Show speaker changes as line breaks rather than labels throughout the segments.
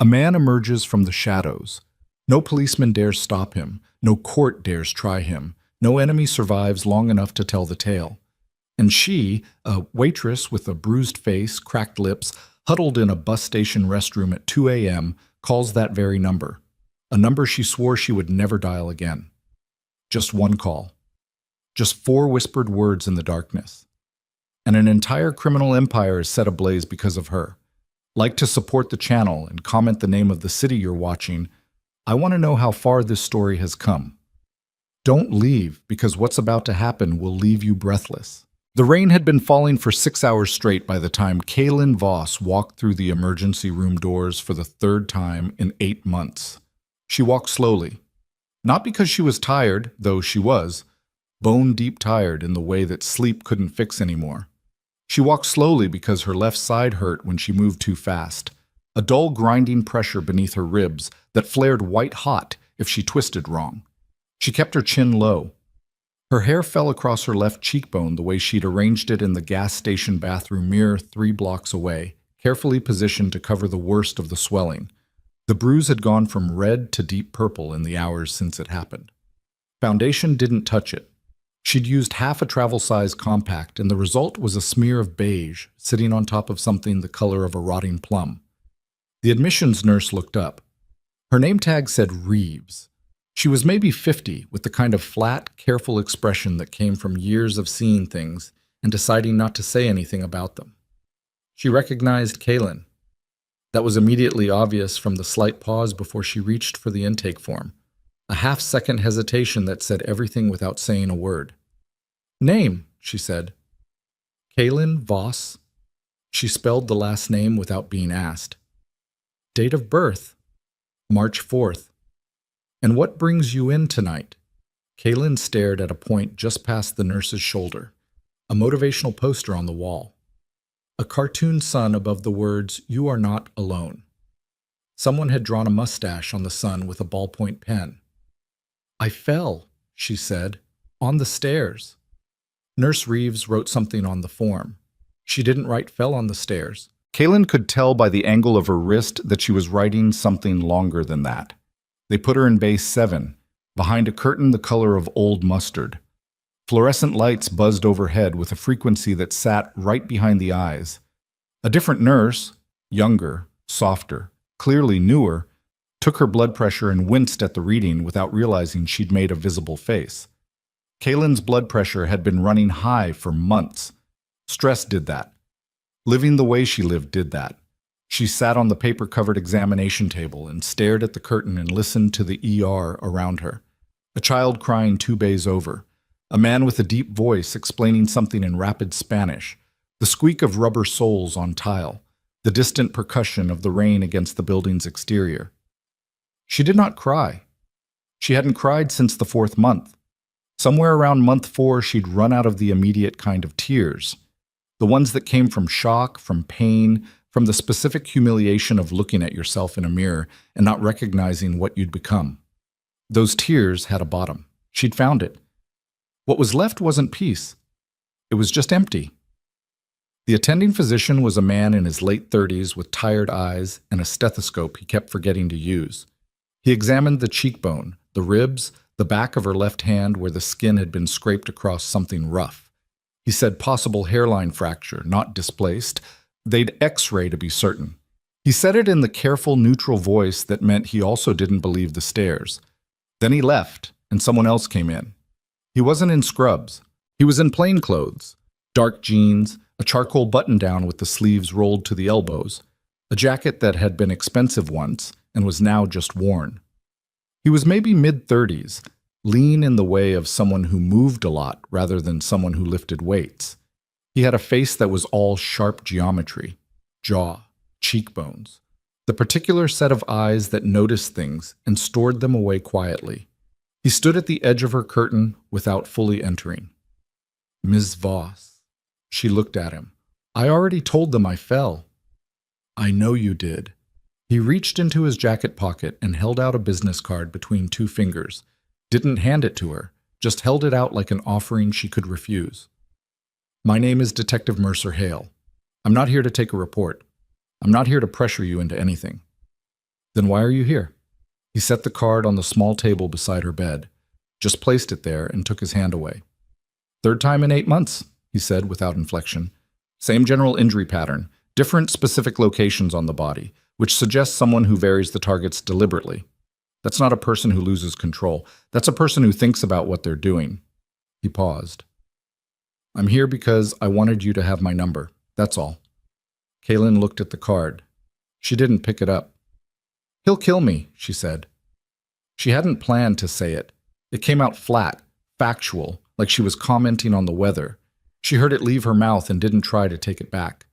A man emerges from the shadows. No policeman dares stop him. No court dares try him. No enemy survives long enough to tell the tale. And she, a waitress with a bruised face, cracked lips, huddled in a bus station restroom at 2 a.m., calls that very number. A number she swore she would never dial again. Just one call. Just 4 whispered words in the darkness. And an entire criminal empire is set ablaze because of her. Like to support the channel and comment the name of the city you're watching. I want to know how far this story has come. Don't leave, because what's about to happen will leave you breathless. The rain had been falling for 6 hours straight by the time Kaylin Voss walked through the emergency room doors for the 3rd time in 8 months. She walked slowly. Not because she was tired, though she was, bone-deep tired in the way that sleep couldn't fix anymore. She walked slowly because her left side hurt when she moved too fast, a dull grinding pressure beneath her ribs that flared white-hot if she twisted wrong. She kept her chin low. Her hair fell across her left cheekbone the way she'd arranged it in the gas station bathroom mirror 3 blocks away, carefully positioned to cover the worst of the swelling. The bruise had gone from red to deep purple in the hours since it happened. Foundation didn't touch it. She'd used half a travel-size compact, and the result was a smear of beige sitting on top of something the color of a rotting plum. The admissions nurse looked up. Her name tag said Reeves. She was maybe 50, with the kind of flat, careful expression that came from years of seeing things and deciding not to say anything about them. She recognized Kaylin. That was immediately obvious from the slight pause before she reached for the intake form. A half-second hesitation that said everything without saying a word. "Name," she said. "Kaylin Voss." She spelled the last name without being asked. "Date of birth?" "March 4th. "And what brings you in tonight?" Kaylin stared at a point just past the nurse's shoulder, a motivational poster on the wall. A cartoon sun above the words, "You are not alone." Someone had drawn a mustache on the sun with a ballpoint pen. "I fell," she said, "on the stairs." Nurse Reeves wrote something on the form. She didn't write "fell on the stairs." Kaylin could tell by the angle of her wrist that she was writing something longer than that. They put her in base 7, behind a curtain the color of old mustard. Fluorescent lights buzzed overhead with a frequency that sat right behind the eyes. A different nurse, younger, softer, clearly newer, took her blood pressure and winced at the reading without realizing she'd made a visible face. Kaylin's blood pressure had been running high for months. Stress did that. Living the way she lived did that. She sat on the paper-covered examination table and stared at the curtain and listened to the ER around her. A child crying 2 bays over. A man with a deep voice explaining something in rapid Spanish. The squeak of rubber soles on tile. The distant percussion of the rain against the building's exterior. She did not cry. She hadn't cried since the 4th month. Somewhere around month 4, she'd run out of the immediate kind of tears. The ones that came from shock, from pain, from the specific humiliation of looking at yourself in a mirror and not recognizing what you'd become. Those tears had a bottom. She'd found it. What was left wasn't peace. It was just empty. The attending physician was a man in his late 30s with tired eyes and a stethoscope he kept forgetting to use. He examined the cheekbone, the ribs, the back of her left hand where the skin had been scraped across something rough. He said possible hairline fracture, not displaced. They'd X-ray to be certain. He said it in the careful, neutral voice that meant he also didn't believe the stares. Then he left, and someone else came in. He wasn't in scrubs. He was in plain clothes, dark jeans, a charcoal button-down with the sleeves rolled to the elbows, a jacket that had been expensive once and was now just worn. He was maybe mid-30s, lean in the way of someone who moved a lot rather than someone who lifted weights. He had a face that was all sharp geometry, jaw, cheekbones, the particular set of eyes that noticed things and stored them away quietly. He stood at the edge of her curtain without fully entering. "Ms. Voss." She looked at him. "I already told them I fell." "I know you did." He reached into his jacket pocket and held out a business card between 2 fingers. Didn't hand it to her, just held it out like an offering she could refuse. "My name is Detective Mercer Hale. I'm not here to take a report. I'm not here to pressure you into anything." Then why are you here? He set the card on the small table beside her bed, just placed it there and took his hand away. Third time in 8 months, he said without inflection. Same general injury pattern, different specific locations on the body, which suggests someone who varies the targets deliberately. That's not a person who loses control. That's a person who thinks about what they're doing. He paused. I'm here because I wanted you to have my number. That's all. Kaylin looked at the card. She didn't pick it up. He'll kill me, she said. She hadn't planned to say it. It came out flat, factual, like she was commenting on the weather. She heard it leave her mouth and didn't try to take it back.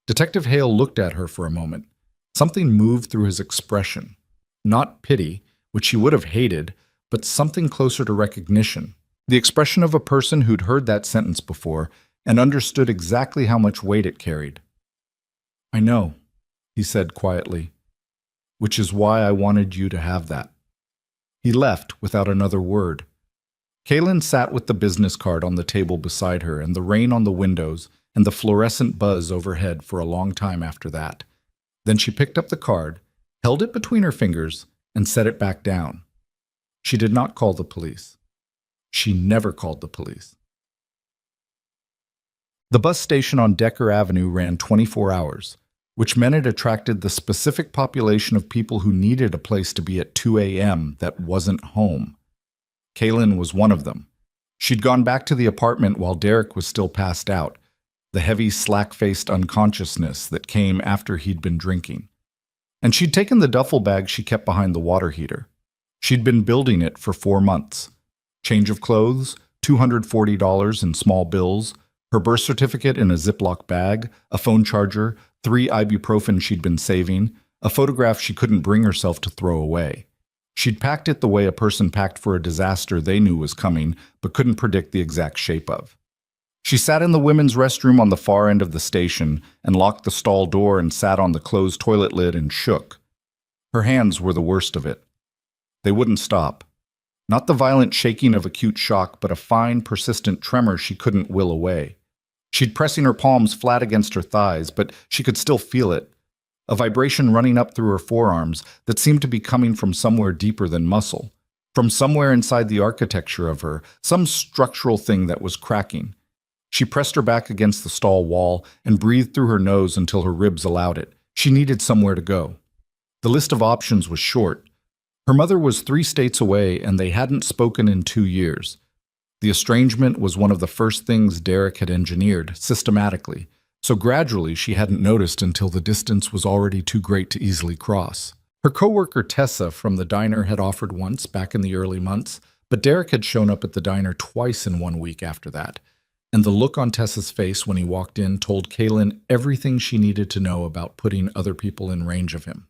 Detective Hale looked at her for a moment. Something moved through his expression. Not pity, which he would have hated, but something closer to recognition. The expression of a person who'd heard that sentence before and understood exactly how much weight it carried. I know, he said quietly, which is why I wanted you to have that. He left without another word. Kaylin sat with the business card on the table beside her and the rain on the windows and the fluorescent buzz overhead for a long time after that. Then she picked up the card, held it between her fingers, and set it back down. She did not call the police. She never called the police. The bus station on Decker Avenue ran 24 hours, which meant it attracted the specific population of people who needed a place to be at 2 a.m. that wasn't home. Kaylin was one of them. She'd gone back to the apartment while Derek was still passed out, the heavy, slack-faced unconsciousness that came after he'd been drinking. And she'd taken the duffel bag she kept behind the water heater. She'd been building it for 4 months. Change of clothes, $240 in small bills, her birth certificate in a Ziploc bag, a phone charger, 3 ibuprofen she'd been saving, a photograph she couldn't bring herself to throw away. She'd packed it the way a person packed for a disaster they knew was coming but couldn't predict the exact shape of. She sat in the women's restroom on the far end of the station and locked the stall door and sat on the closed toilet lid and shook. Her hands were the worst of it. They wouldn't stop. Not the violent shaking of acute shock, but a fine, persistent tremor she couldn't will away. She'd pressing her palms flat against her thighs, but she could still feel it. A vibration running up through her forearms that seemed to be coming from somewhere deeper than muscle. From somewhere inside the architecture of her, some structural thing that was cracking. She pressed her back against the stall wall and breathed through her nose until her ribs allowed it. She needed somewhere to go. The list of options was short. Her mother was 3 states away and they hadn't spoken in 2 years. The estrangement was one of the first things Derek had engineered, systematically, so gradually she hadn't noticed until the distance was already too great to easily cross. Her coworker Tessa from the diner had offered once back in the early months, but Derek had shown up at the diner twice in 1 week after that, and the look on Tessa's face when he walked in told Kaylin everything she needed to know about putting other people in range of him.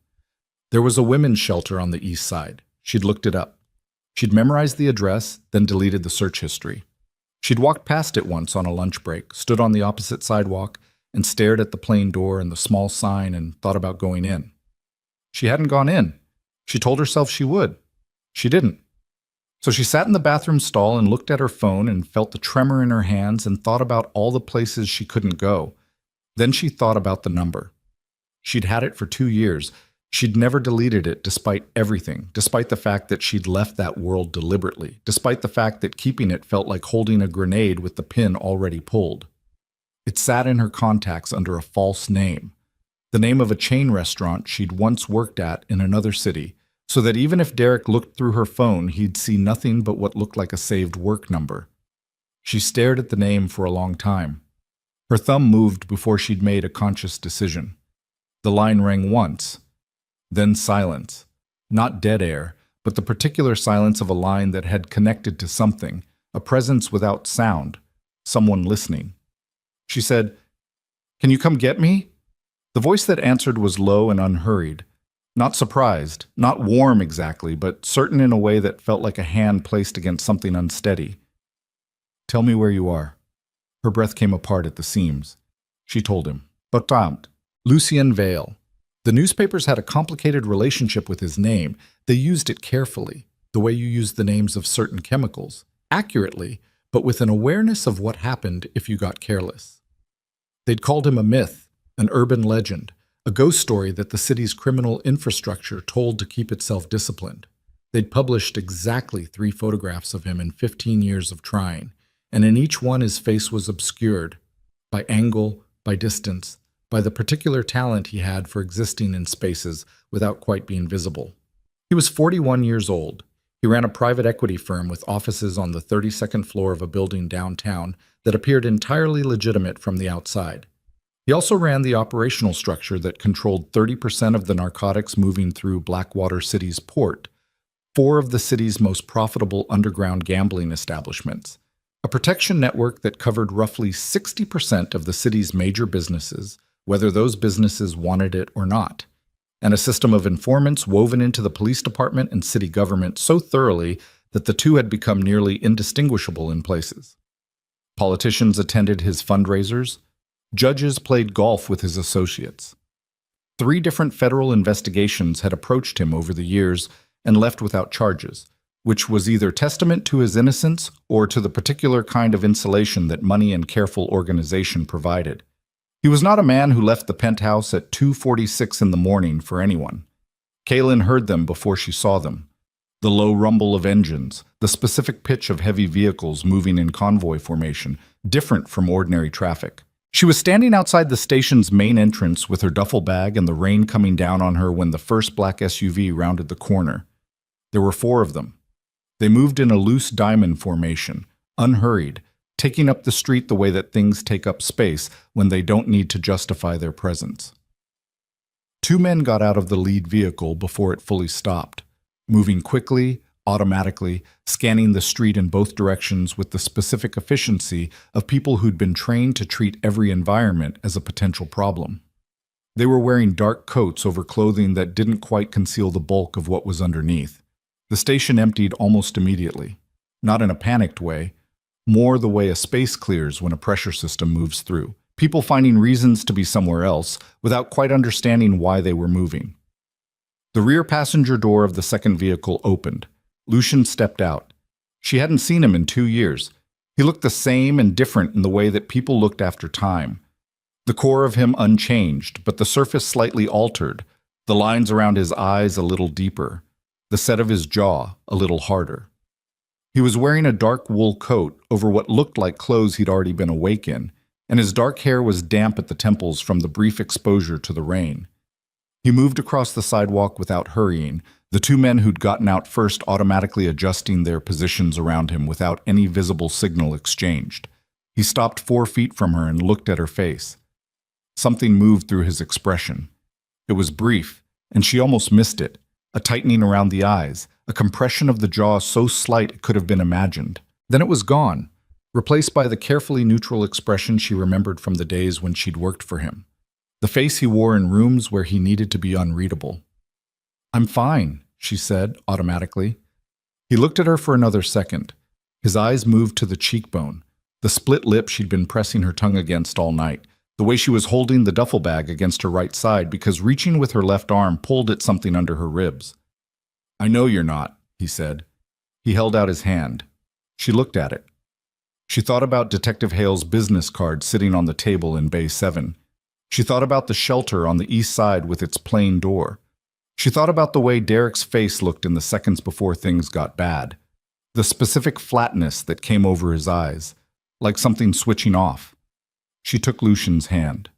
There was a women's shelter on the east side. She'd looked it up. She'd memorized the address, then deleted the search history. She'd walked past it once on a lunch break, stood on the opposite sidewalk, and stared at the plain door and the small sign and thought about going in. She hadn't gone in. She told herself she would. She didn't. So she sat in the bathroom stall and looked at her phone and felt the tremor in her hands and thought about all the places she couldn't go. Then she thought about the number. She'd had it for 2 years. She'd never deleted it despite everything, despite the fact that she'd left that world deliberately, despite the fact that keeping it felt like holding a grenade with the pin already pulled. It sat in her contacts under a false name, the name of a chain restaurant she'd once worked at in another city, so that even if Derek looked through her phone, he'd see nothing but what looked like a saved work number. She stared at the name for a long time. Her thumb moved before she'd made a conscious decision. The line rang once. Then silence. Not dead air, but the particular silence of a line that had connected to something, a presence without sound, someone listening. She said, "Can you come get me?" The voice that answered was low and unhurried. Not surprised, not warm exactly, but certain in a way that felt like a hand placed against something unsteady. "Tell me where you are." Her breath came apart at the seams. She told him. Bertrand, Lucien Vale. The newspapers had a complicated relationship with his name. They used it carefully, the way you use the names of certain chemicals, accurately, but with an awareness of what happened if you got careless. They'd called him a myth, an urban legend, a ghost story that the city's criminal infrastructure told to keep itself disciplined. They'd published exactly 3 photographs of him in 15 years of trying, and in each one his face was obscured by angle, by distance, by the particular talent he had for existing in spaces without quite being visible. He was 41 years old. He ran a private equity firm with offices on the 32nd floor of a building downtown that appeared entirely legitimate from the outside. He also ran the operational structure that controlled 30% of the narcotics moving through Blackwater City's port, 4 of the city's most profitable underground gambling establishments, a protection network that covered roughly 60% of the city's major businesses, whether those businesses wanted it or not, and a system of informants woven into the police department and city government so thoroughly that the two had become nearly indistinguishable in places. Politicians attended his fundraisers. Judges played golf with his associates. 3 different federal investigations had approached him over the years and left without charges, which was either testament to his innocence or to the particular kind of insulation that money and careful organization provided. He was not a man who left the penthouse at 2:46 in the morning for anyone. Kaylin heard them before she saw them. The low rumble of engines, the specific pitch of heavy vehicles moving in convoy formation, different from ordinary traffic. She was standing outside the station's main entrance with her duffel bag and the rain coming down on her when the first black SUV rounded the corner. There were 4 of them. They moved in a loose diamond formation, unhurried, taking up the street the way that things take up space when they don't need to justify their presence. 2 men got out of the lead vehicle before it fully stopped, moving quickly, automatically, scanning the street in both directions with the specific efficiency of people who'd been trained to treat every environment as a potential problem. They were wearing dark coats over clothing that didn't quite conceal the bulk of what was underneath. The station emptied almost immediately, not in a panicked way, more the way a space clears when a pressure system moves through, people finding reasons to be somewhere else without quite understanding why they were moving. The rear passenger door of the second vehicle opened. Lucian stepped out. She hadn't seen him in 2 years. He looked the same and different in the way that people looked after time. The core of him unchanged, but the surface slightly altered, the lines around his eyes a little deeper, the set of his jaw a little harder. He was wearing a dark wool coat over what looked like clothes he'd already been awake in, and his dark hair was damp at the temples from the brief exposure to the rain. He moved across the sidewalk without hurrying, the 2 men who'd gotten out first automatically adjusting their positions around him without any visible signal exchanged. He stopped 4 feet from her and looked at her face. Something moved through his expression. It was brief, and she almost missed it, a tightening around the eyes, a compression of the jaw so slight it could have been imagined. Then it was gone, replaced by the carefully neutral expression she remembered from the days when she'd worked for him. The face he wore in rooms where he needed to be unreadable. "I'm fine," she said, automatically. He looked at her for another second. His eyes moved to the cheekbone, the split lip she'd been pressing her tongue against all night, the way she was holding the duffel bag against her right side because reaching with her left arm pulled at something under her ribs. "I know you're not," he said. He held out his hand. She looked at it. She thought about Detective Hale's business card sitting on the table in Bay 7. She thought about the shelter on the east side with its plain door. She thought about the way Derek's face looked in the seconds before things got bad, the specific flatness that came over his eyes, like something switching off. She took Lucian's hand.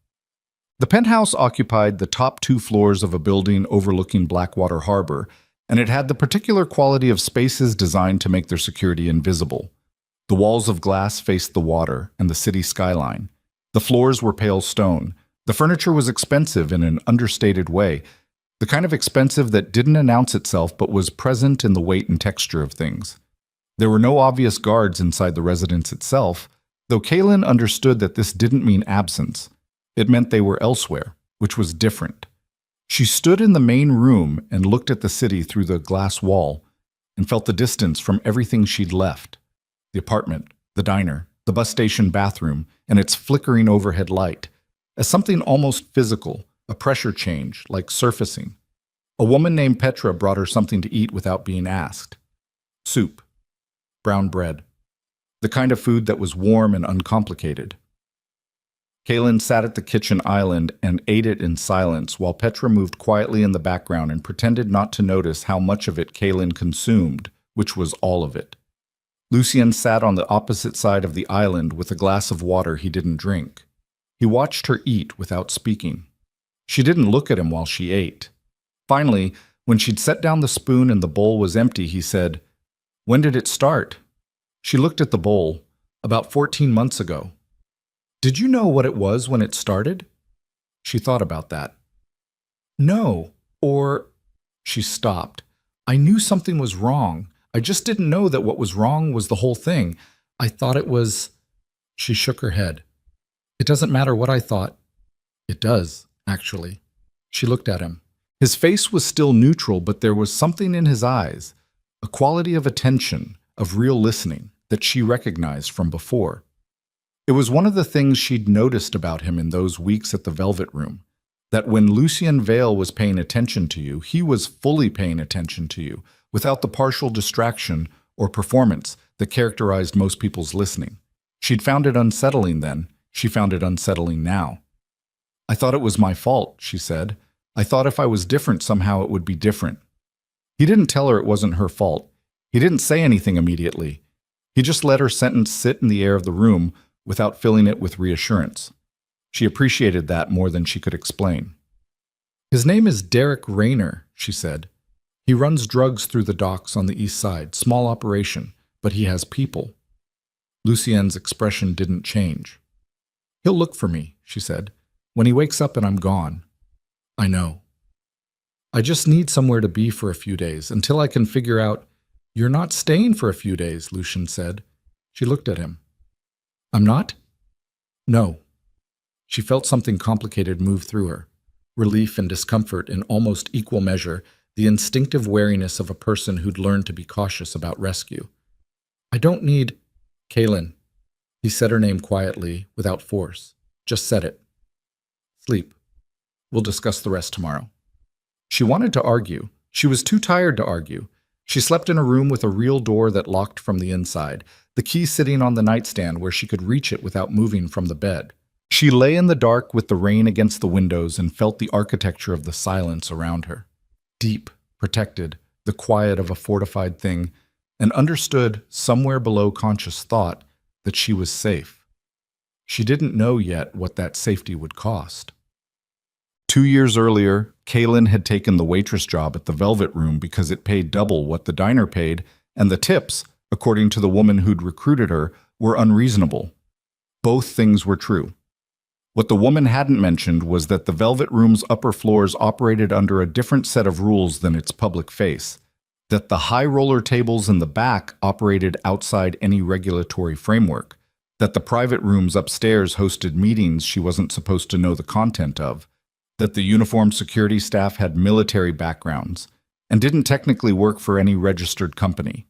The penthouse occupied the top 2 floors of a building overlooking Blackwater Harbor, and it had the particular quality of spaces designed to make their security invisible. The walls of glass faced the water and the city skyline. The floors were pale stone. The furniture was expensive in an understated way, the kind of expensive that didn't announce itself but was present in the weight and texture of things. There were no obvious guards inside the residence itself, though Kaylin understood that this didn't mean absence. It meant they were elsewhere, which was different. She stood in the main room and looked at the city through the glass wall and felt the distance from everything she'd left. The apartment, the diner, the bus station bathroom, and its flickering overhead light, as something almost physical, a pressure change, like surfacing. A woman named Petra brought her something to eat without being asked. Soup. Brown bread. The kind of food that was warm and uncomplicated. Kaylin sat at the kitchen island and ate it in silence while Petra moved quietly in the background and pretended not to notice how much of it Kaylin consumed, which was all of it. Lucien sat on the opposite side of the island with a glass of water he didn't drink. He watched her eat without speaking. She didn't look at him while she ate. Finally, when she'd set down the spoon and the bowl was empty, he said, "When did it start?" She looked at the bowl. "About 14 months ago." "Did you know what it was when it started?" She thought about that. "No, or—" She stopped. "I knew something was wrong. I just didn't know that what was wrong was the whole thing. I thought it was—" She shook her head. "It doesn't matter what I thought." "It does, actually." She looked at him. His face was still neutral, but there was something in his eyes, a quality of attention, of real listening, that she recognized from before. It was one of the things she'd noticed about him in those weeks at the Velvet Room, that when Lucien Vale was paying attention to you, he was fully paying attention to you, without the partial distraction or performance that characterized most people's listening. She'd found it unsettling then. She found it unsettling now. "I thought it was my fault," she said. "I thought if I was different somehow it would be different." He didn't tell her it wasn't her fault. He didn't say anything immediately. He just let her sentence sit in the air of the room without filling it with reassurance. She appreciated that more than she could explain. "His name is Derek Rayner," she said. "He runs drugs through the docks on the east side, small operation, but he has people." Lucien's expression didn't change. "He'll look for me," she said, "when he wakes up and I'm gone." "I know. I just need somewhere to be for a few days, until I can figure out—" "You're not staying for a few days," Lucien said. She looked at him. "I'm not?" "No." She felt something complicated move through her. Relief and discomfort in almost equal measure, the instinctive wariness of a person who'd learned to be cautious about rescue. "I don't need—" "Kaylin." He said her name quietly, without force. Just said it. "Sleep. We'll discuss the rest tomorrow." She wanted to argue. She was too tired to argue. She slept in a room with a real door that locked from the inside, the key sitting on the nightstand where she could reach it without moving from the bed. She lay in the dark with the rain against the windows and felt the architecture of the silence around her. Deep, protected, the quiet of a fortified thing, and understood, somewhere below conscious thought, that she was safe. She didn't know yet what that safety would cost. 2 years earlier, Kaylin had taken the waitress job at the Velvet Room because it paid double what the diner paid, and the tips, according to the woman who'd recruited her, were unreasonable. Both things were true. What the woman hadn't mentioned was that the Velvet Room's upper floors operated under a different set of rules than its public face, that the high roller tables in the back operated outside any regulatory framework, that the private rooms upstairs hosted meetings she wasn't supposed to know the content of, that the uniformed security staff had military backgrounds and didn't technically work for any registered company.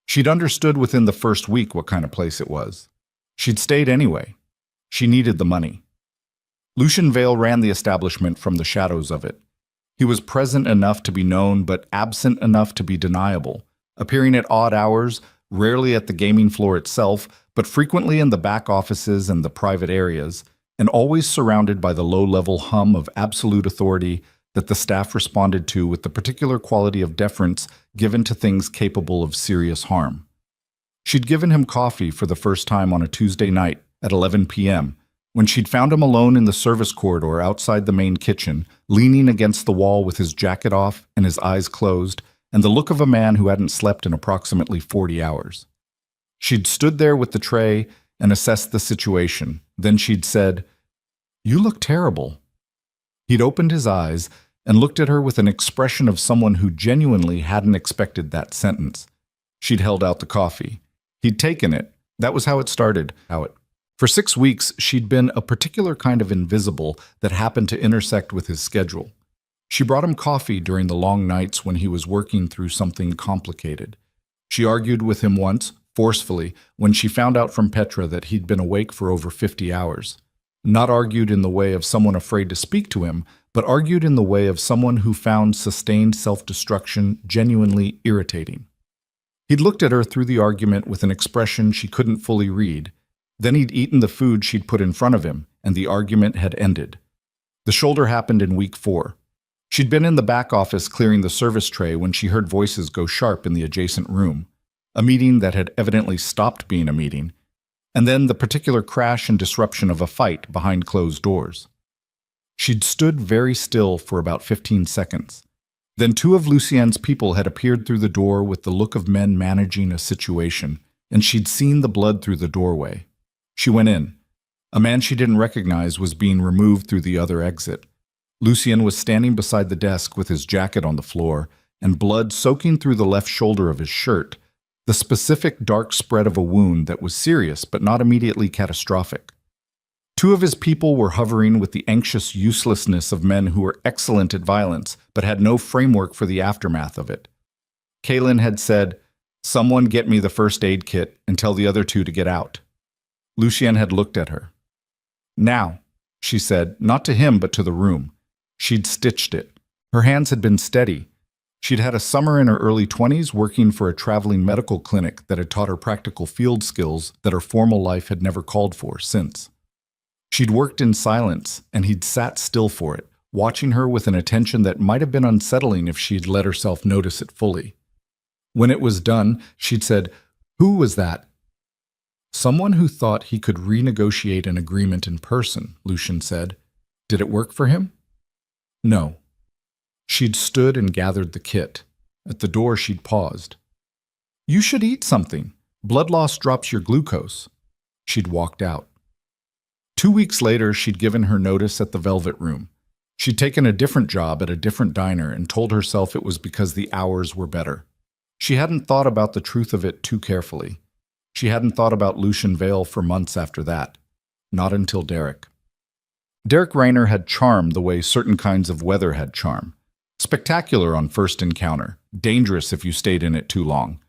She'd understood within the first week what kind of place it was. She'd stayed anyway. She needed the money. Lucien Vale ran the establishment from the shadows of it. He was present enough to be known, but absent enough to be deniable, appearing at odd hours, rarely at the gaming floor itself, but frequently in the back offices and the private areas, and always surrounded by the low-level hum of absolute authority that the staff responded to with the particular quality of deference given to things capable of serious harm. She'd given him coffee for the first time on a Tuesday night at 11 p.m., when she'd found him alone in the service corridor outside the main kitchen, leaning against the wall with his jacket off and his eyes closed, and the look of a man who hadn't slept in approximately 40 hours. She'd stood there with the tray and assessed the situation. Then she'd said, "You look terrible." He'd opened his eyes and looked at her with an expression of someone who genuinely hadn't expected that sentence. She'd held out the coffee. He'd taken it. That was how it started. For 6 weeks, she'd been a particular kind of invisible that happened to intersect with his schedule. She brought him coffee during the long nights when he was working through something complicated. She argued with him once, forcefully, when she found out from Petra that he'd been awake for over 50 hours. Not argued in the way of someone afraid to speak to him, but argued in the way of someone who found sustained self-destruction genuinely irritating. He'd looked at her through the argument with an expression she couldn't fully read. Then he'd eaten the food she'd put in front of him, and the argument had ended. The shoulder happened in week 4. She'd been in the back office clearing the service tray when she heard voices go sharp in the adjacent room, a meeting that had evidently stopped being a meeting, and then the particular crash and disruption of a fight behind closed doors. She'd stood very still for about 15 seconds. Then 2 of Lucien's people had appeared through the door with the look of men managing a situation, and she'd seen the blood through the doorway. She went in. A man she didn't recognize was being removed through the other exit. Lucien was standing beside the desk with his jacket on the floor and blood soaking through the left shoulder of his shirt, the specific dark spread of a wound that was serious but not immediately catastrophic. 2 of his people were hovering with the anxious uselessness of men who were excellent at violence but had no framework for the aftermath of it. Kaylin had said, "Someone get me the first aid kit and tell the other 2 to get out." Lucien had looked at her. "Now," she said, not to him but to the room. She'd stitched it. Her hands had been steady. She'd had a summer in her early 20s working for a traveling medical clinic that had taught her practical field skills that her formal life had never called for since. She'd worked in silence, and he'd sat still for it, watching her with an attention that might have been unsettling if she'd let herself notice it fully. When it was done, she'd said, "Who was that?" "Someone who thought he could renegotiate an agreement in person," Lucien said. "Did it work for him?" "No." She'd stood and gathered the kit. At the door, she'd paused. "You should eat something. Blood loss drops your glucose." She'd walked out. 2 weeks later, she'd given her notice at the Velvet Room. She'd taken a different job at a different diner and told herself it was because the hours were better. She hadn't thought about the truth of it too carefully. She hadn't thought about Lucien Vale for months after that. Not until Derek. Derek Rayner had charm the way certain kinds of weather had charm. Spectacular on first encounter, dangerous if you stayed in it too long.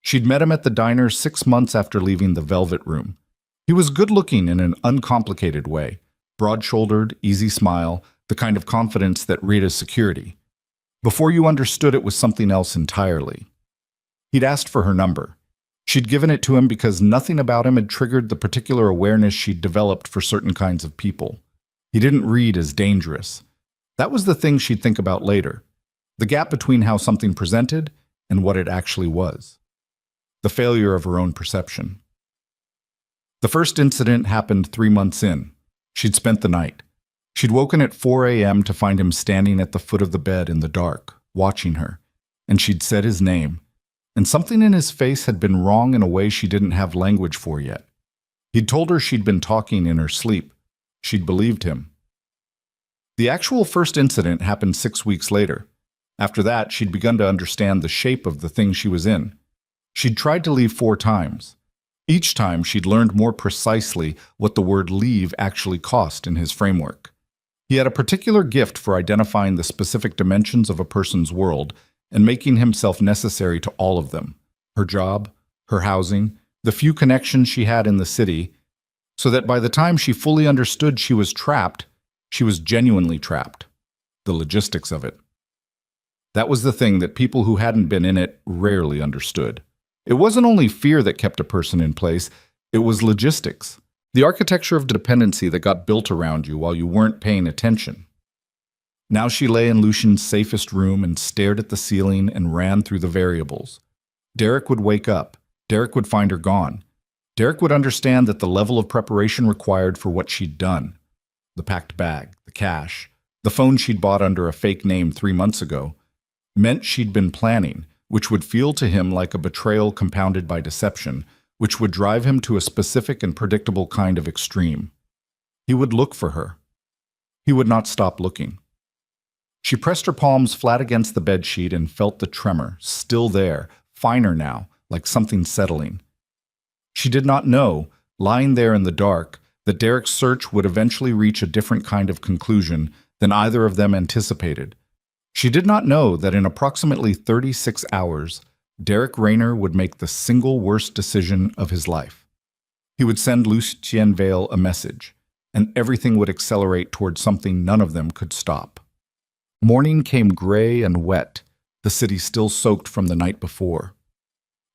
She'd met him at the diner 6 months after leaving the Velvet Room. He was good-looking in an uncomplicated way, broad-shouldered, easy smile, the kind of confidence that read as security. Before you understood, it was something else entirely. He'd asked for her number. She'd given it to him because nothing about him had triggered the particular awareness she'd developed for certain kinds of people. He didn't read as dangerous. That was the thing she'd think about later. The gap between how something presented and what it actually was. The failure of her own perception. The first incident happened 3 months in. She'd spent the night. She'd woken at 4 a.m. to find him standing at the foot of the bed in the dark, watching her, and she'd said his name, and something in his face had been wrong in a way she didn't have language for yet. He'd told her she'd been talking in her sleep. She'd believed him. The actual first incident happened 6 weeks later. After that, she'd begun to understand the shape of the thing she was in. She'd tried to leave 4 times. Each time, she'd learned more precisely what the word leave actually cost in his framework. He had a particular gift for identifying the specific dimensions of a person's world and making himself necessary to all of them, her job, her housing, the few connections she had in the city, so that by the time she fully understood she was trapped, she was genuinely trapped. The logistics of it. That was the thing that people who hadn't been in it rarely understood. It wasn't only fear that kept a person in place, it was logistics. The architecture of dependency that got built around you while you weren't paying attention. Now she lay in Lucien's safest room and stared at the ceiling and ran through the variables. Derek would wake up. Derek would find her gone. Derek would understand that the level of preparation required for what she'd done. The packed bag, the cash, the phone she'd bought under a fake name 3 months ago, meant she'd been planning, which would feel to him like a betrayal compounded by deception, which would drive him to a specific and predictable kind of extreme. He would look for her. He would not stop looking. She pressed her palms flat against the bedsheet and felt the tremor, still there, finer now, like something settling. She did not know, lying there in the dark, that Derek's search would eventually reach a different kind of conclusion than either of them anticipated. She did not know that in approximately 36 hours, Derek Rayner would make the single worst decision of his life. He would send Lucien Vale a message, and everything would accelerate toward something none of them could stop. Morning came gray and wet, the city still soaked from the night before.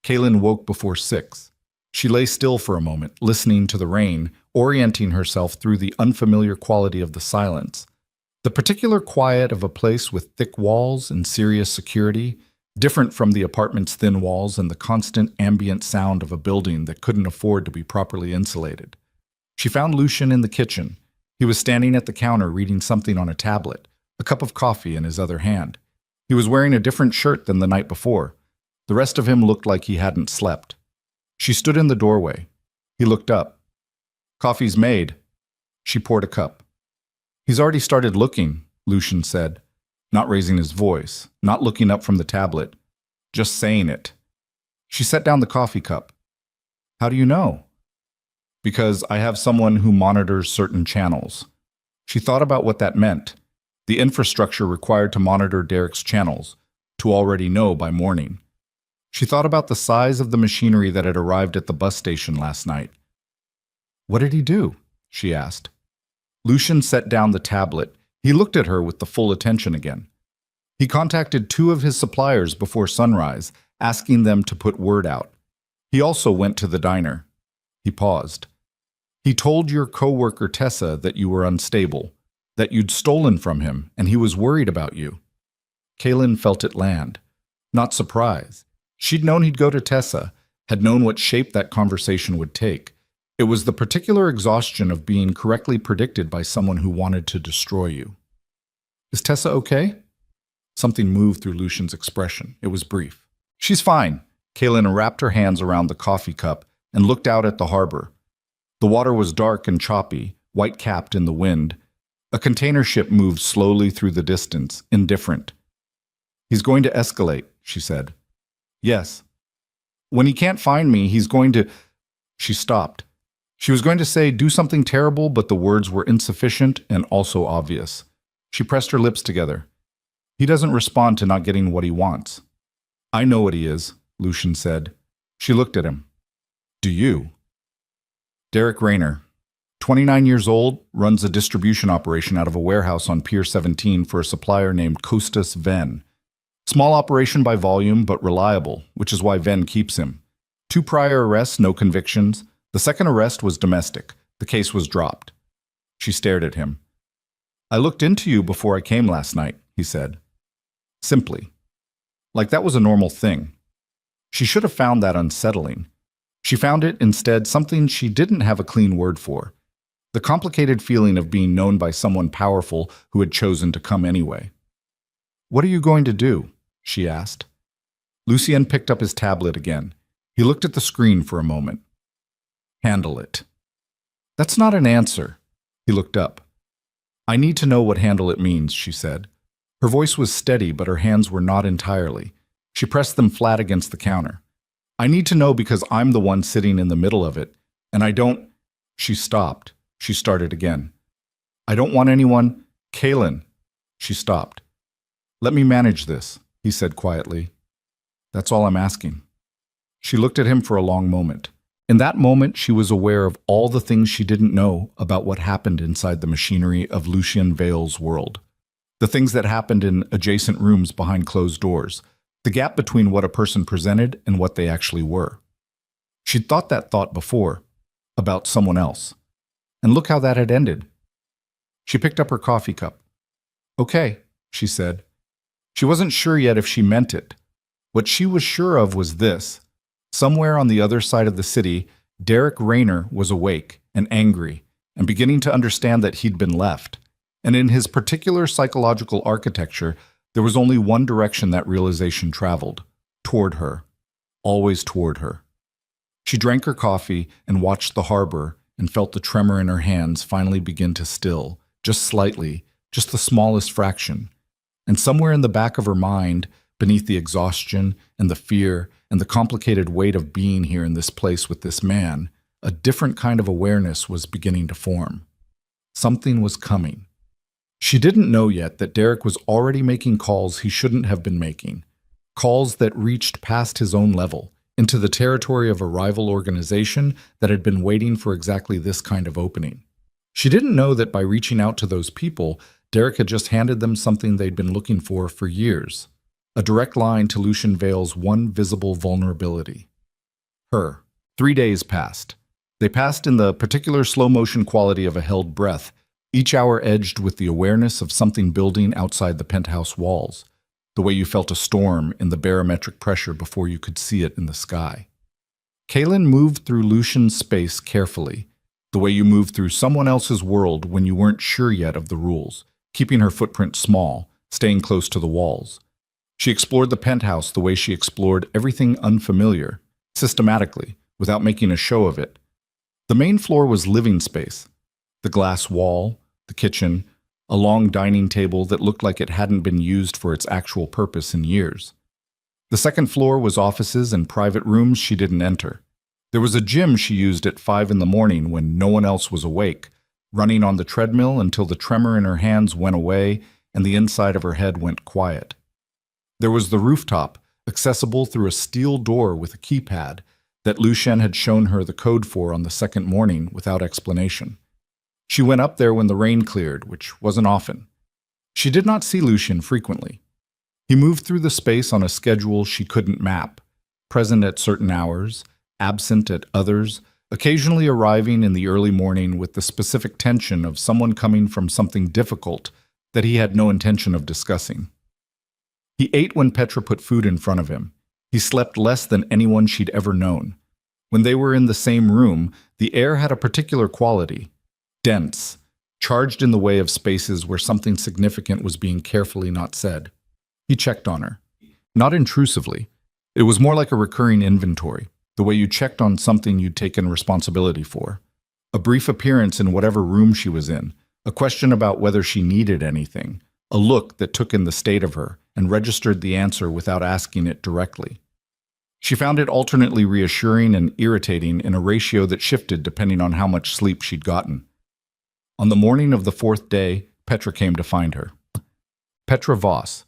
Kaylin woke before 6. She lay still for a moment, listening to the rain, orienting herself through the unfamiliar quality of the silence. The particular quiet of a place with thick walls and serious security, different from the apartment's thin walls and the constant ambient sound of a building that couldn't afford to be properly insulated. She found Lucian in the kitchen. He was standing at the counter reading something on a tablet, a cup of coffee in his other hand. He was wearing a different shirt than the night before. The rest of him looked like he hadn't slept. She stood in the doorway. He looked up. "Coffee's made." She poured a cup. "He's already started looking," Lucian said, not raising his voice, not looking up from the tablet, just saying it. She set down the coffee cup. "How do you know?" "Because I have someone who monitors certain channels." She thought about what that meant, the infrastructure required to monitor Derek's channels, to already know by morning. She thought about the size of the machinery that had arrived at the bus station last night. "What did he do?" she asked. Lucian set down the tablet. He looked at her with the full attention again. "He contacted 2 of his suppliers before sunrise, asking them to put word out. He also went to the diner." He paused. "He told your co-worker Tessa that you were unstable, that you'd stolen from him, and he was worried about you." Kaylin felt it land. Not surprise. She'd known he'd go to Tessa, had known what shape that conversation would take. It was the particular exhaustion of being correctly predicted by someone who wanted to destroy you. "Is Tessa okay?" Something moved through Lucian's expression. It was brief. "She's fine." Kaylin wrapped her hands around the coffee cup and looked out at the harbor. The water was dark and choppy, white-capped in the wind. A container ship moved slowly through the distance, indifferent. "He's going to escalate," she said. "Yes. When he can't find me, he's going to—" She stopped. She was going to say, "do something terrible," but the words were insufficient and also obvious. She pressed her lips together. "He doesn't respond to not getting what he wants." "I know what he is," Lucian said. She looked at him. "Do you?" Derek Rayner, 29 years old, runs a distribution operation out of a warehouse on Pier 17 for a supplier named Costas Venn. Small operation by volume, but reliable, which is why Venn keeps him. 2 prior arrests, no convictions. The second arrest was domestic. The case was dropped. She stared at him. "I looked into you before I came last night," he said. Simply. Like that was a normal thing. She should have found that unsettling. She found it, instead, something she didn't have a clean word for. The complicated feeling of being known by someone powerful who had chosen to come anyway. "What are you going to do?" she asked. Lucien picked up his tablet again. He looked at the screen for a moment. "Handle it." "That's not an answer." He looked up. "I need to know what handle it means," she said. Her voice was steady, but her hands were not entirely. She pressed them flat against the counter. "I need to know because I'm the one sitting in the middle of it, and I don't—" She stopped. She started again. "I don't want anyone—" "Kaylin." She stopped. "Let me manage this," he said quietly. "That's all I'm asking." She looked at him for a long moment. In that moment, she was aware of all the things she didn't know about what happened inside the machinery of Lucien Vale's world. The things that happened in adjacent rooms behind closed doors. The gap between what a person presented and what they actually were. She'd thought that thought before, about someone else. And look how that had ended. She picked up her coffee cup. "Okay," she said. She wasn't sure yet if she meant it. What she was sure of was this. Somewhere on the other side of the city, Derek Rayner was awake and angry and beginning to understand that he'd been left. And in his particular psychological architecture, there was only one direction that realization traveled. Toward her. Always toward her. She drank her coffee and watched the harbor and felt the tremor in her hands finally begin to still, just slightly, just the smallest fraction. And somewhere in the back of her mind, beneath the exhaustion and the fear and the complicated weight of being here in this place with this man, a different kind of awareness was beginning to form. Something was coming. She didn't know yet that Derek was already making calls he shouldn't have been making, calls that reached past his own level, into the territory of a rival organization that had been waiting for exactly this kind of opening. She didn't know that by reaching out to those people, Derek had just handed them something they'd been looking for years. A direct line to Lucien Vale's one visible vulnerability. Her. 3 days passed. They passed in the particular slow-motion quality of a held breath, each hour edged with the awareness of something building outside the penthouse walls, the way you felt a storm in the barometric pressure before you could see it in the sky. Kaylin moved through Lucian's space carefully, the way you moved through someone else's world when you weren't sure yet of the rules, keeping her footprint small, staying close to the walls. She explored the penthouse the way she explored everything unfamiliar, systematically, without making a show of it. The main floor was living space. The glass wall, the kitchen, a long dining table that looked like it hadn't been used for its actual purpose in years. The second floor was offices and private rooms she didn't enter. There was a gym she used at 5 in the morning when no one else was awake, running on the treadmill until the tremor in her hands went away and the inside of her head went quiet. There was the rooftop, accessible through a steel door with a keypad that Lucien had shown her the code for on the second morning without explanation. She went up there when the rain cleared, which wasn't often. She did not see Lucien frequently. He moved through the space on a schedule she couldn't map, present at certain hours, absent at others, occasionally arriving in the early morning with the specific tension of someone coming from something difficult that he had no intention of discussing. He ate when Petra put food in front of him. He slept less than anyone she'd ever known. When they were in the same room, the air had a particular quality, dense, charged in the way of spaces where something significant was being carefully not said. He checked on her. Not intrusively. It was more like a recurring inventory, the way you checked on something you'd taken responsibility for. A brief appearance in whatever room she was in, a question about whether she needed anything, a look that took in the state of her and registered the answer without asking it directly. She found it alternately reassuring and irritating in a ratio that shifted depending on how much sleep she'd gotten. On the morning of the 4th day, Petra came to find her. Petra Voss,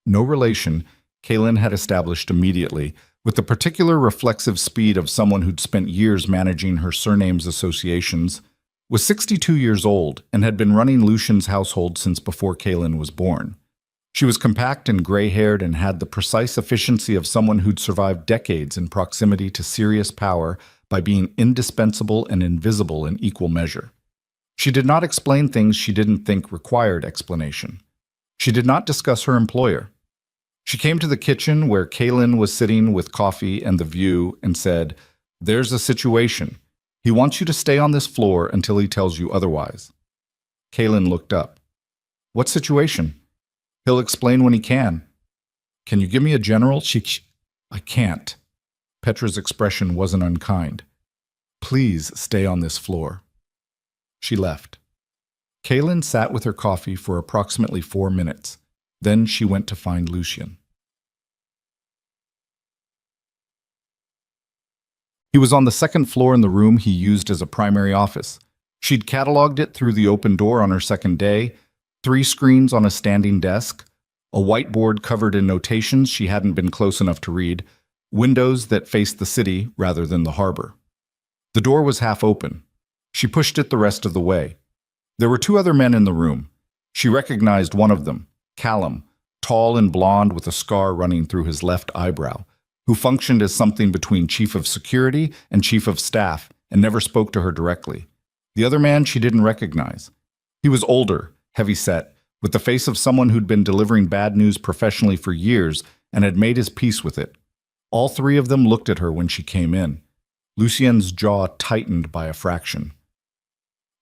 no relation, Kaylin had established immediately, with the particular reflexive speed of someone who'd spent years managing her surname's associations, was 62 years old and had been running Lucian's household since before Kaylin was born. She was compact and gray-haired and had the precise efficiency of someone who'd survived decades in proximity to serious power by being indispensable and invisible in equal measure. She did not explain things she didn't think required explanation. She did not discuss her employer. She came to the kitchen where Kaylin was sitting with coffee and the view and said, "There's a situation. He wants you to stay on this floor until he tells you otherwise." Kaylin looked up. "What situation?" "He'll explain when he can." "Can you give me a general?" "I can't." Petra's expression wasn't unkind. "Please stay on this floor." She left. Kaylin sat with her coffee for approximately 4 minutes. Then she went to find Lucien. He was on the second floor in the room he used as a primary office. She'd cataloged it through the open door on her second day, 3 screens on a standing desk, a whiteboard covered in notations she hadn't been close enough to read, windows that faced the city rather than the harbor. The door was half open. She pushed it the rest of the way. There were 2 other men in the room. She recognized one of them, Callum, tall and blonde with a scar running through his left eyebrow, who functioned as something between chief of security and chief of staff and never spoke to her directly. The other man she didn't recognize. He was older, heavy-set, with the face of someone who'd been delivering bad news professionally for years and had made his peace with it. All 3 of them looked at her when she came in. Lucien's jaw tightened by a fraction.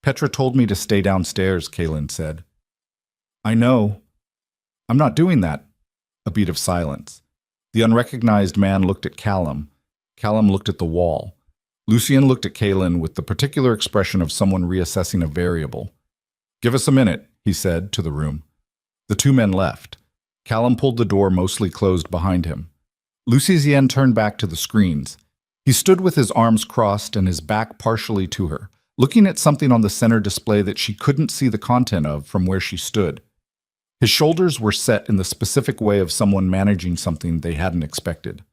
"Petra told me to stay downstairs," Kaylin said. "I know. I'm not doing that." A beat of silence. The unrecognized man looked at Callum. Callum looked at the wall. Lucien looked at Kaylin with the particular expression of someone reassessing a variable. "Give us a minute," he said to the room. The 2 men left. Callum pulled the door mostly closed behind him. Lucien turned back to the screens. He stood with his arms crossed and his back partially to her, looking at something on the center display that she couldn't see the content of from where she stood. His shoulders were set in the specific way of someone managing something they hadn't expected.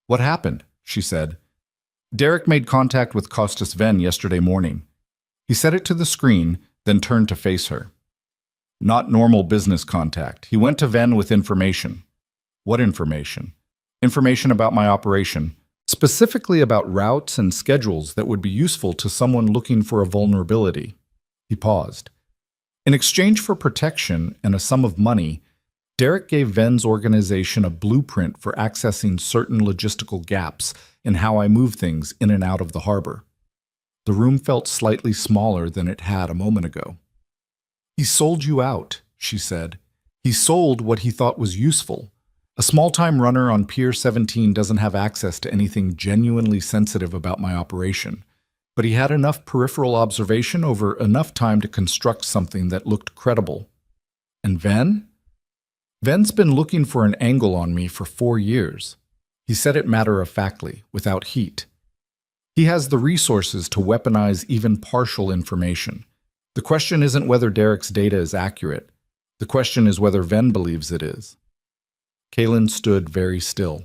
"What happened?" she said. "Derek made contact with Costas Venn yesterday morning." He said it to the screen, then turned to face her. "Not normal business contact. He went to Venn with information." "What information?" "Information about my operation. specifically about routes and schedules that would be useful to someone looking for a vulnerability. He paused. In exchange for protection and a sum of money, Derek gave Ven's organization a blueprint for accessing certain logistical gaps in how I move things in and out of the harbor. The room felt slightly smaller than it had a moment ago. "He sold you out," she said. "He sold what he thought was useful. A small-time runner on Pier 17 doesn't have access to anything genuinely sensitive about my operation, but he had enough peripheral observation over enough time to construct something that looked credible. And Ven? Ven's been looking for an angle on me for 4 years." He said it matter-of-factly, without heat. "He has the resources to weaponize even partial information. The question isn't whether Derek's data is accurate. The question is whether Ven believes it is." Kaylin stood very still.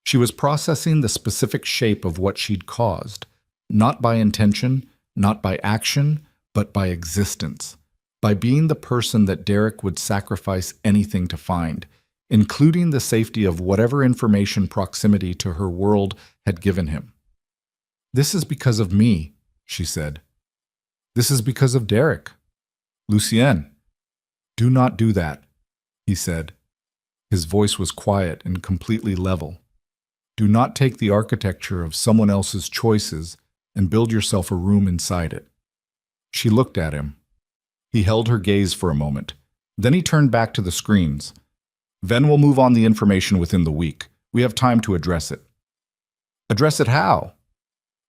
She was processing the specific shape of what she'd caused, not by intention, not by action, but by existence, by being the person that Derek would sacrifice anything to find, including the safety of whatever information proximity to her world had given him. "This is because of me," she said. "This is because of Derek." "Lucien, do not do that," he said. His voice was quiet and completely level. "Do not take the architecture of someone else's choices and build yourself a room inside it." She looked at him. He held her gaze for a moment. Then he turned back to the screens. "Ven will move on the information within the week. We have time to address it." "Address it how?"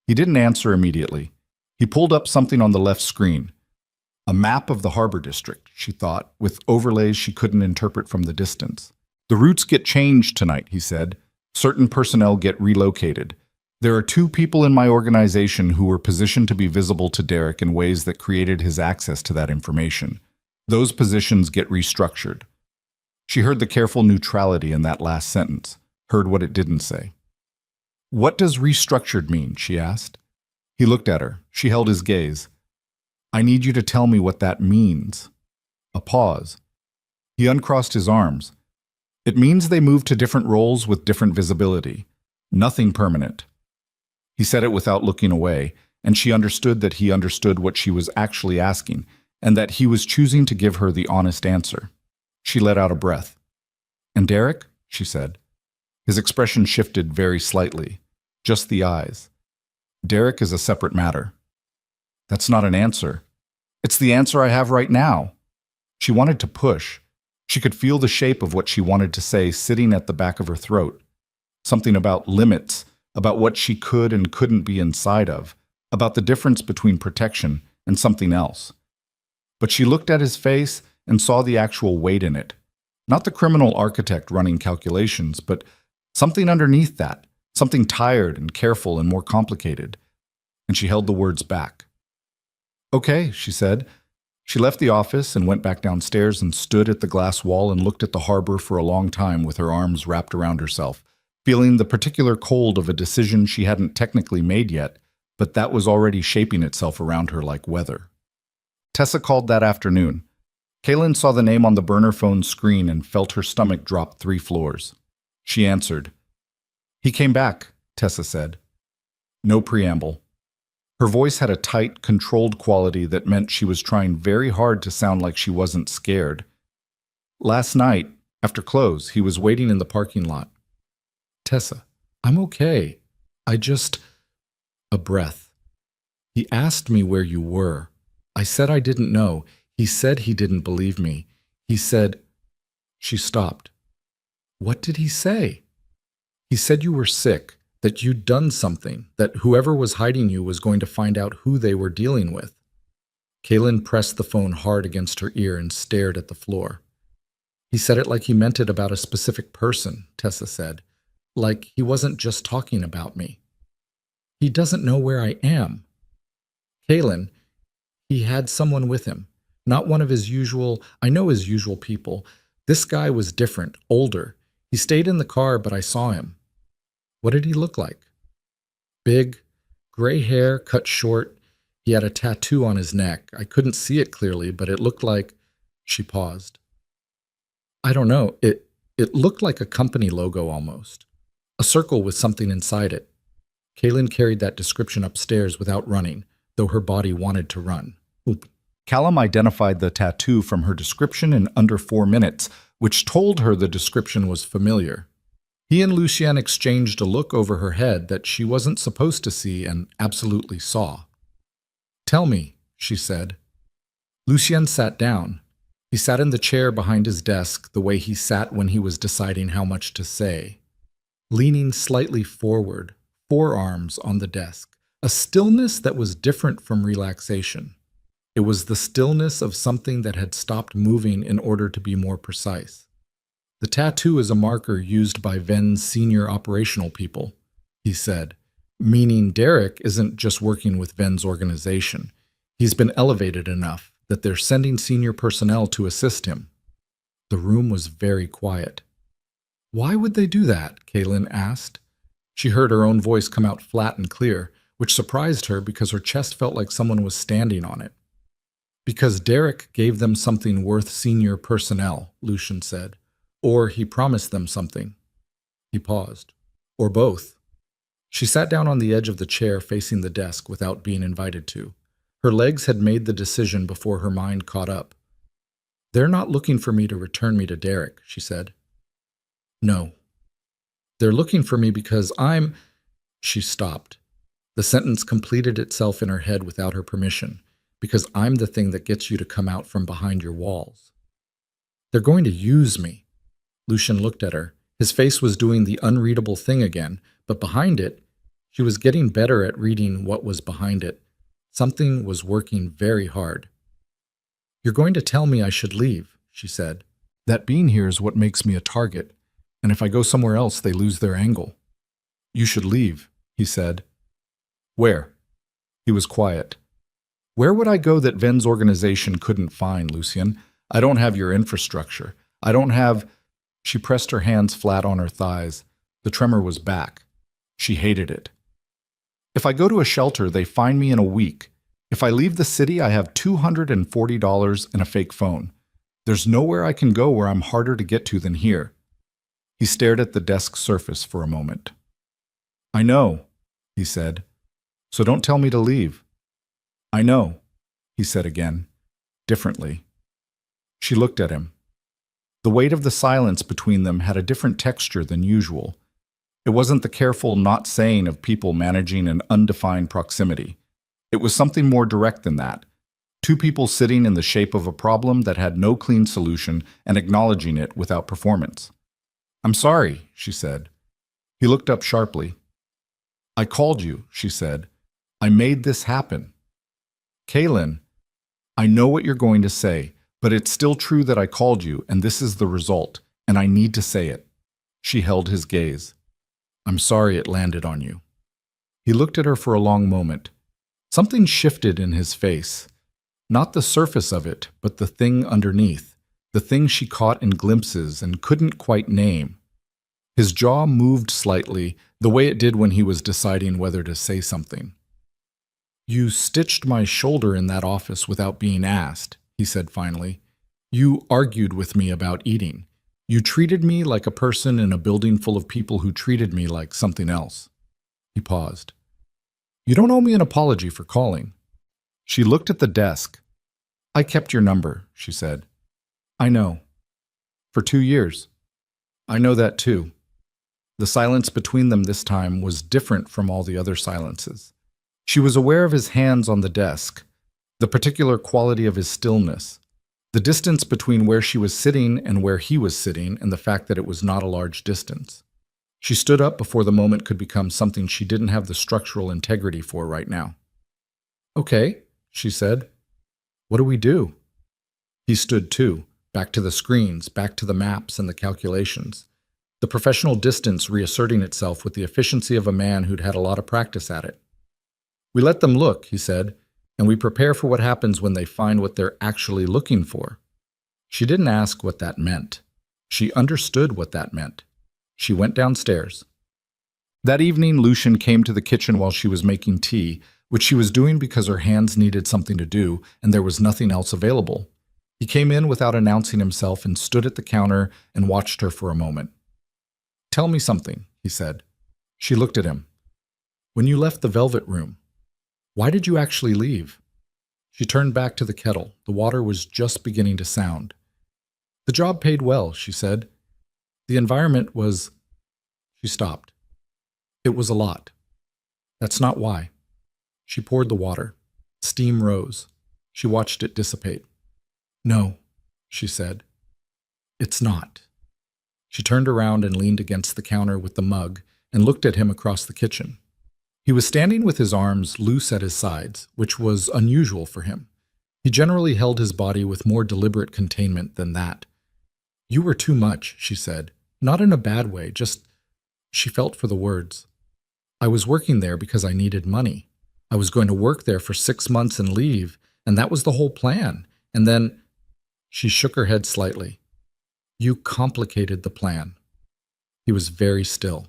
He didn't answer immediately. He pulled up something on the left screen. A map of the harbor district, she thought, with overlays she couldn't interpret from the distance. "The routes get changed tonight," he said. "Certain personnel get relocated. There are 2 people in my organization who were positioned to be visible to Derek in ways that created his access to that information. Those positions get restructured." She heard the careful neutrality in that last sentence, heard what it didn't say. "What does restructured mean?" she asked. He looked at her. She held his gaze. "I need you to tell me what that means." A pause. He uncrossed his arms. "It means they move to different roles with different visibility. Nothing permanent." He said it without looking away, and she understood that he understood what she was actually asking, and that he was choosing to give her the honest answer. She let out a breath. "And Derek?" she said. His expression shifted very slightly, just the eyes. "Derek is a separate matter." "That's not an answer." "It's the answer I have right now." She wanted to push. She could feel the shape of what she wanted to say sitting at the back of her throat. Something about limits, about what she could and couldn't be inside of, about the difference between protection and something else. But she looked at his face and saw the actual weight in it. Not the criminal architect running calculations, but something underneath that, something tired and careful and more complicated. And she held the words back. "Okay," she said. She left the office and went back downstairs and stood at the glass wall and looked at the harbor for a long time with her arms wrapped around herself, feeling the particular cold of a decision she hadn't technically made yet, but that was already shaping itself around her like weather. Tessa called that afternoon. Kaylin saw the name on the burner phone screen and felt her stomach drop 3 floors. She answered. "He came back," Tessa said. No preamble. Her voice had a tight, controlled quality that meant she was trying very hard to sound like she wasn't scared. "Last night, after close, he was waiting in the parking lot." "Tessa, I'm okay. I just..." A breath. "He asked me where you were. I said I didn't know. He said he didn't believe me. He said..." She stopped. "What did he say?" "He said you were sick, that you'd done something, that whoever was hiding you was going to find out who they were dealing with." Kaylin pressed the phone hard against her ear and stared at the floor. "He said it like he meant it about a specific person," Tessa said. "Like he wasn't just talking about me." "He doesn't know where I am." "Kaylin, he had someone with him. Not one of his usual, I know his usual people. This guy was different, older. He stayed in the car, but I saw him." "What did he look like?" "Big, gray hair, cut short. He had a tattoo on his neck. I couldn't see it clearly, but it looked like..." She paused. "I don't know. It looked like a company logo almost. A circle with something inside it." Kaylin carried that description upstairs without running, though her body wanted to run. Oop. Callum identified the tattoo from her description in under 4 minutes, which told her the description was familiar. He and Lucienne exchanged a look over her head that she wasn't supposed to see and absolutely saw. "Tell me," she said. Lucienne sat down. He sat in the chair behind his desk the way he sat when he was deciding how much to say. Leaning slightly forward, forearms on the desk, a stillness that was different from relaxation. It was the stillness of something that had stopped moving in order to be more precise. "The tattoo is a marker used by Ven's senior operational people," he said, meaning Derek isn't just working with Ven's organization. He's been elevated enough that they're sending senior personnel to assist him. The room was very quiet. "Why would they do that?" Kaylin asked. She heard her own voice come out flat and clear, which surprised her because her chest felt like someone was standing on it. "Because Derek gave them something worth senior personnel," Lucian said. "Or he promised them something." He paused. "Or both." She sat down on the edge of the chair facing the desk without being invited to. Her legs had made the decision before her mind caught up. "They're not looking for me to return me to Derek," she said. "No. They're looking for me because I'm—" She stopped. The sentence completed itself in her head without her permission. "Because I'm the thing that gets you to come out from behind your walls." "They're going to use me." Lucian looked at her. His face was doing the unreadable thing again, but behind it, she was getting better at reading what was behind it. Something was working very hard. "You're going to tell me I should leave," she said. "That being here is what makes me a target, and if I go somewhere else, they lose their angle." "You should leave," he said. "Where?" He was quiet. "Where would I go that Ven's organization couldn't find, Lucian? I don't have your infrastructure. I don't have—" She pressed her hands flat on her thighs. The tremor was back. She hated it. "If I go to a shelter, they find me in a week. If I leave the city, I have $240 and a fake phone. There's nowhere I can go where I'm harder to get to than here." He stared at the desk surface for a moment. "I know," he said. "So don't tell me to leave." "I know," he said again, differently. She looked at him. The weight of the silence between them had a different texture than usual. It wasn't the careful not saying of people managing an undefined proximity. It was something more direct than that. Two people sitting in the shape of a problem that had no clean solution and acknowledging it without performance. "I'm sorry," she said. He looked up sharply. "I called you," she said. "I made this happen." "Kaylin, I know what you're going to say, but it's still true that I called you, and this is the result, and I need to say it." She held his gaze. "I'm sorry it landed on you." He looked at her for a long moment. Something shifted in his face. Not the surface of it, but the thing underneath, the thing she caught in glimpses and couldn't quite name. His jaw moved slightly, the way it did when he was deciding whether to say something. "You stitched my shoulder in that office without being asked," he said finally. "You argued with me about eating. You treated me like a person in a building full of people who treated me like something else." He paused. "You don't owe me an apology for calling." She looked at the desk. "I kept your number," she said. "I know. For 2 years. I know that too." The silence between them this time was different from all the other silences. She was aware of his hands on the desk, the particular quality of his stillness, the distance between where she was sitting and where he was sitting, and the fact that it was not a large distance. She stood up before the moment could become something she didn't have the structural integrity for right now. "Okay," she said. "What do we do?" He stood too, back to the screens, back to the maps and the calculations. The professional distance reasserting itself with the efficiency of a man who'd had a lot of practice at it. "We let them look," he said, "and we prepare for what happens when they find what they're actually looking for." She didn't ask what that meant. She understood what that meant. She went downstairs. That evening, Lucian came to the kitchen while she was making tea, which she was doing because her hands needed something to do and there was nothing else available. He came in without announcing himself and stood at the counter and watched her for a moment. "Tell me something," he said. She looked at him. When you left the velvet room, why did you actually leave? She turned back to the kettle. The water was just beginning to sound. The job paid well, she said. The environment was... She stopped. It was a lot. That's not why. She poured the water. Steam rose. She watched it dissipate. No, she said. It's not. She turned around and leaned against the counter with the mug and looked at him across the kitchen. He was standing with his arms loose at his sides, which was unusual for him. He generally held his body with more deliberate containment than that. You were too much, she said. Not in a bad way, just... She felt for the words. I was working there because I needed money. I was going to work there for 6 months and leave, and that was the whole plan. And then... She shook her head slightly. You complicated the plan. He was very still.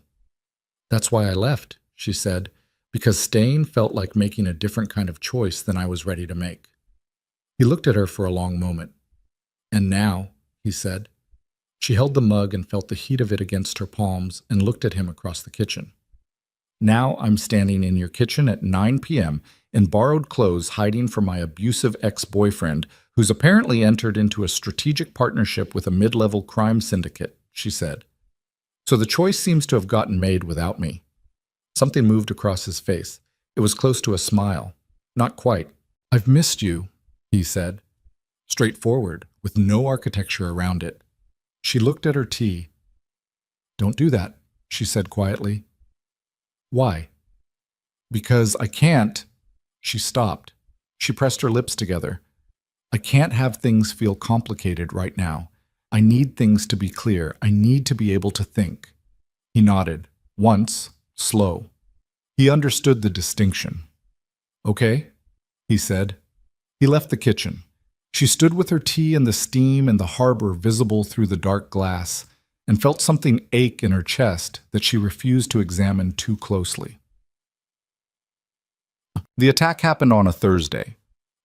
That's why I left, she said, because staying felt like making a different kind of choice than I was ready to make. He looked at her for a long moment. And now, he said. She held the mug and felt the heat of it against her palms and looked at him across the kitchen. Now I'm standing in your kitchen at 9 p.m. in borrowed clothes hiding from my abusive ex-boyfriend who's apparently entered into a strategic partnership with a mid-level crime syndicate, she said. So the choice seems to have gotten made without me. Something moved across his face. It was close to a smile. Not quite. I've missed you, he said. Straightforward, with no architecture around it. She looked at her tea. Don't do that, she said quietly. Why? Because I can't. She stopped. She pressed her lips together. I can't have things feel complicated right now. I need things to be clear. I need to be able to think. He nodded. Once, slow. He understood the distinction. Okay, he said. He left the kitchen. She stood with her tea and the steam and the harbor visible through the dark glass and felt something ache in her chest that she refused to examine too closely. The attack happened on a Thursday.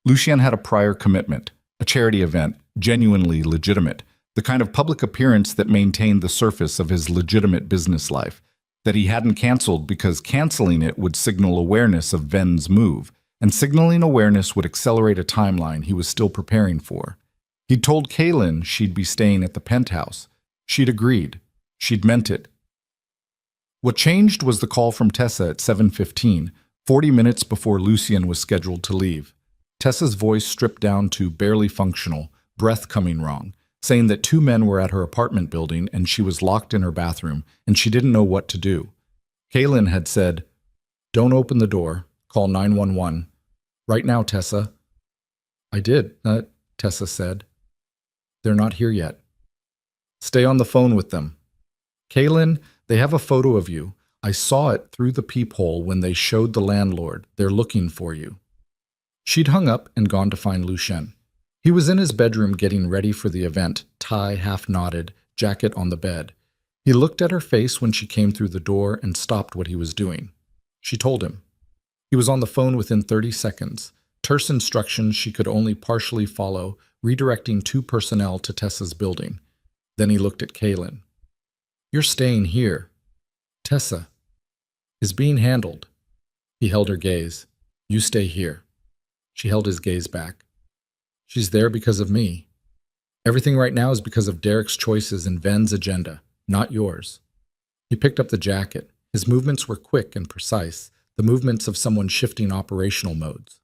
Lucien had a prior commitment, a charity event, genuinely legitimate, the kind of public appearance that maintained the surface of his legitimate business life, that he hadn't canceled because canceling it would signal awareness of Ven's move, and signaling awareness would accelerate a timeline he was still preparing for. He'd told Kaylin she'd be staying at the penthouse. She'd agreed. She'd meant it. What changed was the call from Tessa at 7:15, 40 minutes before Lucien was scheduled to leave. Tessa's voice stripped down to barely functional, breath coming wrong, saying that 2 men were at her apartment building and she was locked in her bathroom and she didn't know what to do. Kaylin had said, "Don't open the door. Call 911. Right now, Tessa." "I did," Tessa said. "They're not here yet." "Stay on the phone with them." "Kaylin, they have a photo of you. I saw it through the peephole when they showed the landlord. They're looking for you." She'd hung up and gone to find Lucien. He was in his bedroom getting ready for the event, tie half knotted, jacket on the bed. He looked at her face when she came through the door and stopped what he was doing. She told him. He was on the phone within 30 seconds, terse instructions she could only partially follow, redirecting 2 personnel to Tessa's building. Then he looked at Kaylin. "You're staying here. Tessa is being handled." He held her gaze. "You stay here." She held his gaze back. "She's there because of me. Everything right now is because of Derek's choices and Ven's agenda, not yours." He picked up the jacket. His movements were quick and precise, the movements of someone shifting operational modes.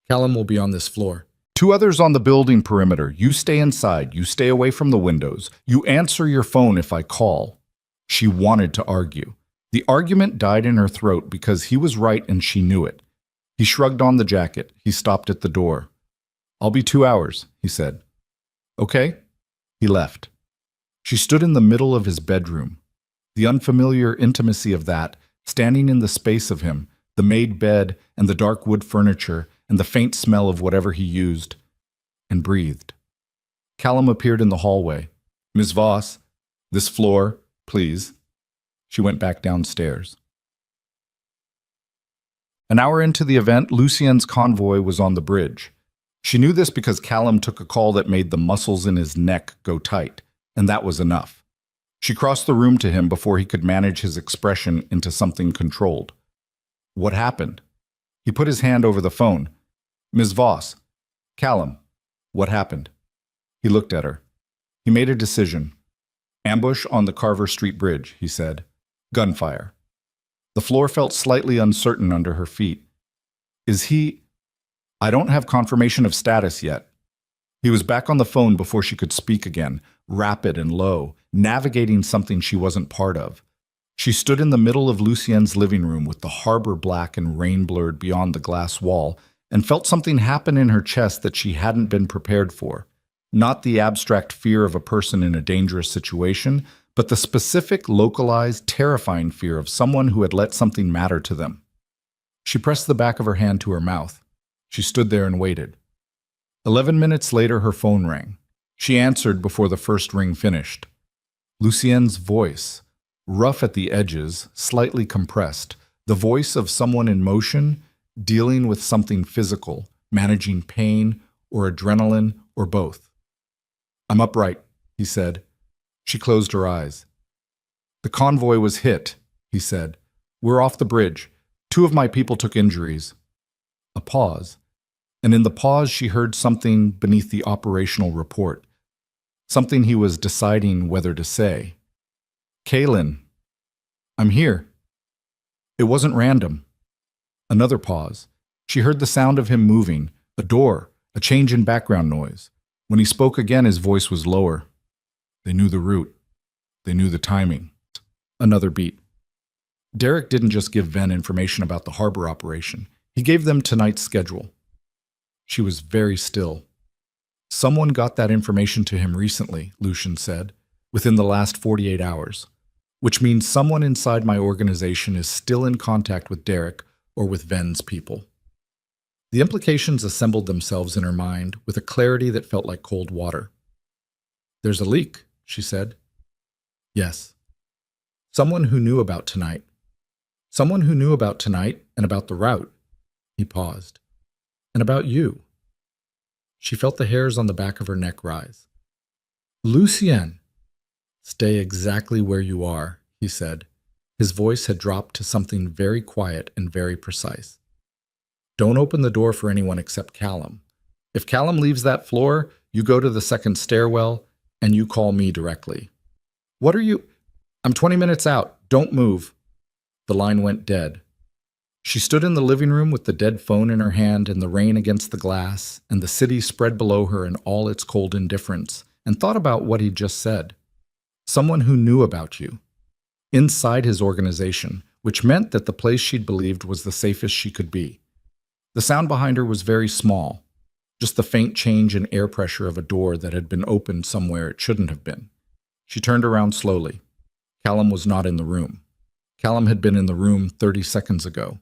"Callum will be on this floor. 2 others on the building perimeter. You stay inside. You stay away from the windows. You answer your phone if I call." She wanted to argue. The argument died in her throat because he was right and she knew it. He shrugged on the jacket. He stopped at the door. "I'll be 2 hours, he said. "Okay." He left. She stood in the middle of his bedroom. The unfamiliar intimacy of that, standing in the space of him, the made bed and the dark wood furniture and the faint smell of whatever he used, and breathed. Callum appeared in the hallway. "Miss Voss, this floor, please." She went back downstairs. An hour into the event, Lucien's convoy was on the bridge. She knew this because Callum took a call that made the muscles in his neck go tight, and that was enough. She crossed the room to him before he could manage his expression into something controlled. What happened? He put his hand over the phone. Ms. Voss. Callum. What happened? He looked at her. He made a decision. Ambush on the Carver Street Bridge, he said. Gunfire. The floor felt slightly uncertain under her feet. Is he... I don't have confirmation of status yet. He was back on the phone before she could speak again, rapid and low, navigating something she wasn't part of. She stood in the middle of Lucien's living room with the harbor black and rain-blurred beyond the glass wall, and felt something happen in her chest that she hadn't been prepared for. Not the abstract fear of a person in a dangerous situation, but the specific, localized, terrifying fear of someone who had let something matter to them. She pressed the back of her hand to her mouth. She stood there and waited. 11 minutes later, her phone rang. She answered before the first ring finished. Lucien's voice, rough at the edges, slightly compressed, the voice of someone in motion, dealing with something physical, managing pain or adrenaline or both. I'm upright, he said. She closed her eyes. The convoy was hit, he said. We're off the bridge. 2 of my people took injuries. A pause. And in the pause she heard something beneath the operational report. Something he was deciding whether to say. Kaylin. I'm here. It wasn't random. Another pause. She heard the sound of him moving, a door, a change in background noise. When he spoke again, his voice was lower. They knew the route. They knew the timing. Another beat. Derek didn't just give Ven information about the harbor operation. He gave them tonight's schedule. She was very still. Someone got that information to him recently, Lucian said, within the last 48 hours, which means someone inside my organization is still in contact with Derek or with Ven's people. The implications assembled themselves in her mind with a clarity that felt like cold water. There's a leak, she said. Yes. Someone who knew about tonight. Someone who knew about tonight and about the route. He paused. And about you. She felt the hairs on the back of her neck rise. Lucien! Stay exactly where you are, he said. His voice had dropped to something very quiet and very precise. Don't open the door for anyone except Callum. If Callum leaves that floor, you go to the second stairwell and you call me directly. What are you? I'm 20 minutes out. Don't move. The line went dead. She stood in the living room with the dead phone in her hand and the rain against the glass, and the city spread below her in all its cold indifference, and thought about what he'd just said. Someone who knew about you. Inside his organization, which meant that the place she'd believed was the safest she could be. The sound behind her was very small, just the faint change in air pressure of a door that had been opened somewhere it shouldn't have been. She turned around slowly. Callum was not in the room. Callum had been in the room 30 seconds ago.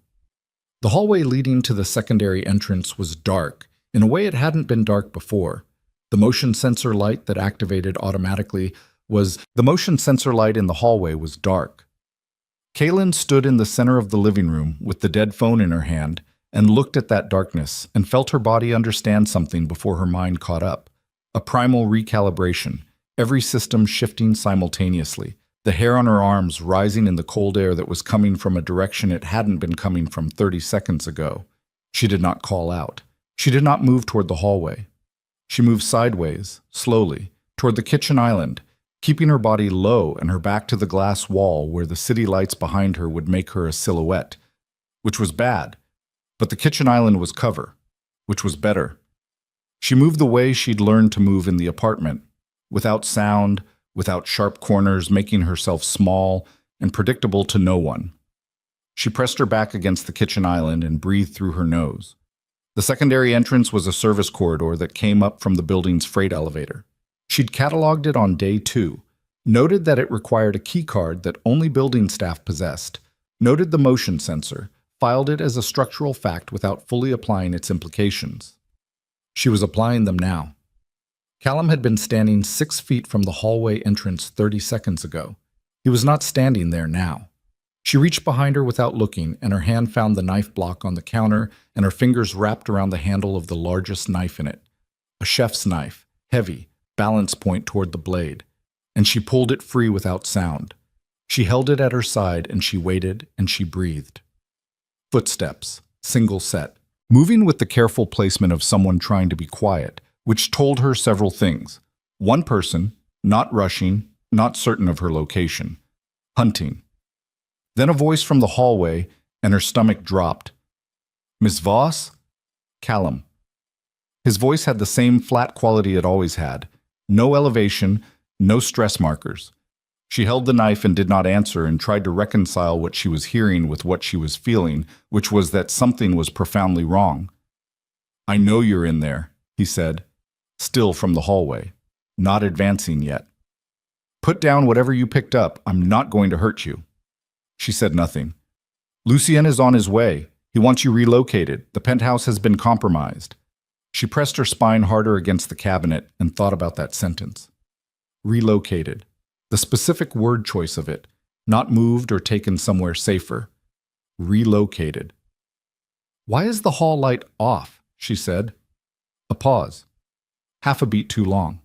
The hallway leading to the secondary entrance was dark, in a way it hadn't been dark before. The motion sensor light that activated automatically the motion sensor light in the hallway was dark. Kaylin stood in the center of the living room with the dead phone in her hand and looked at that darkness and felt her body understand something before her mind caught up. A primal recalibration, every system shifting simultaneously, the hair on her arms rising in the cold air that was coming from a direction it hadn't been coming from 30 seconds ago. She did not call out. She did not move toward the hallway. She moved sideways, slowly, toward the kitchen island, keeping her body low and her back to the glass wall where the city lights behind her would make her a silhouette, which was bad, but the kitchen island was cover, which was better. She moved the way she'd learned to move in the apartment, without sound, without sharp corners, making herself small and predictable to no one. She pressed her back against the kitchen island and breathed through her nose. The secondary entrance was a service corridor that came up from the building's freight elevator. She'd cataloged it on day 2, noted that it required a key card that only building staff possessed, noted the motion sensor, filed it as a structural fact without fully applying its implications. She was applying them now. Callum had been standing 6 feet from the hallway entrance 30 seconds ago. He was not standing there now. She reached behind her without looking, and her hand found the knife block on the counter, and her fingers wrapped around the handle of the largest knife in it. A chef's knife, heavy, balance point toward the blade, and she pulled it free without sound. She held it at her side, and she waited, and she breathed. Footsteps, single set, moving with the careful placement of someone trying to be quiet, which told her several things. One person, not rushing, not certain of her location. Hunting. Then a voice from the hallway, and her stomach dropped. "Miss Voss?" Callum. His voice had the same flat quality it always had. No elevation, no stress markers. She held the knife and did not answer and tried to reconcile what she was hearing with what she was feeling, which was that something was profoundly wrong. "I know you're in there," he said, still from the hallway, not advancing yet. "Put down whatever you picked up. I'm not going to hurt you." She said nothing. "Lucien is on his way. He wants you relocated. The penthouse has been compromised." She pressed her spine harder against the cabinet and thought about that sentence. Relocated. The specific word choice of it. Not moved or taken somewhere safer. Relocated. "Why is the hall light off?" she said. A pause. Half a beat too long.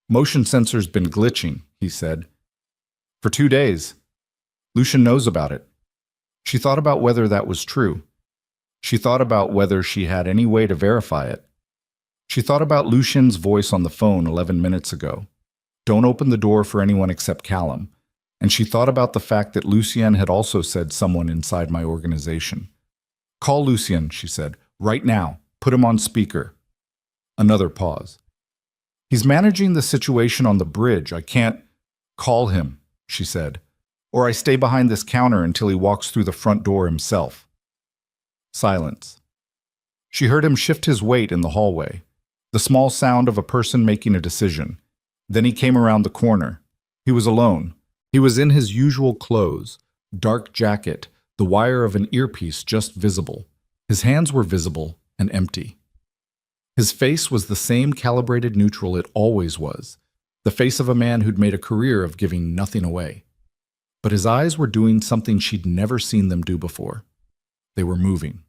"Motion sensor's been glitching," he said. "For 2 days. Lucien knows about it." She thought about whether that was true. She thought about whether she had any way to verify it. She thought about Lucien's voice on the phone 11 minutes ago. "Don't open the door for anyone except Callum." And she thought about the fact that Lucien had also said someone inside my organization. "Call Lucien," she said, "right now. Put him on speaker." Another pause. "He's managing the situation on the bridge. I can't call him," she said. "Or I stay behind this counter until he walks through the front door himself." Silence. She heard him shift his weight in the hallway, the small sound of a person making a decision. Then he came around the corner. He was alone. He was in his usual clothes, dark jacket, the wire of an earpiece just visible. His hands were visible and empty. His face was the same calibrated neutral it always was, the face of a man who'd made a career of giving nothing away. But his eyes were doing something she'd never seen them do before. They were moving.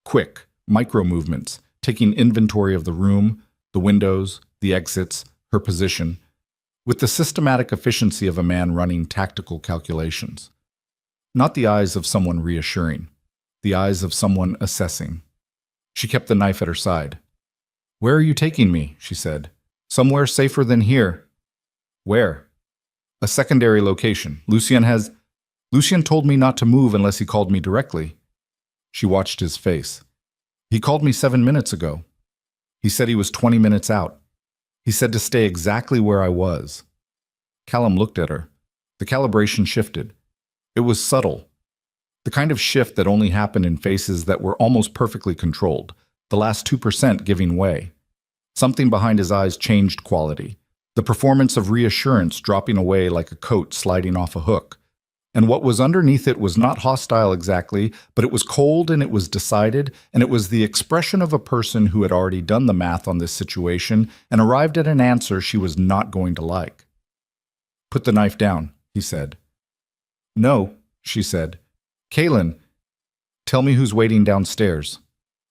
Quick, micro movements, taking inventory of the room, the windows, the exits, her position, with the systematic efficiency of a man running tactical calculations. Not the eyes of someone reassuring, the eyes of someone assessing. She kept the knife at her side. "Where are you taking me?" she said. "Somewhere safer than here." "Where?" "A secondary location. Lucien told me not to move unless he called me directly." She watched his face. "He called me 7 minutes ago. He said he was 20 minutes out. He said to stay exactly where I was." Callum looked at her. The calibration shifted. It was subtle. The kind of shift that only happened in faces that were almost perfectly controlled, the last 2% giving way. Something behind his eyes changed quality, the performance of reassurance dropping away like a coat sliding off a hook. And what was underneath it was not hostile exactly, but it was cold and it was decided, and it was the expression of a person who had already done the math on this situation and arrived at an answer she was not going to like. "Put the knife down," he said. "No," she said. "Kaylin, tell me who's waiting downstairs."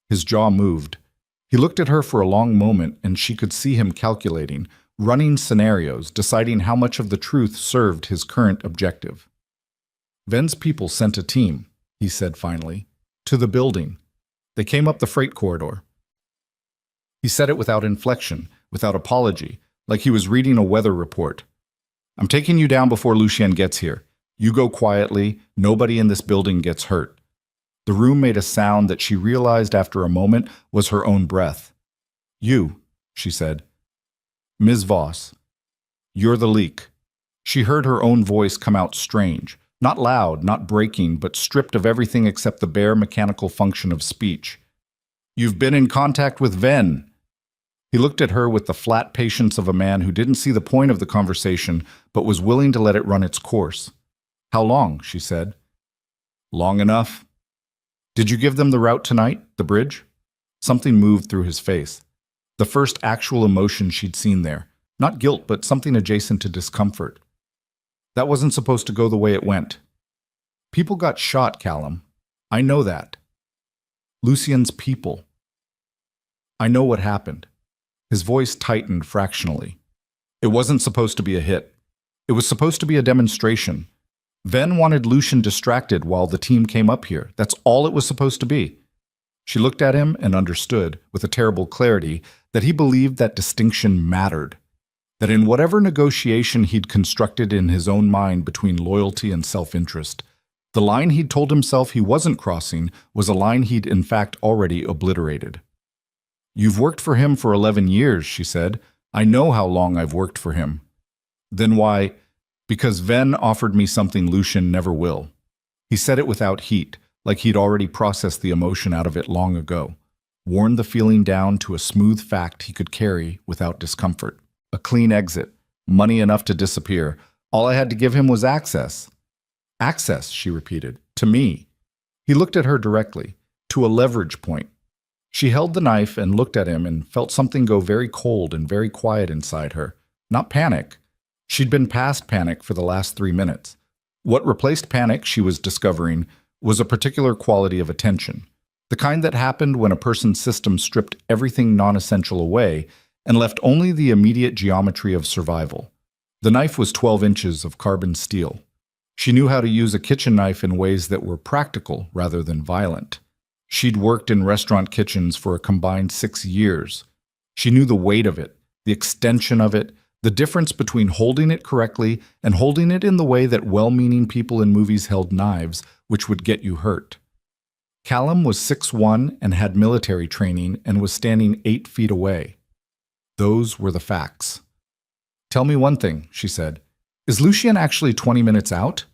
His jaw moved. He looked at her for a long moment, and she could see him calculating, running scenarios, deciding how much of the truth served his current objective. "Ven's people sent a team," he said finally, "to the building. They came up the freight corridor." He said it without inflection, without apology, like he was reading a weather report. "I'm taking you down before Lucien gets here. You go quietly. Nobody in this building gets hurt." The room made a sound that she realized after a moment was her own breath. "You," she said. "Ms. Voss. You're the leak." She heard her own voice come out strange. Not loud, not breaking, but stripped of everything except the bare mechanical function of speech. "You've been in contact with Ven." He looked at her with the flat patience of a man who didn't see the point of the conversation, but was willing to let it run its course. "How long?" she said. "Long enough." "Did you give them the route tonight, the bridge?" Something moved through his face. The first actual emotion she'd seen there. Not guilt, but something adjacent to discomfort. "That wasn't supposed to go the way it went." "People got shot, Callum. I know that." "Lucien's people." "I know what happened." His voice tightened fractionally. "It wasn't supposed to be a hit. It was supposed to be a demonstration. Ven wanted Lucian distracted while the team came up here. That's all it was supposed to be. She looked at him and understood, with a terrible clarity, that he believed that distinction mattered. That in whatever negotiation he'd constructed in his own mind between loyalty and self-interest, the line he'd told himself he wasn't crossing was a line he'd in fact already obliterated. "You've worked for him for 11 years, she said. "I know how long I've worked for him." "Then why?" "Because Ven offered me something Lucian never will." He said it without heat, like he'd already processed the emotion out of it long ago, worn the feeling down to a smooth fact he could carry without discomfort. A clean exit, money enough to disappear. All I had to give him was access. "Access," she repeated, "to me." He looked at her directly, to a leverage point. She held the knife and looked at him and felt something go very cold and very quiet inside her. Not panic. She'd been past panic for the last 3 minutes. What replaced panic, she was discovering, was a particular quality of attention. The kind that happened when a person's system stripped everything non-essential away and left only the immediate geometry of survival. The knife was 12 inches of carbon steel. She knew how to use a kitchen knife in ways that were practical rather than violent. She'd worked in restaurant kitchens for a combined 6 years. She knew the weight of it, the extension of it, the difference between holding it correctly and holding it in the way that well-meaning people in movies held knives, which would get you hurt. Callum was 6'1" and had military training and was standing 8 feet away. Those were the facts. "Tell me one thing," she said. "Is Lucian actually 20 minutes out?"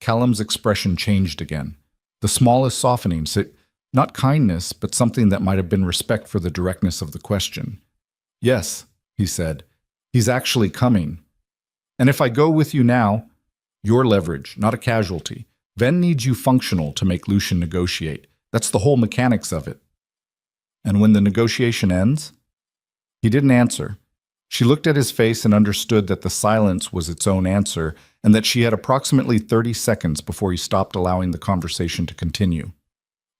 Callum's expression changed again. The smallest softening, not kindness, but something that might have been respect for the directness of the question. "Yes," he said. "He's actually coming. And if I go with you now, you're leverage, not a casualty. Ven needs you functional to make Lucian negotiate. That's the whole mechanics of it." "And when the negotiation ends?" He didn't answer. She looked at his face and understood that the silence was its own answer and that she had approximately 30 seconds before he stopped allowing the conversation to continue.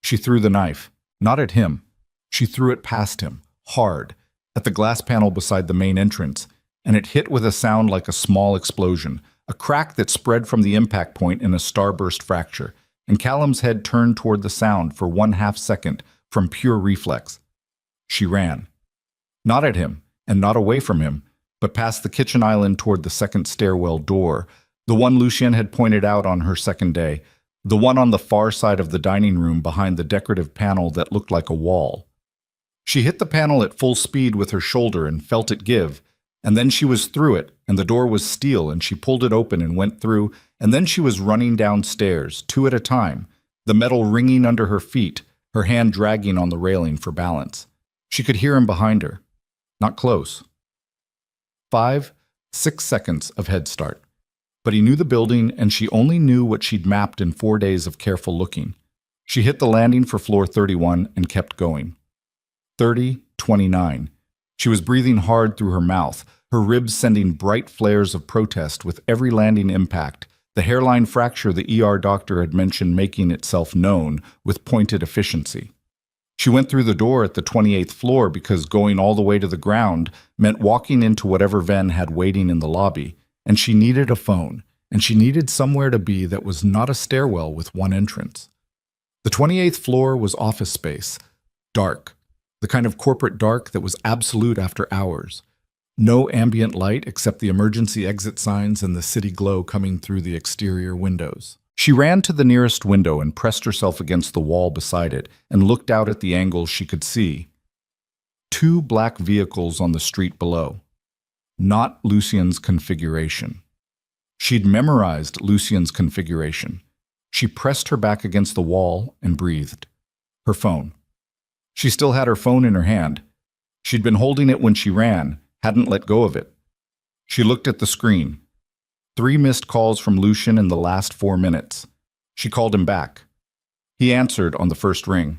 She threw the knife, not at him. She threw it past him, hard, at the glass panel beside the main entrance, and it hit with a sound like a small explosion, a crack that spread from the impact point in a starburst fracture, and Callum's head turned toward the sound for 1/2 second from pure reflex. She ran. Not at him, and not away from him, but past the kitchen island toward the second stairwell door, the one Lucian had pointed out on her second day, the one on the far side of the dining room behind the decorative panel that looked like a wall. She hit the panel at full speed with her shoulder and felt it give, and then she was through it, and the door was steel, and she pulled it open and went through, and then she was running downstairs, 2 at a time, the metal ringing under her feet, her hand dragging on the railing for balance. She could hear him behind her. Not close. 5, 6 seconds of head start. But he knew the building, and she only knew what she'd mapped in 4 days of careful looking. She hit the landing for floor 31 and kept going. 30, 29. She was breathing hard through her mouth, her ribs sending bright flares of protest with every landing impact, the hairline fracture the ER doctor had mentioned making itself known with pointed efficiency. She went through the door at the 28th floor because going all the way to the ground meant walking into whatever Ven had waiting in the lobby, and she needed a phone, and she needed somewhere to be that was not a stairwell with one entrance. The 28th floor was office space, dark, the kind of corporate dark that was absolute after hours. No ambient light except the emergency exit signs and the city glow coming through the exterior windows. She ran to the nearest window and pressed herself against the wall beside it and looked out at the angles she could see. 2 black vehicles on the street below. Not Lucian's configuration. She'd memorized Lucian's configuration. She pressed her back against the wall and breathed. Her phone. She still had her phone in her hand. She'd been holding it when she ran, hadn't let go of it. She looked at the screen. 3 missed calls from Lucian in the last 4 minutes. She called him back. He answered on the first ring.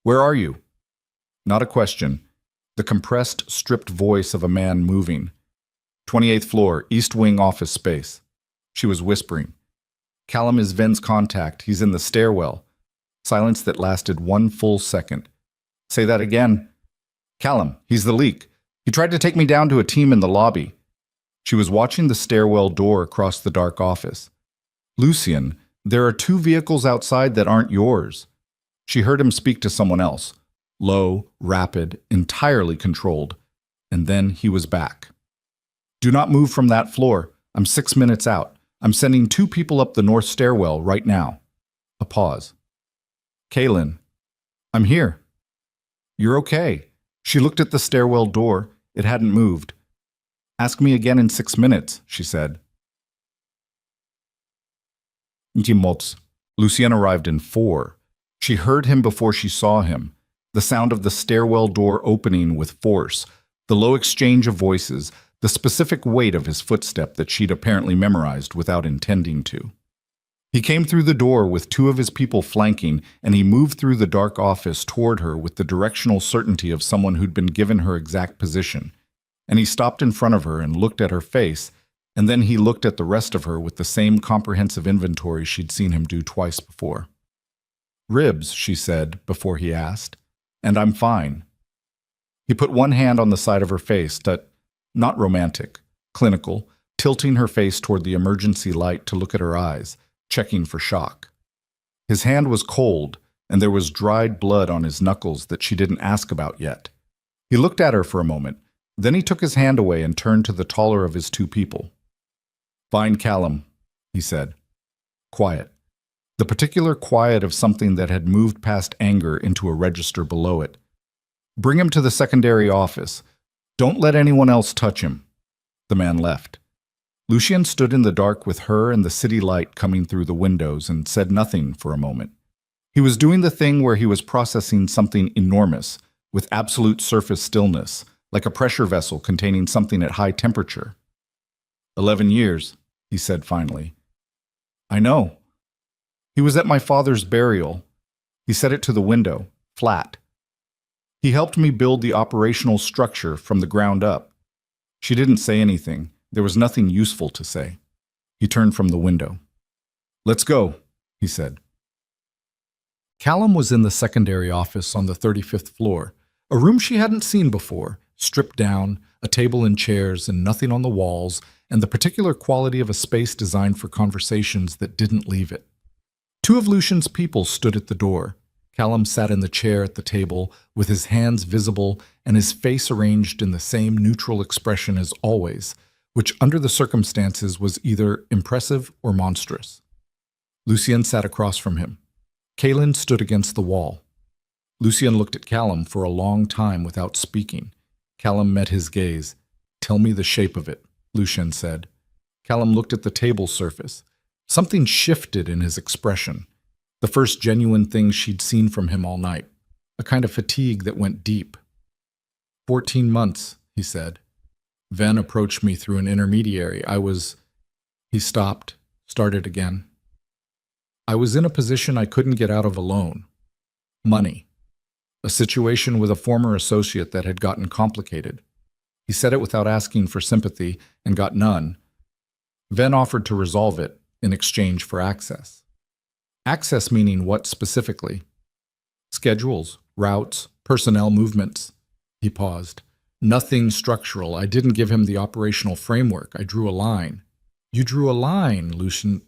"Where are you?" Not a question. The compressed, stripped voice of a man moving. 28th floor, East Wing office space. She was whispering. "Callum is Ven's contact. He's in the stairwell." Silence that lasted 1 full second. "Say that again." "Callum, he's the leak. He tried to take me down to a team in the lobby." She was watching the stairwell door across the dark office. Lucian, there are two vehicles outside that aren't yours. She heard him speak to someone else. Low, rapid, entirely controlled. And then he was back. Do not move from that floor. I'm 6 minutes out. I'm sending 2 people up the north stairwell right now. A pause. Kaylin, I'm here. You're okay. She looked at the stairwell door. It hadn't moved. Ask me again in 6 minutes, she said. Lucien arrived in 4. She heard him before she saw him. The sound of the stairwell door opening with force, the low exchange of voices, the specific weight of his footstep that she'd apparently memorized without intending to. He came through the door with 2 of his people flanking, and he moved through the dark office toward her with the directional certainty of someone who'd been given her exact position. And he stopped in front of her and looked at her face, and then he looked at the rest of her with the same comprehensive inventory she'd seen him do twice before. Ribs, she said, before he asked, and I'm fine. He put one hand on the side of her face, not romantic, clinical, tilting her face toward the emergency light to look at her eyes, checking for shock. His hand was cold, and there was dried blood on his knuckles that she didn't ask about yet. He looked at her for a moment, then he took his hand away and turned to the taller of his 2 people. Find Callum, he said. Quiet. The particular quiet of something that had moved past anger into a register below it. Bring him to the secondary office. Don't let anyone else touch him. The man left. Lucien stood in the dark with her and the city light coming through the windows and said nothing for a moment. He was doing the thing where he was processing something enormous, with absolute surface stillness, like a pressure vessel containing something at high temperature. 11 years, he said finally. I know. He was at my father's burial. He said it to the window, flat. He helped me build the operational structure from the ground up. She didn't say anything. There was nothing useful to say. He turned from the window. Let's go, he said. Callum was in the secondary office on the 35th floor, a room she hadn't seen before, stripped down, a table and chairs and nothing on the walls, and the particular quality of a space designed for conversations that didn't leave it. 2 of Lucian's people stood at the door. Callum sat in the chair at the table, with his hands visible and his face arranged in the same neutral expression as always, which under the circumstances was either impressive or monstrous. Lucien sat across from him. Kaylin stood against the wall. Lucien looked at Callum for a long time without speaking. Callum met his gaze. Tell me the shape of it, Lucien said. Callum looked at the table surface. Something shifted in his expression. The first genuine thing she'd seen from him all night. A kind of fatigue that went deep. 14 months, he said. Ven approached me through an intermediary. He stopped, started again. I was in a position I couldn't get out of alone. Money. A situation with a former associate that had gotten complicated. He said it without asking for sympathy and got none. Ven offered to resolve it in exchange for access. Access meaning what specifically? Schedules, routes, personnel movements. He paused. Nothing structural. I didn't give him the operational framework. I drew a line. You drew a line, Lucien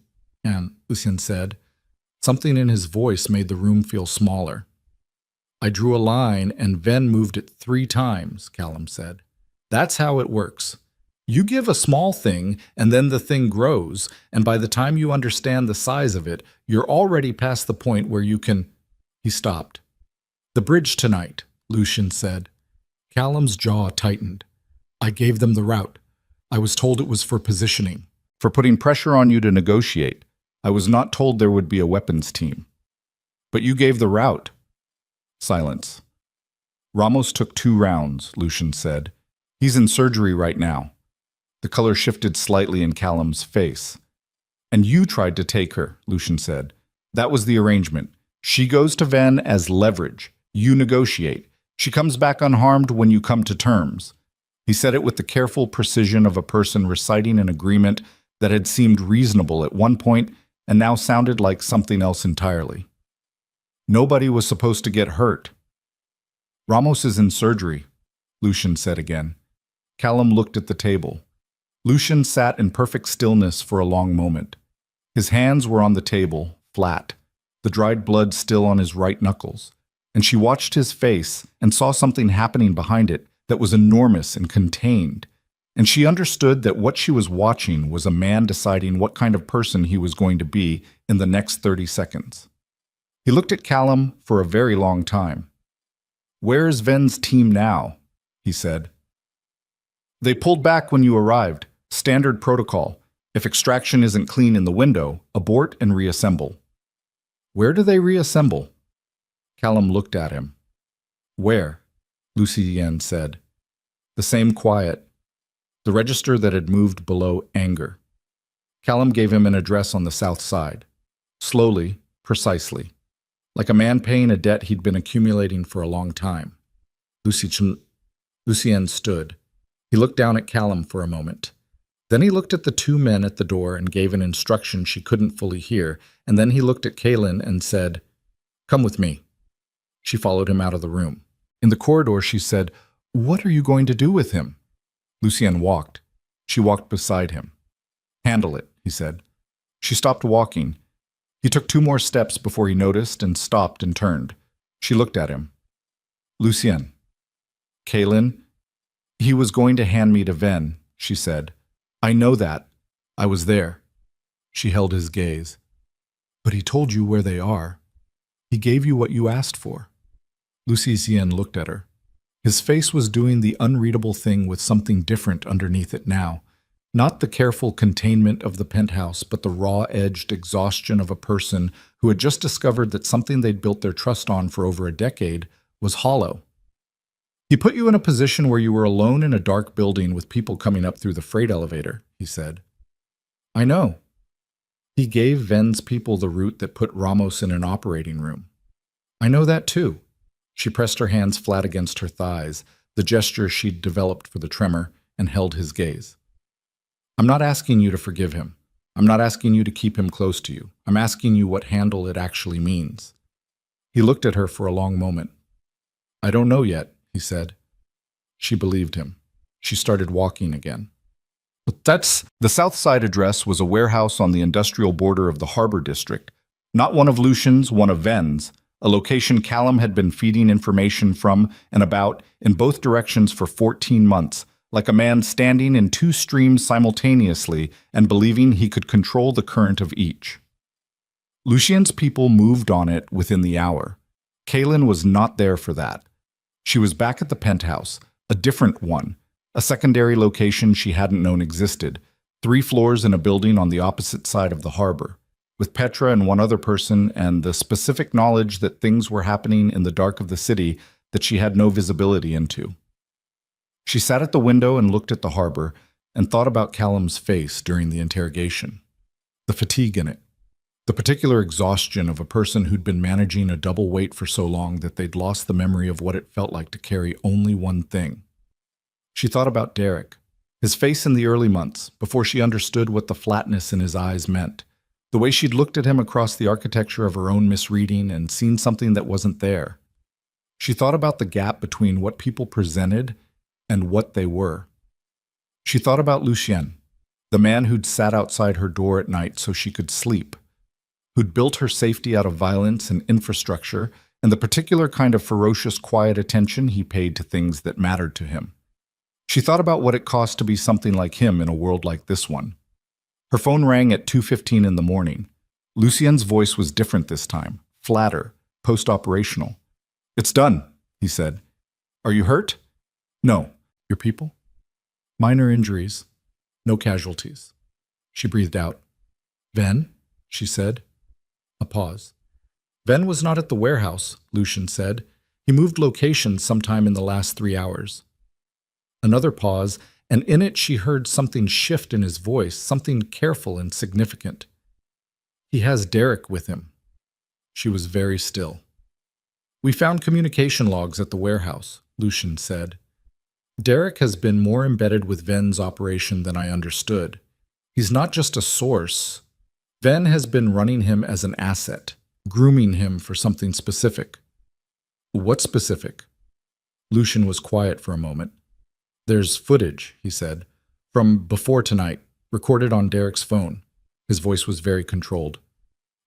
said. Something in his voice made the room feel smaller. I drew a line and Ven moved it 3 times, Callum said. That's how it works. You give a small thing and then the thing grows, and by the time you understand the size of it, you're already past the point where you can... He stopped. The bridge tonight, Lucien said. Callum's jaw tightened. I gave them the route. I was told it was for positioning, for putting pressure on you to negotiate. I was not told there would be a weapons team. But you gave the route. Silence. Ramos took 2 rounds, Lucien said. He's in surgery right now. The color shifted slightly in Callum's face. And you tried to take her, Lucien said. That was the arrangement. She goes to Ven as leverage. You negotiate. She comes back unharmed when you come to terms. He said it with the careful precision of a person reciting an agreement that had seemed reasonable at one point and now sounded like something else entirely. Nobody was supposed to get hurt. Ramos is in surgery, Lucien said again. Callum looked at the table. Lucien sat in perfect stillness for a long moment. His hands were on the table, flat, the dried blood still on his right knuckles, and she watched his face and saw something happening behind it that was enormous and contained, and she understood that what she was watching was a man deciding what kind of person he was going to be in the next 30 seconds. He looked at Callum for a very long time. "Where's Ven's team now?" he said. "They pulled back when you arrived. Standard protocol. If extraction isn't clean in the window, abort and reassemble." "Where do they reassemble?" Callum looked at him. "Where?" Lucien said. The same quiet. The register that had moved below anger. Callum gave him an address on the south side. Slowly, precisely. Like a man paying a debt he'd been accumulating for a long time. Lucien stood. He looked down at Callum for a moment. Then he looked at the two men at the door and gave an instruction she couldn't fully hear, and then he looked at Kaylin and said, "Come with me." She followed him out of the room. In the corridor, she said, "What are you going to do with him?" Lucien walked. She walked beside him. "Handle it," he said. She stopped walking. He took 2 more steps before he noticed and stopped and turned. She looked at him. "Lucien." "Kaylin." "He was going to hand me to Ven," she said. "I know that. I was there." She held his gaze. "But he told you where they are. He gave you what you asked for." Lucien looked at her. His face was doing the unreadable thing with something different underneath it now. Not the careful containment of the penthouse, but the raw-edged exhaustion of a person who had just discovered that something they'd built their trust on for over a decade was hollow. "He put you in a position where you were alone in a dark building with people coming up through the freight elevator," he said. "I know." "He gave Ven's people the route that put Ramos in an operating room." "I know that too." She pressed her hands flat against her thighs, the gesture she'd developed for the tremor, and held his gaze. "I'm not asking you to forgive him. I'm not asking you to keep him close to you. I'm asking you what handle it actually means." He looked at her for a long moment. "I don't know yet," he said. She believed him. She started walking again. The South Side address was a warehouse on the industrial border of the Harbor District. Not one of Lucian's, one of Ven's. A location Callum had been feeding information from and about in both directions for 14 months, like a man standing in 2 streams simultaneously and believing he could control the current of each. Lucien's people moved on it within the hour. Kaylin was not there for that. She was back at the penthouse, a different one, a secondary location she hadn't known existed, 3 floors in a building on the opposite side of the harbor, with Petra and one other person and the specific knowledge that things were happening in the dark of the city that she had no visibility into. She sat at the window and looked at the harbor and thought about Callum's face during the interrogation. The fatigue in it. The particular exhaustion of a person who'd been managing a double weight for so long that they'd lost the memory of what it felt like to carry only one thing. She thought about Derek, his face in the early months, before she understood what the flatness in his eyes meant. The way she'd looked at him across the architecture of her own misreading and seen something that wasn't there. She thought about the gap between what people presented and what they were. She thought about Lucien, the man who'd sat outside her door at night so she could sleep, who'd built her safety out of violence and infrastructure and the particular kind of ferocious, quiet attention he paid to things that mattered to him. She thought about what it cost to be something like him in a world like this one. Her phone rang at 2:15 in the morning. Lucien's voice was different this time, flatter, post-operational. "It's done," he said. "Are you hurt?" "No." "Your people?" "Minor injuries. No casualties." She breathed out. "Ven?" she said. A pause. "Ven was not at the warehouse," Lucien said. "He moved locations sometime in the last 3 hours." Another pause, and in it she heard something shift in his voice, something careful and significant. "He has Derek with him." She was very still. "We found communication logs at the warehouse," Lucien said. "Derek has been more embedded with Ven's operation than I understood. He's not just a source. Ven has been running him as an asset, grooming him for something specific." "What specific?" Lucien was quiet for a moment. "There's footage," he said, "from before tonight, recorded on Derek's phone. His voice was very controlled.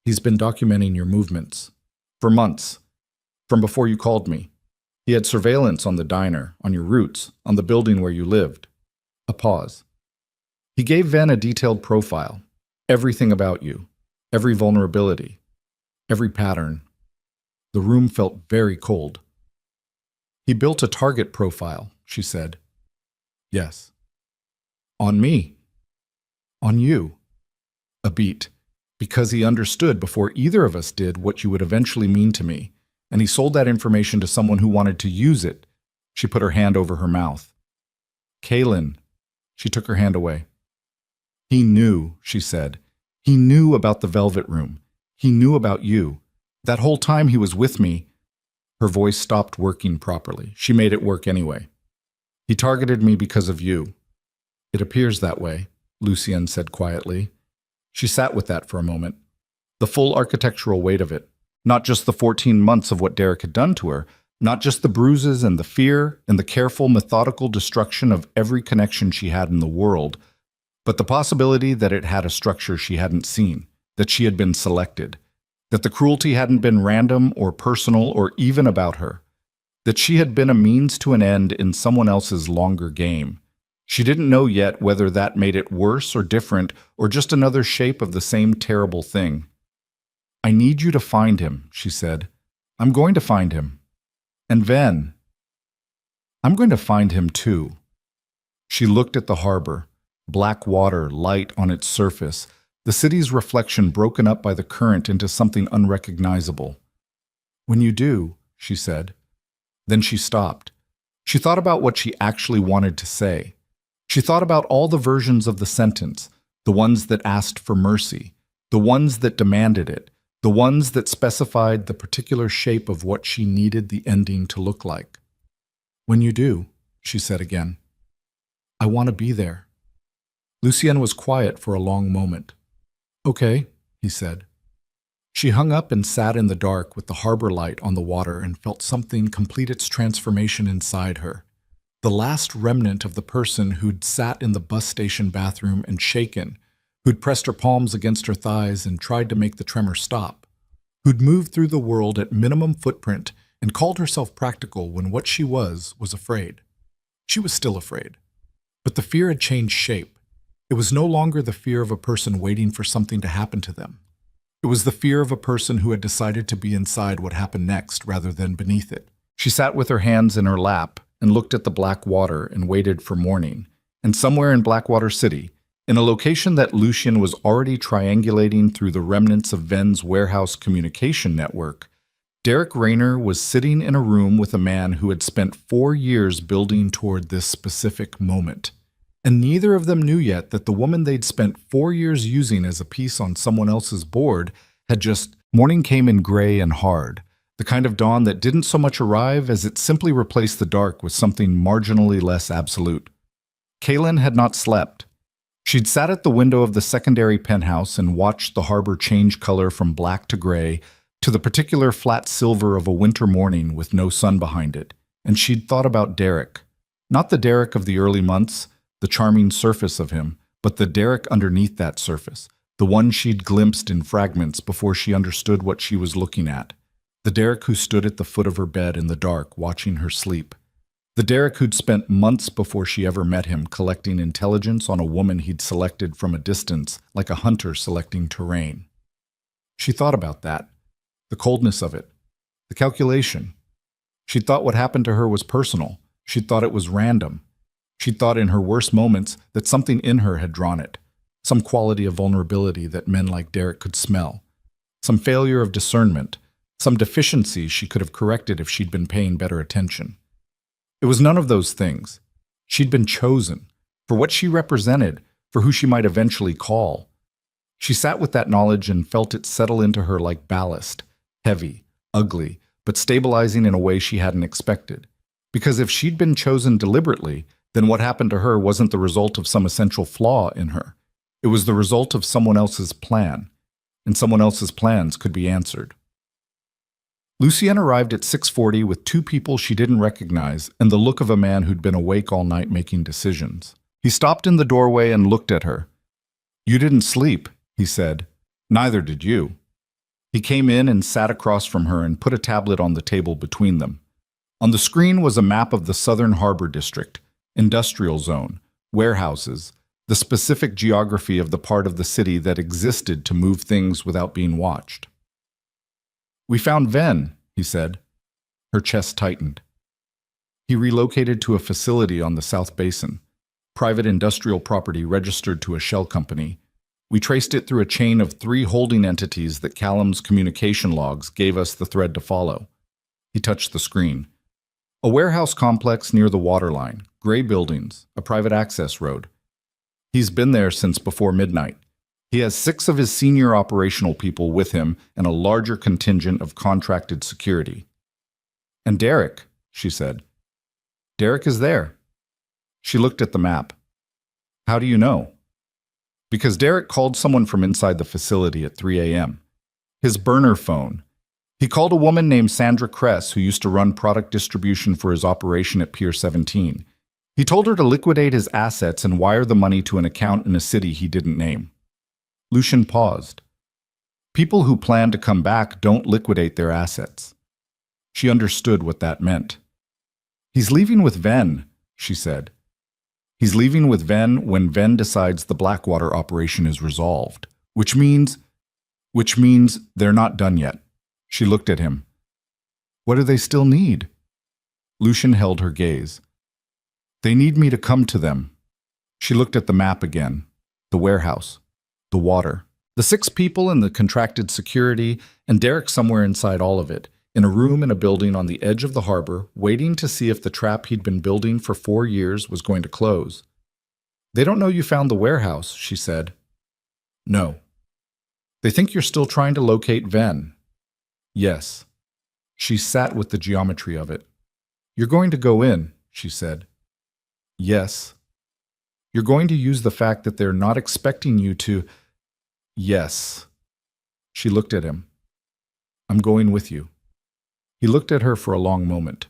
He's been documenting your movements. For months. From before you called me. He had surveillance on the diner, on your routes, on the building where you lived. A pause. He gave Ven a detailed profile. Everything about you. Every vulnerability. Every pattern. The room felt very cold. He built a target profile, she said. Yes. On me. On you. A beat. Because he understood before either of us did what you would eventually mean to me, and he sold that information to someone who wanted to use it. She put her hand over her mouth. Kaylin. She took her hand away. He knew, she said. He knew about the Velvet Room. He knew about you. That whole time he was with me. Her voice stopped working properly. She made it work anyway. He targeted me because of you. It appears that way, Lucienne said quietly. She sat with that for a moment. The full architectural weight of it. Not just the 14 months of what Derek had done to her, not just the bruises and the fear and the careful, methodical destruction of every connection she had in the world, but the possibility that it had a structure she hadn't seen, that she had been selected, that the cruelty hadn't been random or personal or even about her, that she had been a means to an end in someone else's longer game. She didn't know yet whether that made it worse or different or just another shape of the same terrible thing. I need you to find him, she said. I'm going to find him. And Ven. I'm going to find him too. She looked at the harbor, black water, light on its surface, the city's reflection broken up by the current into something unrecognizable. When you do, she said. Then she stopped. She thought about what she actually wanted to say. She thought about all the versions of the sentence, the ones that asked for mercy, the ones that demanded it, the ones that specified the particular shape of what she needed the ending to look like. When you do, she said again, I want to be there. Lucienne was quiet for a long moment. Okay, he said. She hung up and sat in the dark with the harbor light on the water and felt something complete its transformation inside her. The last remnant of the person who'd sat in the bus station bathroom and shaken, who'd pressed her palms against her thighs and tried to make the tremor stop, who'd moved through the world at minimum footprint and called herself practical when what she was afraid. She was still afraid. But the fear had changed shape. It was no longer the fear of a person waiting for something to happen to them. It was the fear of a person who had decided to be inside what happened next rather than beneath it. She sat with her hands in her lap and looked at the black water and waited for morning. And somewhere in Blackwater City, in a location that Lucien was already triangulating through the remnants of Ven's warehouse communication network, Derek Rayner was sitting in a room with a man who had spent 4 years building toward this specific moment. And neither of them knew yet that the woman they'd spent 4 years using as a piece on someone else's board had just... Morning came in gray and hard, the kind of dawn that didn't so much arrive as it simply replaced the dark with something marginally less absolute. Kaylin had not slept. She'd sat at the window of the secondary penthouse and watched the harbor change color from black to gray to the particular flat silver of a winter morning with no sun behind it, and she'd thought about Derek. Not the Derek of the early months, the charming surface of him, but the Derek underneath that surface, the one she'd glimpsed in fragments before she understood what she was looking at, the Derek who stood at the foot of her bed in the dark watching her sleep, the Derek who'd spent months before she ever met him collecting intelligence on a woman he'd selected from a distance like a hunter selecting terrain. She thought about that, the coldness of it, the calculation. She'd thought what happened to her was personal. She'd thought it was random. She'd thought in her worst moments that something in her had drawn it, some quality of vulnerability that men like Derek could smell, some failure of discernment, some deficiency she could have corrected if she'd been paying better attention. It was none of those things. She'd been chosen, for what she represented, for who she might eventually call. She sat with that knowledge and felt it settle into her like ballast, heavy, ugly, but stabilizing in a way she hadn't expected. Because if she'd been chosen deliberately, then what happened to her wasn't the result of some essential flaw in her. It was the result of someone else's plan, and someone else's plans could be answered. Lucienne arrived at 6:40 with 2 people she didn't recognize and the look of a man who'd been awake all night making decisions. He stopped in the doorway and looked at her. You didn't sleep, he said. Neither did you. He came in and sat across from her and put a tablet on the table between them. On the screen was a map of the Southern Harbor District, industrial zone, warehouses, the specific geography of the part of the city that existed to move things without being watched. We found Ven, he said. Her chest tightened. He relocated to a facility on the South Basin, private industrial property registered to a shell company. We traced it through a chain of 3 holding entities that Callum's communication logs gave us the thread to follow. He touched the screen. A warehouse complex near the waterline, gray buildings, a private access road. He's been there since before midnight. He has 6 of his senior operational people with him and a larger contingent of contracted security. And Derek, she said. Derek is there. She looked at the map. How do you know? Because Derek called someone from inside the facility at 3 a.m. His burner phone. He called a woman named Sandra Kress who used to run product distribution for his operation at Pier 17. He told her to liquidate his assets and wire the money to an account in a city he didn't name. Lucian paused. People who plan to come back don't liquidate their assets. She understood what that meant. He's leaving with Ven, she said. He's leaving with Ven when Ven decides the Blackwater operation is resolved, which means they're not done yet. She looked at him. What do they still need? Lucian held her gaze. They need me to come to them. She looked at the map again. The warehouse. The water. The 6 people and the contracted security, and Derek somewhere inside all of it, in a room in a building on the edge of the harbor, waiting to see if the trap he'd been building for 4 years was going to close. They don't know you found the warehouse, she said. No. They think you're still trying to locate Ven. Yes. She sat with the geometry of it. You're going to go in, she said. Yes. You're going to use the fact that they're not expecting you to... Yes. She looked at him. I'm going with you. He looked at her for a long moment.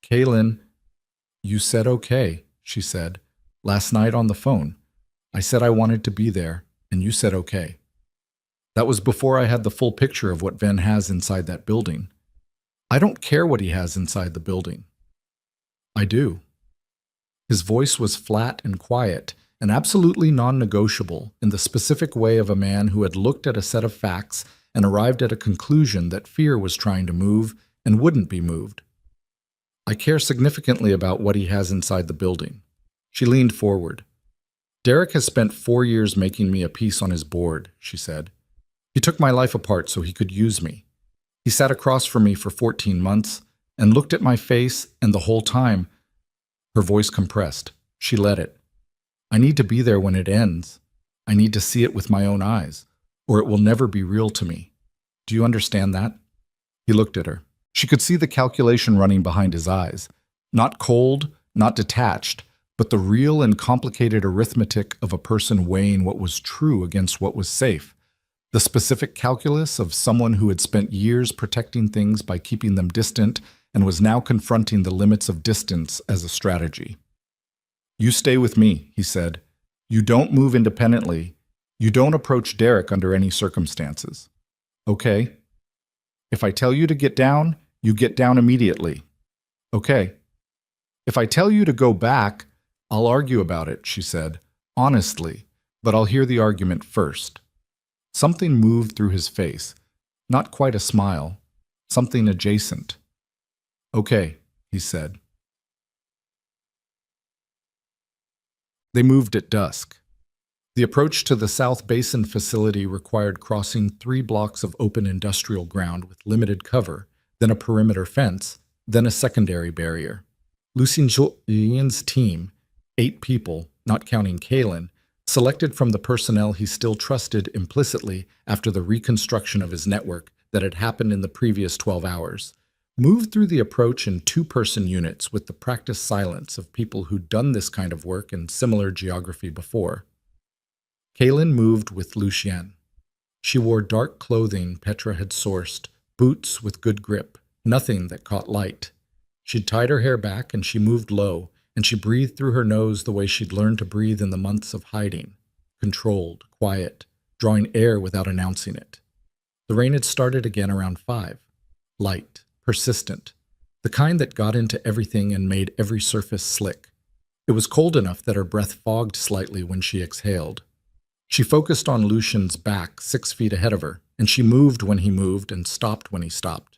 Kaylin, you said okay, she said. Last night on the phone. I said I wanted to be there, and you said okay. That was before I had the full picture of what Ven has inside that building. I don't care what he has inside the building. I do. His voice was flat and quiet, and absolutely non-negotiable in the specific way of a man who had looked at a set of facts and arrived at a conclusion that fear was trying to move and wouldn't be moved. I care significantly about what he has inside the building. She leaned forward. Derek has spent 4 years making me a piece on his board, she said. He took my life apart so he could use me. He sat across from me for 14 months and looked at my face, and the whole time, her voice compressed. She let it. I need to be there when it ends. I need to see it with my own eyes, or it will never be real to me. Do you understand that? He looked at her. She could see the calculation running behind his eyes. Not cold, not detached, but the real and complicated arithmetic of a person weighing what was true against what was safe. The specific calculus of someone who had spent years protecting things by keeping them distant and was now confronting the limits of distance as a strategy. You stay with me, he said. You don't move independently. You don't approach Derek under any circumstances. Okay? If I tell you to get down, you get down immediately. Okay. If I tell you to go back, I'll argue about it, she said, honestly, but I'll hear the argument first. Something moved through his face, not quite a smile, something adjacent. Okay, he said. They moved at dusk. The approach to the South Basin facility required crossing 3 blocks of open industrial ground with limited cover, then a perimeter fence, then a secondary barrier. Lucien Julien's team, 8 people, not counting Kaylin, selected from the personnel he still trusted implicitly after the reconstruction of his network that had happened in the previous 12 hours, moved through the approach in 2-person units with the practiced silence of people who'd done this kind of work in similar geography before. Kaylin moved with Lucien. She wore dark clothing Petra had sourced, boots with good grip, nothing that caught light. She'd tied her hair back and she moved low, and she breathed through her nose the way she'd learned to breathe in the months of hiding, controlled, quiet, drawing air without announcing it. The rain had started again around 5. Light, persistent, the kind that got into everything and made every surface slick. It was cold enough that her breath fogged slightly when she exhaled. She focused on Lucian's back 6 feet ahead of her, and she moved when he moved and stopped when he stopped.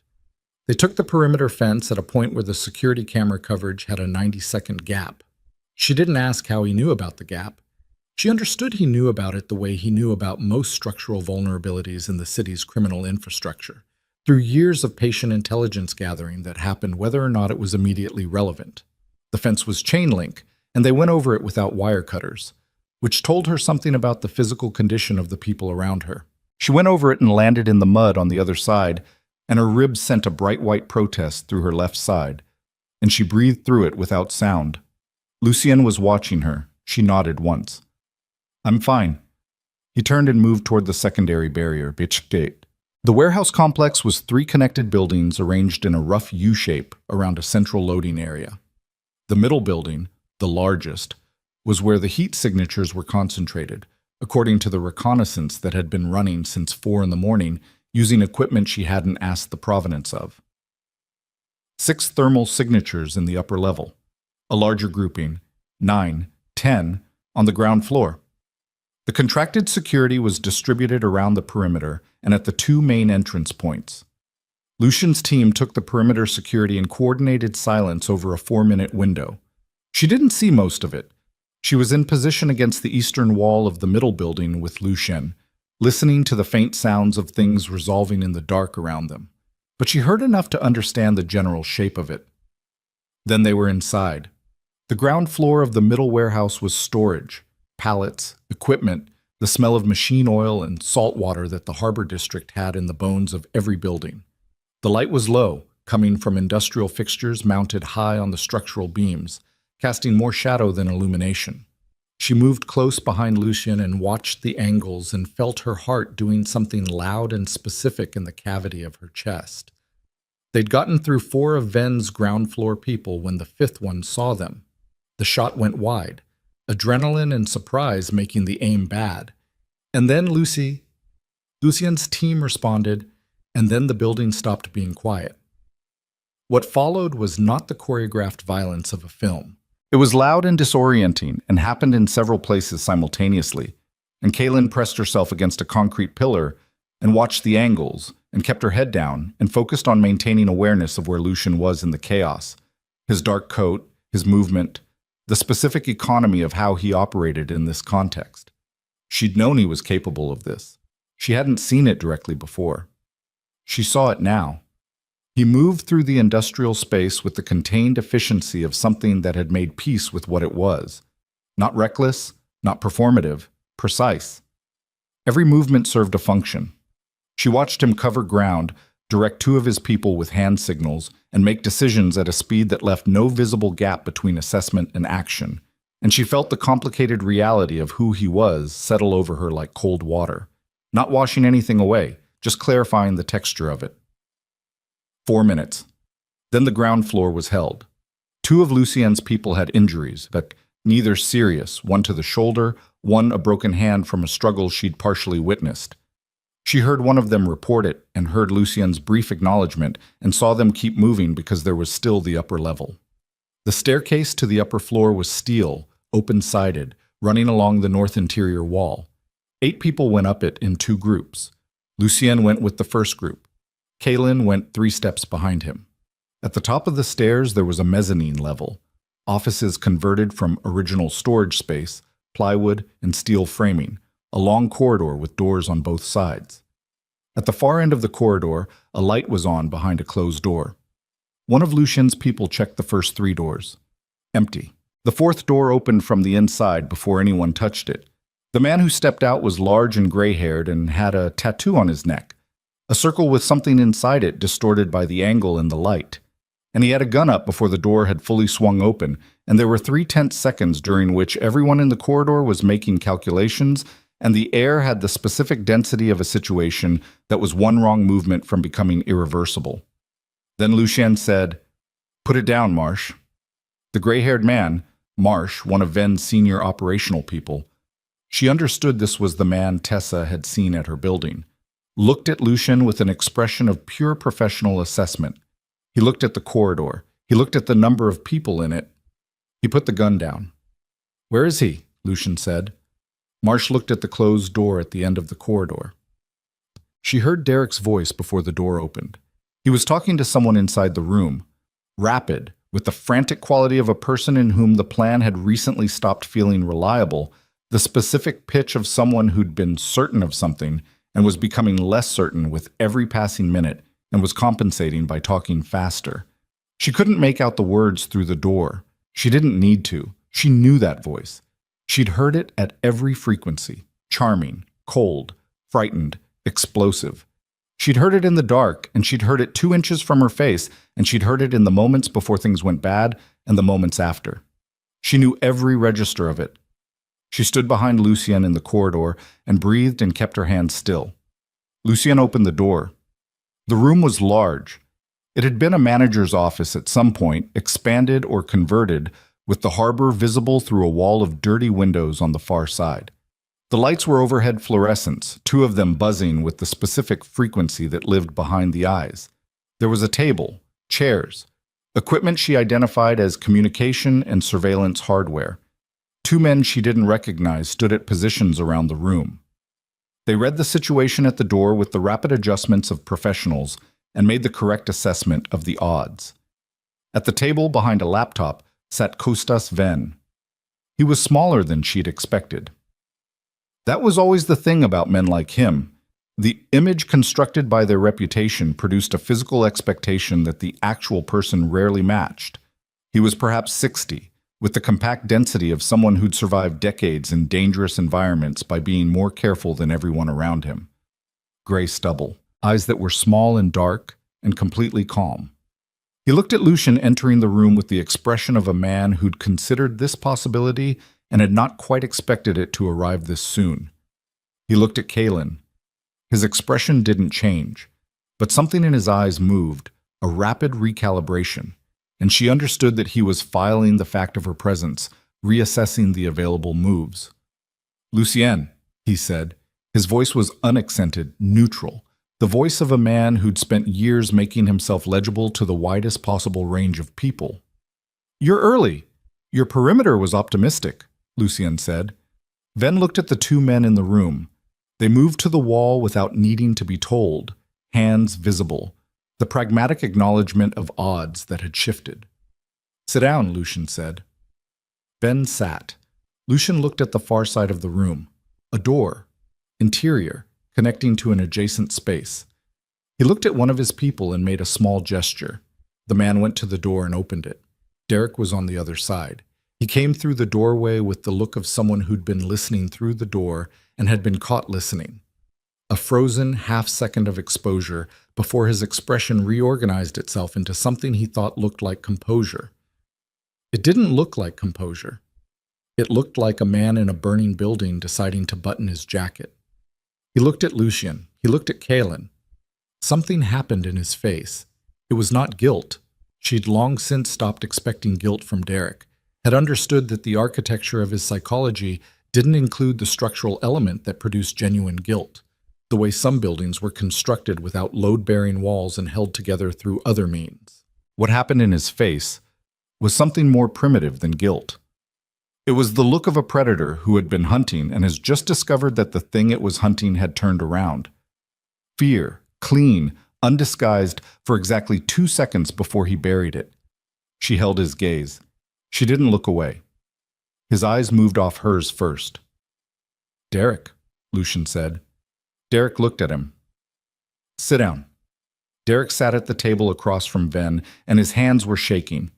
They took the perimeter fence at a point where the security camera coverage had a 90-second gap. She didn't ask how he knew about the gap. She understood he knew about it the way he knew about most structural vulnerabilities in the city's criminal infrastructure, through years of patient intelligence gathering that happened whether or not it was immediately relevant. The fence was chain link, and they went over it without wire cutters, which told her something about the physical condition of the people around her. She went over it and landed in the mud on the other side, and her ribs sent a bright white protest through her left side, and she breathed through it without sound. Lucien was watching her. She nodded once. "I'm fine." He turned and moved toward the secondary barrier, betrayal. The warehouse complex was 3 connected buildings arranged in a rough U-shape around a central loading area. The middle building, the largest, was where the heat signatures were concentrated, according to the reconnaissance that had been running since 4 in the morning using equipment she hadn't asked the provenance of. 6 thermal signatures in the upper level, a larger grouping, 9, 10, on the ground floor. The contracted security was distributed around the perimeter and at the 2 main entrance points. Lucian's team took the perimeter security in coordinated silence over a 4-minute window. She didn't see most of it. She was in position against the eastern wall of the middle building with Lucien, listening to the faint sounds of things resolving in the dark around them. But she heard enough to understand the general shape of it. Then they were inside. The ground floor of the middle warehouse was storage, pallets, equipment, the smell of machine oil and salt water that the harbor district had in the bones of every building. The light was low, coming from industrial fixtures mounted high on the structural beams, casting more shadow than illumination. She moved close behind Lucien and watched the angles and felt her heart doing something loud and specific in the cavity of her chest. They'd gotten through 4 of Ven's ground floor people when the 5th one saw them. The shot went wide, adrenaline and surprise making the aim bad. And then Lucien's team responded, and then the building stopped being quiet. What followed was not the choreographed violence of a film. It was loud and disorienting and happened in several places simultaneously, and Kaylin pressed herself against a concrete pillar and watched the angles and kept her head down and focused on maintaining awareness of where Lucien was in the chaos, his dark coat, his movement, the specific economy of how he operated in this context. She'd known he was capable of this. She hadn't seen it directly before. She saw it now. He moved through the industrial space with the contained efficiency of something that had made peace with what it was. Not reckless, not performative, precise. Every movement served a function. She watched him cover ground, direct 2 of his people with hand signals, and make decisions at a speed that left no visible gap between assessment and action. And she felt the complicated reality of who he was settle over her like cold water, not washing anything away, just clarifying the texture of it. 4 minutes. Then the ground floor was held. 2 of Lucien's people had injuries, but neither serious, one to the shoulder, one a broken hand from a struggle she'd partially witnessed. She heard one of them report it and heard Lucien's brief acknowledgement and saw them keep moving because there was still the upper level. The staircase to the upper floor was steel, open-sided, running along the north interior wall. 8 people went up it in 2 groups. Lucien went with the first group. Kaylin went 3 steps behind him. At the top of the stairs there was a mezzanine level, offices converted from original storage space, plywood and steel framing, a long corridor with doors on both sides. At the far end of the corridor, a light was on behind a closed door. One of Lucien's people checked the first 3 doors. Empty. The 4th door opened from the inside before anyone touched it. The man who stepped out was large and gray-haired and had a tattoo on his neck, a circle with something inside it distorted by the angle in the light. And he had a gun up before the door had fully swung open, and there were 3 tense seconds during which everyone in the corridor was making calculations, and the air had the specific density of a situation that was one wrong movement from becoming irreversible. Then Lucien said, "Put it down, Marsh." The gray-haired man, Marsh, one of Ven's senior operational people, She understood this was the man Tessa had seen at her building. Looked at Lucian with an expression of pure professional assessment. He looked at the corridor. He looked at the number of people in it. He put the gun down. "Where is he?" Lucian said. Marsh looked at the closed door at the end of the corridor. She heard Derek's voice before the door opened. He was talking to someone inside the room. Rapid, with the frantic quality of a person in whom the plan had recently stopped feeling reliable, the specific pitch of someone who'd been certain of something and was becoming less certain with every passing minute and was compensating by talking faster. She couldn't make out the words through the door. She didn't need to. She knew that voice. She'd heard it at every frequency. Charming, cold, frightened, explosive. She'd heard it in the dark, and she'd heard it 2 inches from her face, and she'd heard it in the moments before things went bad and the moments after. She knew every register of it. She stood behind Lucien in the corridor and breathed and kept her hands still. Lucien opened the door. The room was large. It had been a manager's office at some point, expanded or converted, with the harbor visible through a wall of dirty windows on the far side. The lights were overhead fluorescents, 2 of them buzzing with the specific frequency that lived behind the eyes. There was a table, chairs, equipment she identified as communication and surveillance hardware. 2 men she didn't recognize stood at positions around the room. They read the situation at the door with the rapid adjustments of professionals and made the correct assessment of the odds. At the table behind a laptop sat Kostas Ven. He was smaller than she'd expected. That was always the thing about men like him. The image constructed by their reputation produced a physical expectation that the actual person rarely matched. He was perhaps 60, with the compact density of someone who'd survived decades in dangerous environments by being more careful than everyone around him. Gray stubble, eyes that were small and dark, and completely calm. He looked at Lucian entering the room with the expression of a man who'd considered this possibility and had not quite expected it to arrive this soon. He looked at Kaelin. His expression didn't change, but something in his eyes moved, a rapid recalibration, and she understood that he was filing the fact of her presence, reassessing the available moves. "Lucien," he said. His voice was unaccented, neutral, the voice of a man who'd spent years making himself legible to the widest possible range of people. "You're early. Your perimeter was optimistic," Lucien said. Ven looked at the 2 men in the room. They moved to the wall without needing to be told, hands visible, the pragmatic acknowledgement of odds that had shifted. "Sit down," Lucian said. Ven sat. Lucian looked at the far side of the room. A door. Interior, connecting to an adjacent space. He looked at one of his people and made a small gesture. The man went to the door and opened it. Derek was on the other side. He came through the doorway with the look of someone who'd been listening through the door and had been caught listening. A frozen half-second of exposure before his expression reorganized itself into something he thought looked like composure. It didn't look like composure. It looked like a man in a burning building deciding to button his jacket. He looked at Lucien. He looked at Kaelin. Something happened in his face. It was not guilt. She'd long since stopped expecting guilt from Derek, had understood that the architecture of his psychology didn't include the structural element that produced genuine guilt, the way some buildings were constructed without load-bearing walls and held together through other means. What happened in his face was something more primitive than guilt. It was the look of a predator who had been hunting and has just discovered that the thing it was hunting had turned around. Fear, clean, undisguised, for exactly 2 seconds before he buried it. She held his gaze. She didn't look away. His eyes moved off hers first. "Derek," Lucian said. Derek looked at him. "Sit down." Derek sat at the table across from Ven, and his hands were shaking.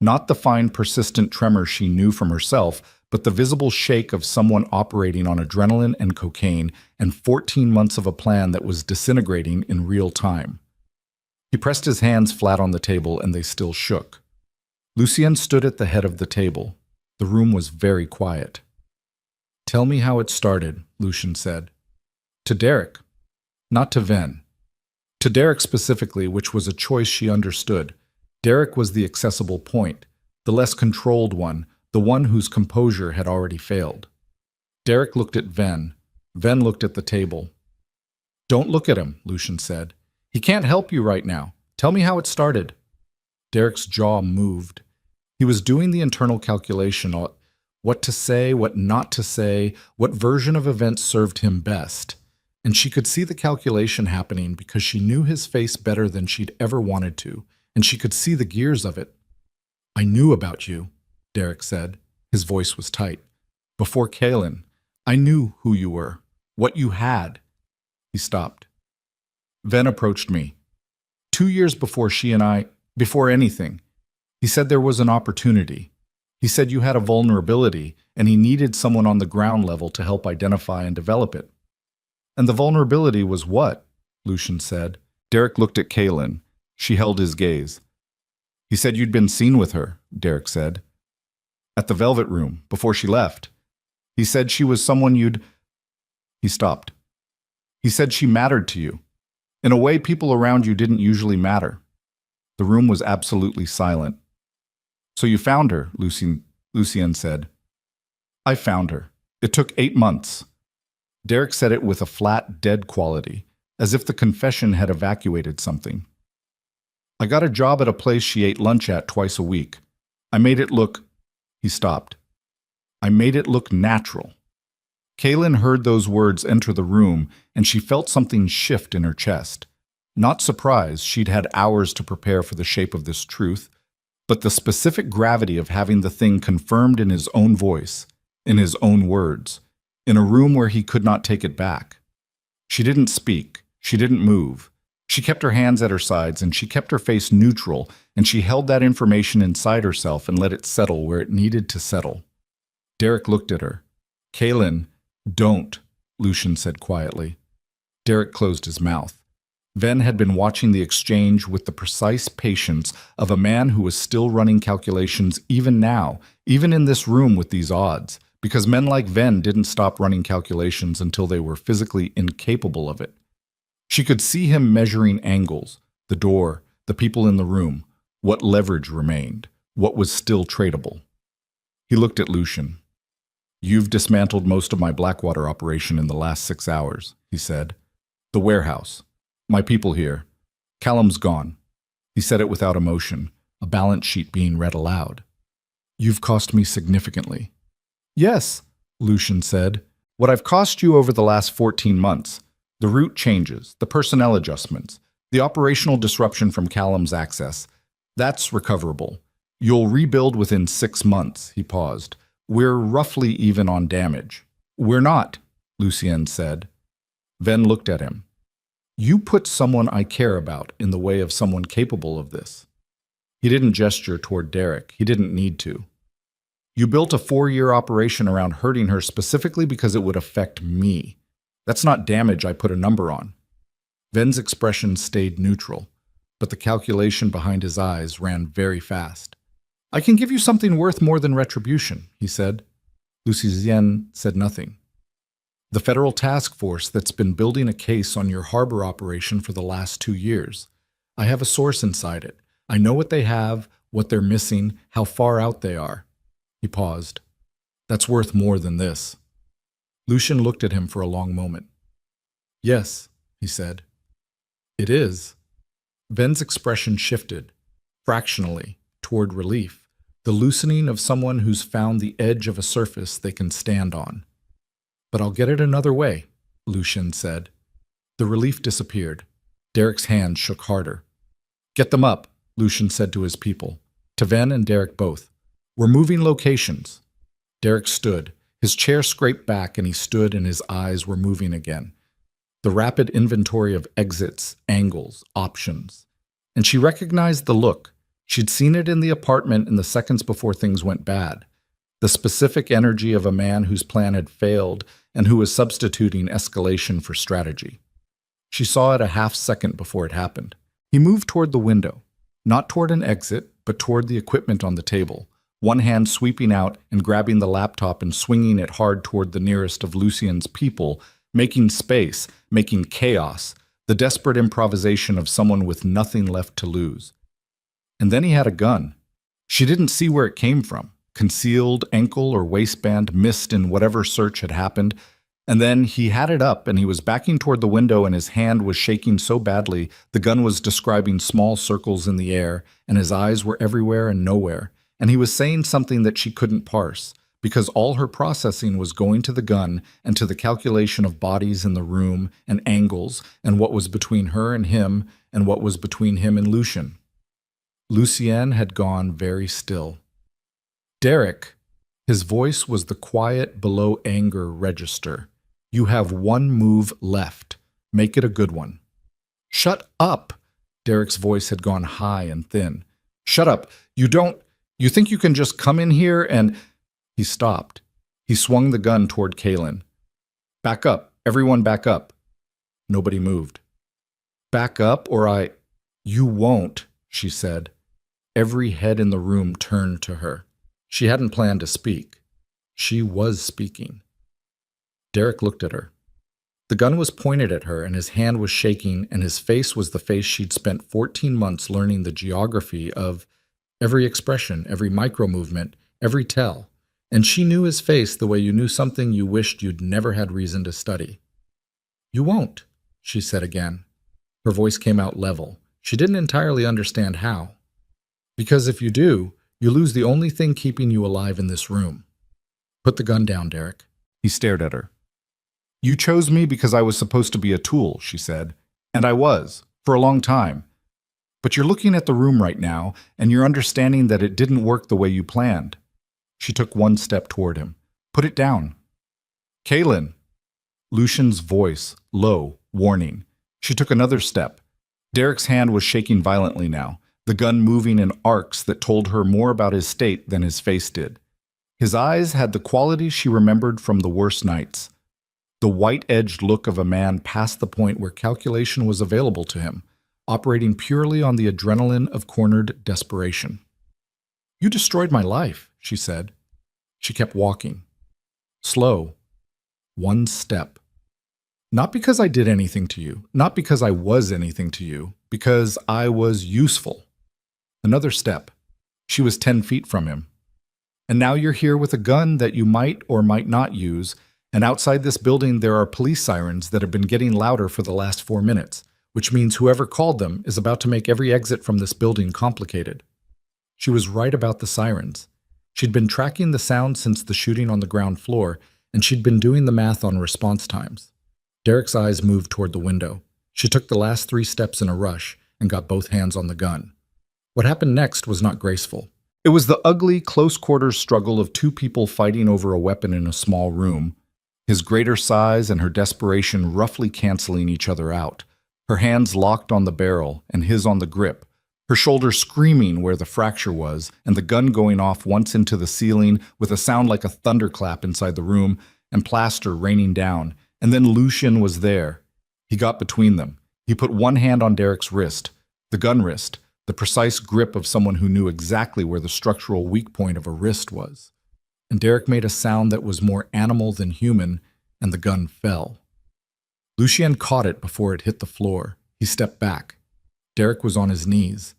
Not the fine, persistent tremor she knew from herself, but the visible shake of someone operating on adrenaline and cocaine and 14 months of a plan that was disintegrating in real time. He pressed his hands flat on the table, and they still shook. Lucien stood at the head of the table. The room was very quiet. "Tell me how it started," Lucian said. To Derek, not to Ven. To Derek specifically, which was a choice she understood. Derek was the accessible point, the less controlled one, the one whose composure had already failed. Derek looked at Ven. Ven looked at the table. Don't look at him, Lucian said. He can't help you right now. Tell me how it started. Derek's jaw moved. He was doing the internal calculation on what to say, what not to say, what version of events served him best. And she could see the calculation happening because she knew his face better than she'd ever wanted to, and she could see the gears of it. I knew about you, Derek said. His voice was tight. Before Kaelin, I knew who you were, what you had. He stopped. Ven approached me. 2 years before before anything, he said there was an opportunity. He said you had a vulnerability, and he needed someone on the ground level to help identify and develop it. And the vulnerability was what? Lucian said. Derek looked at Kaelin. She held his gaze. He said you'd been seen with her, Derek said. At the Velvet Room, before she left. He said she was someone you'd... He stopped. He said she mattered to you. In a way people around you didn't usually matter. The room was absolutely silent. So you found her, Lucien said. I found her. It took 8 months. Derek said it with a flat, dead quality, as if the confession had evacuated something. I got a job at a place she ate lunch at twice a week. I made it look... He stopped. I made it look natural. Kaelin heard those words enter the room, and she felt something shift in her chest. Not surprised, she'd had hours to prepare for the shape of this truth, but the specific gravity of having the thing confirmed in his own voice, in his own words, in a room where he could not take it back. She didn't speak. She didn't move. She kept her hands at her sides, and she kept her face neutral, and she held that information inside herself and let it settle where it needed to settle. Derek looked at her. Kaelin, don't, Lucian said quietly. Derek closed his mouth. Ven had been watching the exchange with the precise patience of a man who was still running calculations even now, even in this room with these odds, because men like Ven didn't stop running calculations until they were physically incapable of it. She could see him measuring angles, the door, the people in the room, what leverage remained, what was still tradable. He looked at Lucian. You've dismantled most of my Blackwater operation in the last 6 hours, he said. The warehouse. My people here. Callum's gone. He said it without emotion, a balance sheet being read aloud. You've cost me significantly. Yes, Lucian said. What I've cost you over the last 14 months. The route changes, the personnel adjustments, the operational disruption from Callum's access. That's recoverable. You'll rebuild within 6 months, he paused. We're roughly even on damage. We're not, Lucien said. Ven looked at him. You put someone I care about in the way of someone capable of this. He didn't gesture toward Derek. He didn't need to. You built a 4-year operation around hurting her specifically because it would affect me. That's not damage I put a number on. Ven's expression stayed neutral, but the calculation behind his eyes ran very fast. I can give you something worth more than retribution, he said. Lucien said nothing. The federal task force that's been building a case on your harbor operation for the last 2 years. I have a source inside it. I know what they have, what they're missing, how far out they are. He paused. That's worth more than this. Lucian looked at him for a long moment. Yes, he said. It is. Ven's expression shifted, fractionally, toward relief, the loosening of someone who's found the edge of a surface they can stand on. But I'll get it another way, Lucian said. The relief disappeared. Derek's hand shook harder. Get them up, Lucian said to his people, to Ven and Derek both. We're moving locations. Derek stood. His chair scraped back and he stood and his eyes were moving again. The rapid inventory of exits, angles, options. And she recognized the look. She'd seen it in the apartment in the seconds before things went bad. The specific energy of a man whose plan had failed and who was substituting escalation for strategy. She saw it a half second before it happened. He moved toward the window, not toward an exit, but toward the equipment on the table, one hand sweeping out and grabbing the laptop and swinging it hard toward the nearest of Lucien's people, making space, making chaos, the desperate improvisation of someone with nothing left to lose. And then he had a gun. She didn't see where it came from. concealed ankle or waistband missed in whatever search had happened. And then he had it up and he was backing toward the window and his hand was shaking so badly the gun was describing small circles in the air and his eyes were everywhere and nowhere. And he was saying something that she couldn't parse because all her processing was going to the gun and to the calculation of bodies in the room and angles and what was between her and him and what was between him and Lucien. Lucien had gone very still. Derek, his voice was the quiet below anger register. You have one move left. Make it a good one. Shut up! Derek's voice had gone high and thin. Shut up! You think you can just come in here and... He stopped. He swung the gun toward Kaylin. Back up. Everyone back up. Nobody moved. Back up or I... You won't, she said. Every head in the room turned to her. She hadn't planned to speak. She was speaking. Derek looked at her. The gun was pointed at her and his hand was shaking and his face was the face she'd spent 14 months learning the geography of every expression, every micro-movement, every tell. And she knew his face the way you knew something you wished you'd never had reason to study. You won't, she said again. Her voice came out level. She didn't entirely understand how. Because if you do, you lose the only thing keeping you alive in this room. Put the gun down, Derek. He stared at her. You chose me because I was supposed to be a tool, she said. And I was, for a long time. But you're looking at the room right now, and you're understanding that it didn't work the way you planned. She took one step toward him. Put it down. Kaylin. Lucien's voice, low, warning. She took another step. Derek's hand was shaking violently now, the gun moving in arcs that told her more about his state than his face did. His eyes had the quality she remembered from the worst nights. The white-edged look of a man past the point where calculation was available to him, operating purely on the adrenaline of cornered desperation. You destroyed my life, she said. She kept walking. Slow. One step. Not because I did anything to you, not because I was anything to you, because I was useful. Another step. She was 10 feet from him. And now you're here with a gun that you might or might not use, and outside this building there are police sirens that have been getting louder for the last 4 minutes, which means whoever called them is about to make every exit from this building complicated. She was right about the sirens. She'd been tracking the sound since the shooting on the ground floor, and she'd been doing the math on response times. Derek's eyes moved toward the window. She took the last 3 steps in a rush and got both hands on the gun. What happened next was not graceful. It was the ugly, close-quarters struggle of 2 people fighting over a weapon in a small room, his greater size and her desperation roughly canceling each other out, her hands locked on the barrel and his on the grip, her shoulder screaming where the fracture was, and the gun going off once into the ceiling with a sound like a thunderclap inside the room, and plaster raining down. And then Lucien was there. He got between them. He put one hand on Derek's wrist, the gun wrist, the precise grip of someone who knew exactly where the structural weak point of a wrist was. And Derek made a sound that was more animal than human, and the gun fell. Lucien caught it before it hit the floor. He stepped back. Derek was on his knees.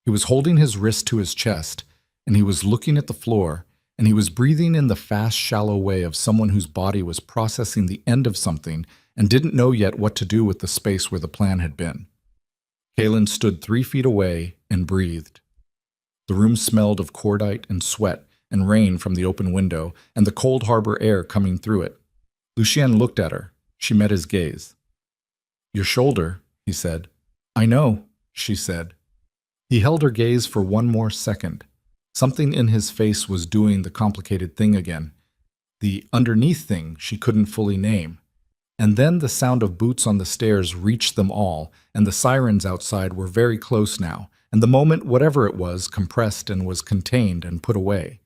He was holding his wrist to his chest, and he was looking at the floor, and he was breathing in the fast, shallow way of someone whose body was processing the end of something and didn't know yet what to do with the space where the plan had been. Kaylin stood 3 feet away and breathed. The room smelled of cordite and sweat and rain from the open window and the cold harbor air coming through it. Lucien looked at her. She met his gaze. Your shoulder, he said. I know, she said. He held her gaze for one more second. Something in his face was doing the complicated thing again. The underneath thing she couldn't fully name. And then the sound of boots on the stairs reached them all, and the sirens outside were very close now, and the moment, whatever it was, compressed and was contained and put away.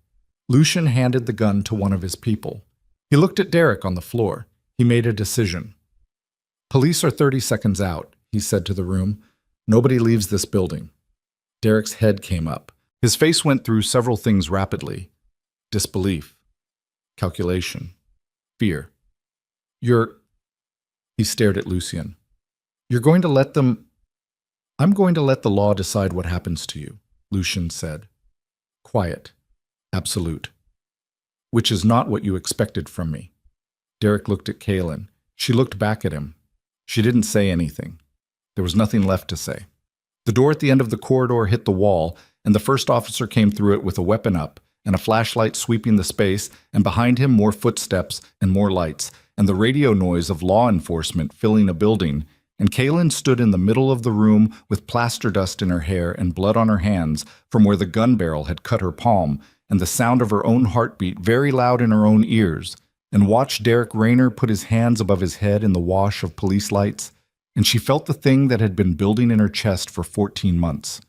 Lucien handed the gun to one of his people. He looked at Derek on the floor. He made a decision. Police are 30 seconds out, he said to the room. Nobody leaves this building. Derek's head came up. His face went through several things rapidly. Disbelief. Calculation. Fear. He stared at Lucien. You're going to let them... I'm going to let the law decide what happens to you, Lucien said. Quiet. Absolute. Which is not what you expected from me. Derek looked at Kaylin. She looked back at him. She didn't say anything. There was nothing left to say. The door at the end of the corridor hit the wall, and the first officer came through it with a weapon up, and a flashlight sweeping the space, and behind him more footsteps and more lights, and the radio noise of law enforcement filling a building, and Kaylin stood in the middle of the room with plaster dust in her hair and blood on her hands from where the gun barrel had cut her palm, and the sound of her own heartbeat very loud in her own ears, and watched Derek Rayner put his hands above his head in the wash of police lights, and she felt the thing that had been building in her chest for 14 months.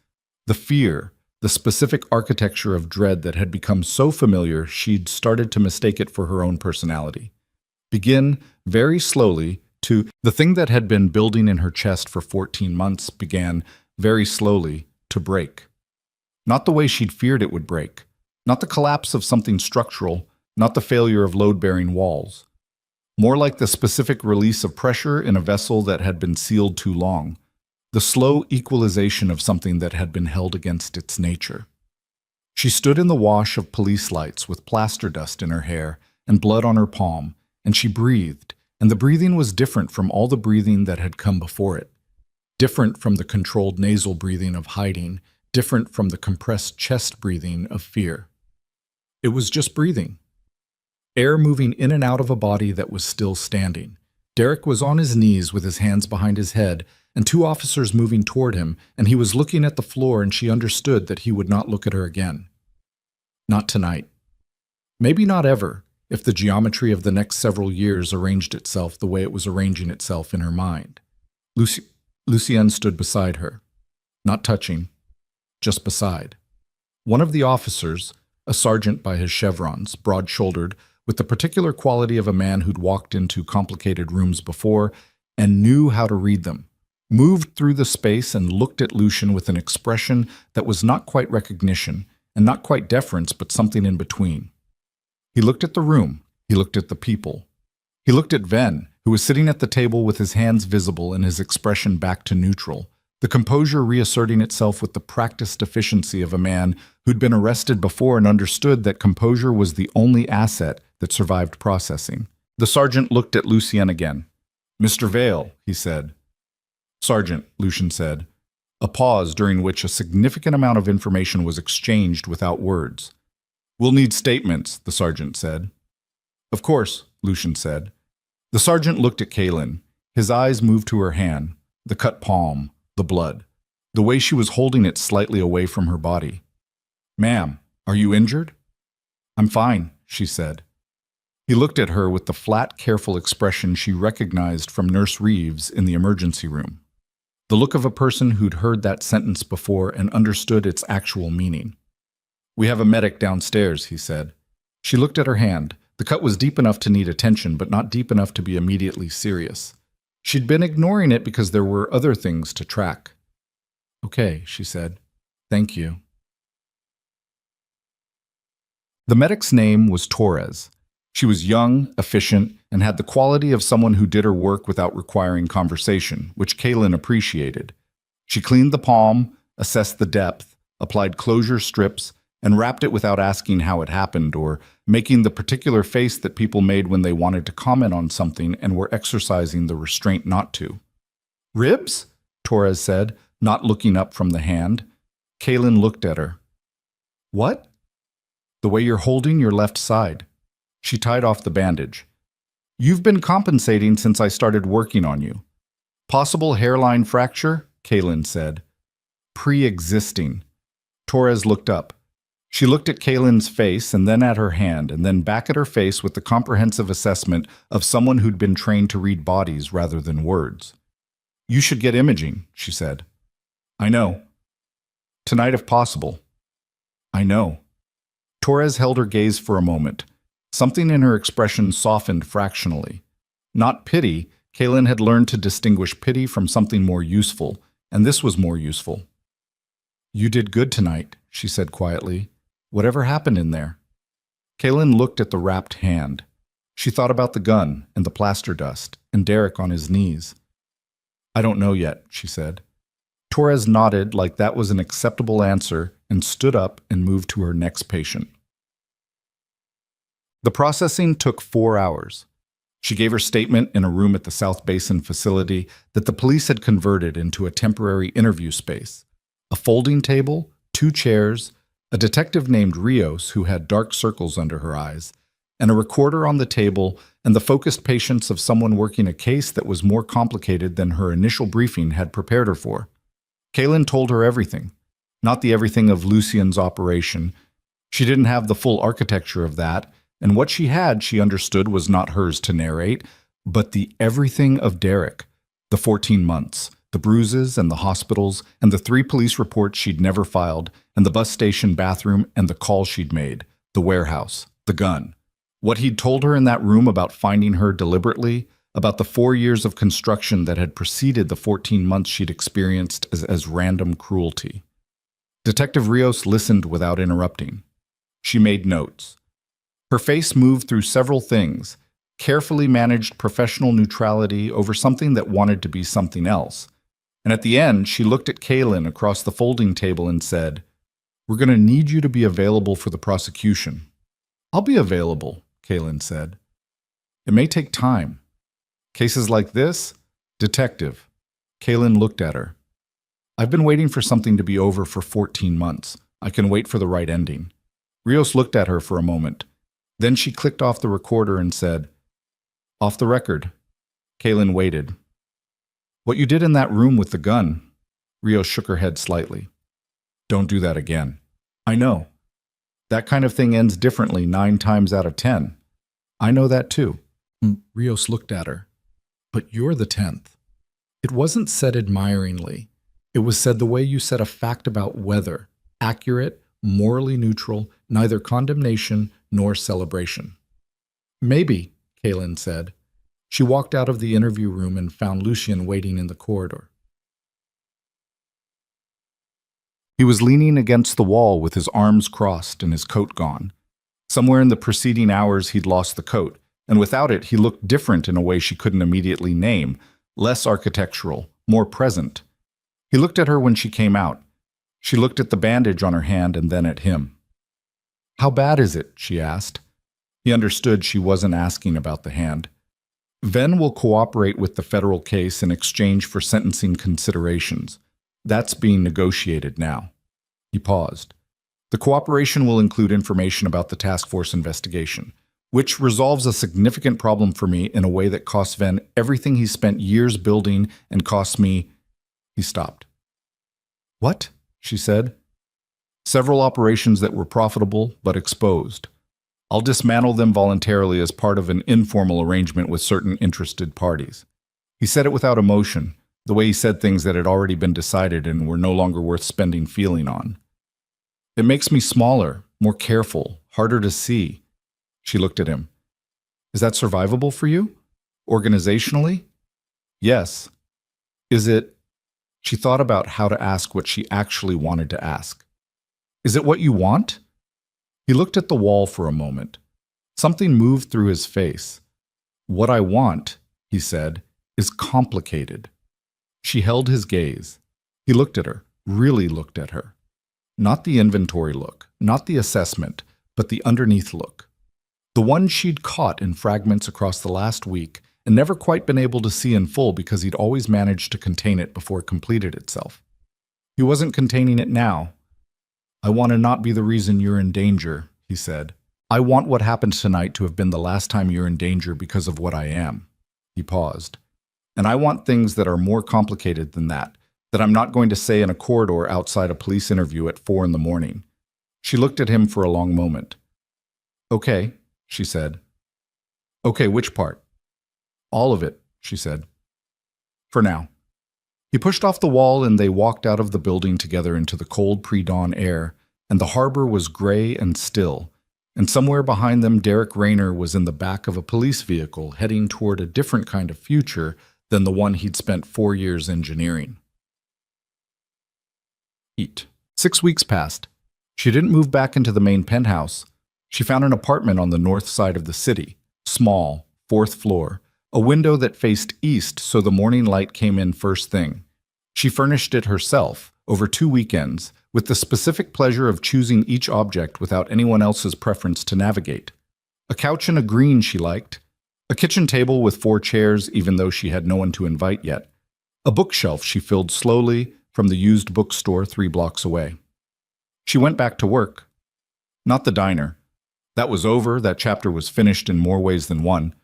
The fear, the specific architecture of dread that had become so familiar she'd started to mistake it for her own personality. Begin, very slowly, the thing that had been building in her chest for 14 months began, very slowly, to break. Not the way she'd feared it would break. Not the collapse of something structural, not the failure of load-bearing walls. More like the specific release of pressure in a vessel that had been sealed too long. The slow equalization of something that had been held against its nature. She stood in the wash of police lights with plaster dust in her hair and blood on her palm, and she breathed, and the breathing was different from all the breathing that had come before it. Different from the controlled nasal breathing of hiding, different from the compressed chest breathing of fear. It was just breathing. Air moving in and out of a body that was still standing. Derek was on his knees with his hands behind his head, and two officers moving toward him, and he was looking at the floor, and she understood that he would not look at her again. Not tonight. Maybe not ever, if the geometry of the next several years arranged itself the way it was arranging itself in her mind. Lucienne stood beside her. Not touching, just beside. One of the officers, a sergeant by his chevrons, broad-shouldered, with the particular quality of a man who'd walked into complicated rooms before and knew how to read them, moved through the space and looked at Lucian with an expression that was not quite recognition and not quite deference, but something in between. He looked at the room. He looked at the people. He looked at Ven, who was sitting at the table with his hands visible and his expression back to neutral, the composure reasserting itself with the practiced efficiency of a man who'd been arrested before and understood that composure was the only asset that survived processing. The sergeant looked at Lucienne again. "Mr. Vale," he said. "Sergeant," Lucian said. A pause during which a significant amount of information was exchanged without words. "We'll need statements," the sergeant said. "Of course," Lucian said. The sergeant looked at Kaylin. His eyes moved to her hand, the cut palm, the blood, the way she was holding it slightly away from her body. "Ma'am, are you injured?" "I'm fine," she said. He looked at her with the flat, careful expression she recognized from Nurse Reeves in the emergency room. The look of a person who'd heard that sentence before and understood its actual meaning. "We have a medic downstairs," he said. She looked at her hand. The cut was deep enough to need attention, but not deep enough to be immediately serious. She'd been ignoring it because there were other things to track. "Okay," she said. "Thank you." The medic's name was Torres. She was young, efficient, and had the quality of someone who did her work without requiring conversation, which Kaylin appreciated. She cleaned the palm, assessed the depth, applied closure strips, and wrapped it without asking how it happened or making the particular face that people made when they wanted to comment on something and were exercising the restraint not to. "Ribs?" Torres said, not looking up from the hand. Kaylin looked at her. "What?" "The way you're holding your left side." She tied off the bandage. "You've been compensating since I started working on you." "Possible hairline fracture?" Kaylin said. "Pre-existing." Torres looked up. She looked at Kaylin's face and then at her hand and then back at her face with the comprehensive assessment of someone who'd been trained to read bodies rather than words. "You should get imaging," she said. "I know." "Tonight if possible." "I know." Torres held her gaze for a moment. Something in her expression softened fractionally. Not pity. Kaylin had learned to distinguish pity from something more useful, and this was more useful. "You did good tonight," she said quietly. "Whatever happened in there?" Kaylin looked at the wrapped hand. She thought about the gun and the plaster dust and Derek on his knees. "I don't know yet," she said. Torres nodded like that was an acceptable answer and stood up and moved to her next patient. The processing took 4 hours. She gave her statement in a room at the South Basin facility that the police had converted into a temporary interview space. A folding table, 2 chairs, a detective named Rios who had dark circles under her eyes, and a recorder on the table, and the focused patience of someone working a case that was more complicated than her initial briefing had prepared her for. Kaylin told her everything. Not the everything of Lucien's operation. She didn't have the full architecture of that, and what she had, she understood, was not hers to narrate, but the everything of Derek. The 14 months, the bruises and the hospitals, and the 3 police reports she'd never filed, and the bus station bathroom and the call she'd made, the warehouse, the gun. What he'd told her in that room about finding her deliberately, about the 4 years of construction that had preceded the 14 months she'd experienced as random cruelty. Detective Rios listened without interrupting. She made notes. Her face moved through several things, carefully managed professional neutrality over something that wanted to be something else. And at the end, she looked at Kaylin across the folding table and said, "We're going to need you to be available for the prosecution." "I'll be available," Kaylin said. "It may take time. Cases like this? Detective." Kaylin looked at her. "I've been waiting for something to be over for 14 months. I can wait for the right ending." Rios looked at her for a moment. Then she clicked off the recorder and said, "Off the record." Kaylin waited. "What you did in that room with the gun." Rios shook her head slightly. "Don't do that again." "I know. That kind of thing ends differently 9 times out of 10. I know that too." Rios looked at her. "But you're the 10th. It wasn't said admiringly. It was said the way you said a fact about weather, accurate, morally neutral, neither condemnation nor celebration." "Maybe," Kaylin said. She walked out of the interview room and found Lucien waiting in the corridor. He was leaning against the wall with his arms crossed and his coat gone. Somewhere in the preceding hours he'd lost the coat, and without it he looked different in a way she couldn't immediately name, less architectural, more present. He looked at her when she came out. She looked at the bandage on her hand and then at him. "How bad is it?" she asked. He understood she wasn't asking about the hand. "Ven will cooperate with the federal case in exchange for sentencing considerations. That's being negotiated now." He paused. "The cooperation will include information about the task force investigation, which resolves a significant problem for me in a way that costs Ven everything he spent years building and costs me—" He stopped. "What?" she said. "Several operations that were profitable but exposed. I'll dismantle them voluntarily as part of an informal arrangement with certain interested parties." He said it without emotion, the way he said things that had already been decided and were no longer worth spending feeling on. "It makes me smaller, more careful, harder to see." She looked at him. "Is that survivable for you? Organizationally?" "Yes." "Is it—" She thought about how to ask what she actually wanted to ask. "Is it what you want?" He looked at the wall for a moment. Something moved through his face. "What I want," he said, "is complicated." She held his gaze. He looked at her, really looked at her. Not the inventory look, not the assessment, but the underneath look. The one she'd caught in fragments across the last week and never quite been able to see in full because he'd always managed to contain it before it completed itself. He wasn't containing it now. "I want to not be the reason you're in danger," he said. "I want what happened tonight to have been the last time you're in danger because of what I am." He paused. "And I want things that are more complicated than that I'm not going to say in a corridor outside a police interview at 4 in the morning." She looked at him for a long moment. "Okay," she said. "Okay, which part?" "All of it," she said. "For now." He pushed off the wall and they walked out of the building together into the cold pre-dawn air, and the harbor was gray and still, and somewhere behind them Derek Rayner was in the back of a police vehicle heading toward a different kind of future than the one he'd spent 4 years engineering. 6 weeks passed. She didn't move back into the main penthouse. She found an apartment on the north side of the city, small, 4th floor, a window that faced east so the morning light came in first thing. She furnished it herself, over 2 weekends, with the specific pleasure of choosing each object without anyone else's preference to navigate. A couch in a green she liked. A kitchen table with 4 chairs even though she had no one to invite yet. A bookshelf she filled slowly from the used bookstore 3 blocks away. She went back to work. Not the diner. That was over, that chapter was finished in more ways than one.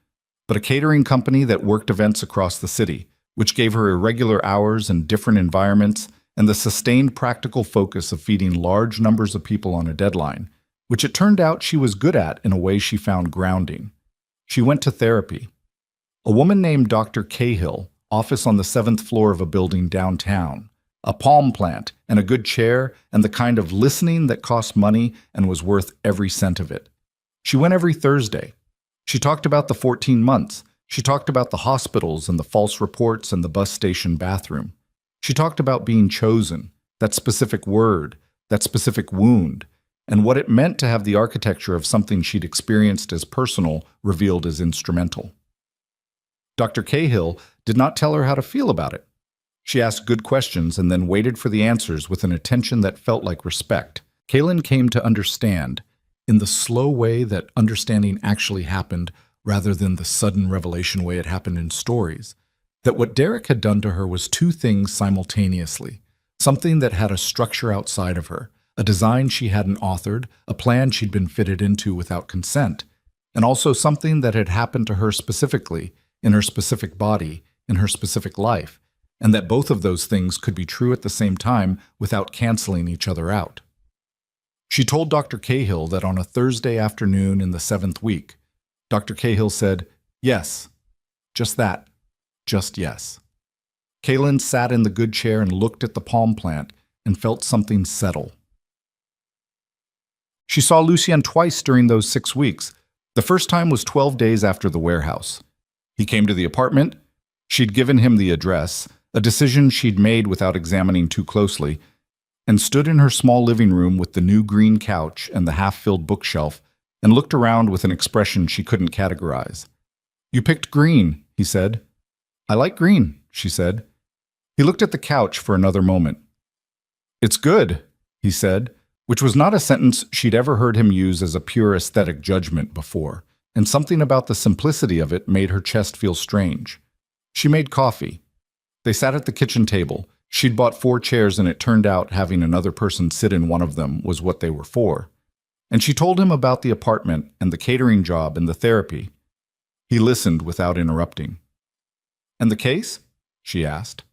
But a catering company that worked events across the city, which gave her irregular hours and different environments and the sustained practical focus of feeding large numbers of people on a deadline, which it turned out she was good at in a way she found grounding. She went to therapy. A woman named Dr. Cahill, office on the 7th floor of a building downtown, a palm plant and a good chair and the kind of listening that cost money and was worth every cent of it. She went every Thursday. She talked about the 14 months. She talked about the hospitals and the false reports and the bus station bathroom. She talked about being chosen, that specific word, that specific wound, and what it meant to have the architecture of something she'd experienced as personal revealed as instrumental. Dr. Cahill did not tell her how to feel about it. She asked good questions and then waited for the answers with an attention that felt like respect. Kaylin came to understand, in the slow way that understanding actually happened rather than the sudden revelation way it happened in stories, that what Derek had done to her was 2 things simultaneously, something that had a structure outside of her, a design she hadn't authored, a plan she'd been fitted into without consent, and also something that had happened to her specifically, in her specific body, in her specific life, and that both of those things could be true at the same time without canceling each other out. She told Dr. Cahill that on a Thursday afternoon in the 7th week, Dr. Cahill said, "Yes, just that, just yes." Kaylin sat in the good chair and looked at the palm plant and felt something settle. She saw Lucien twice during those 6 weeks. The first time was 12 days after the warehouse. He came to the apartment. She'd given him the address, a decision she'd made without examining too closely, and stood in her small living room with the new green couch and the half-filled bookshelf and looked around with an expression she couldn't categorize. "You picked green," he said. "I like green," she said. He looked at the couch for another moment. "It's good," he said, which was not a sentence she'd ever heard him use as a pure aesthetic judgment before, and something about the simplicity of it made her chest feel strange. She made coffee. They sat at the kitchen table. She'd bought 4 chairs and it turned out having another person sit in one of them was what they were for. And she told him about the apartment and the catering job and the therapy. He listened without interrupting. "And the case?" she asked.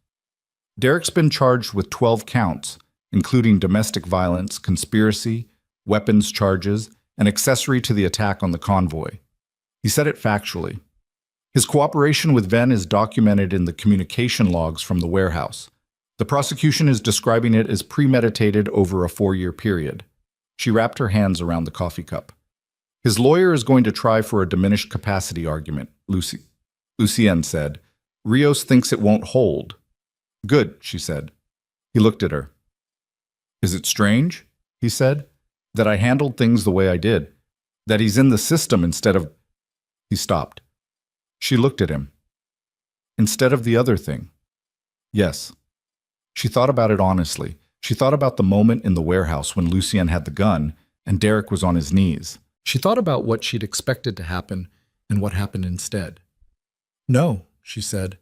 "Derek's been charged with 12 counts, including domestic violence, conspiracy, weapons charges, and accessory to the attack on the convoy." He said it factually. His cooperation with Venn is documented in the communication logs from the warehouse. The prosecution is describing it as premeditated over a 4-year period. She wrapped her hands around the coffee cup. "His lawyer is going to try for a diminished capacity argument," Lucien said. "Rios thinks it won't hold." "Good," she said. He looked at her. "Is it strange," he said, "that I handled things the way I did? That he's in the system instead of—" He stopped. She looked at him. "Instead of the other thing." "Yes." She thought about it honestly. She thought about the moment in the warehouse when Lucien had the gun and Derek was on his knees. She thought about what she'd expected to happen and what happened instead. "No," she said.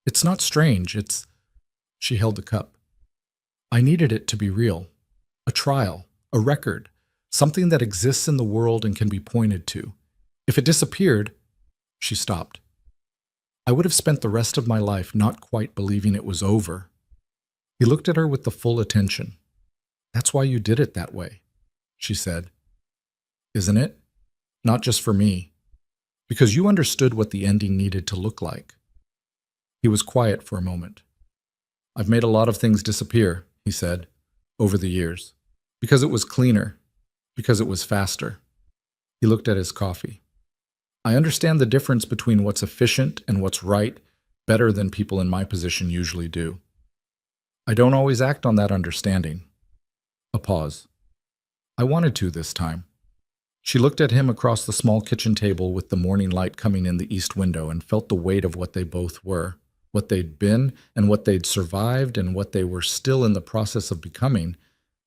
"It's not strange, it's—" She held the cup. "I needed it to be real. A trial, a record, something that exists in the world and can be pointed to. If it disappeared—" She stopped. "I would have spent the rest of my life not quite believing it was over." He looked at her with the full attention. "That's why you did it that way," she said. "Isn't it? Not just for me. Because you understood what the ending needed to look like." He was quiet for a moment. "I've made a lot of things disappear," he said, "over the years. Because it was cleaner. Because it was faster." He looked at his coffee. "I understand the difference between what's efficient and what's right better than people in my position usually do. I don't always act on that understanding." A pause. "I wanted to this time." She looked at him across the small kitchen table with the morning light coming in the east window and felt the weight of what they both were, what they'd been and what they'd survived and what they were still in the process of becoming,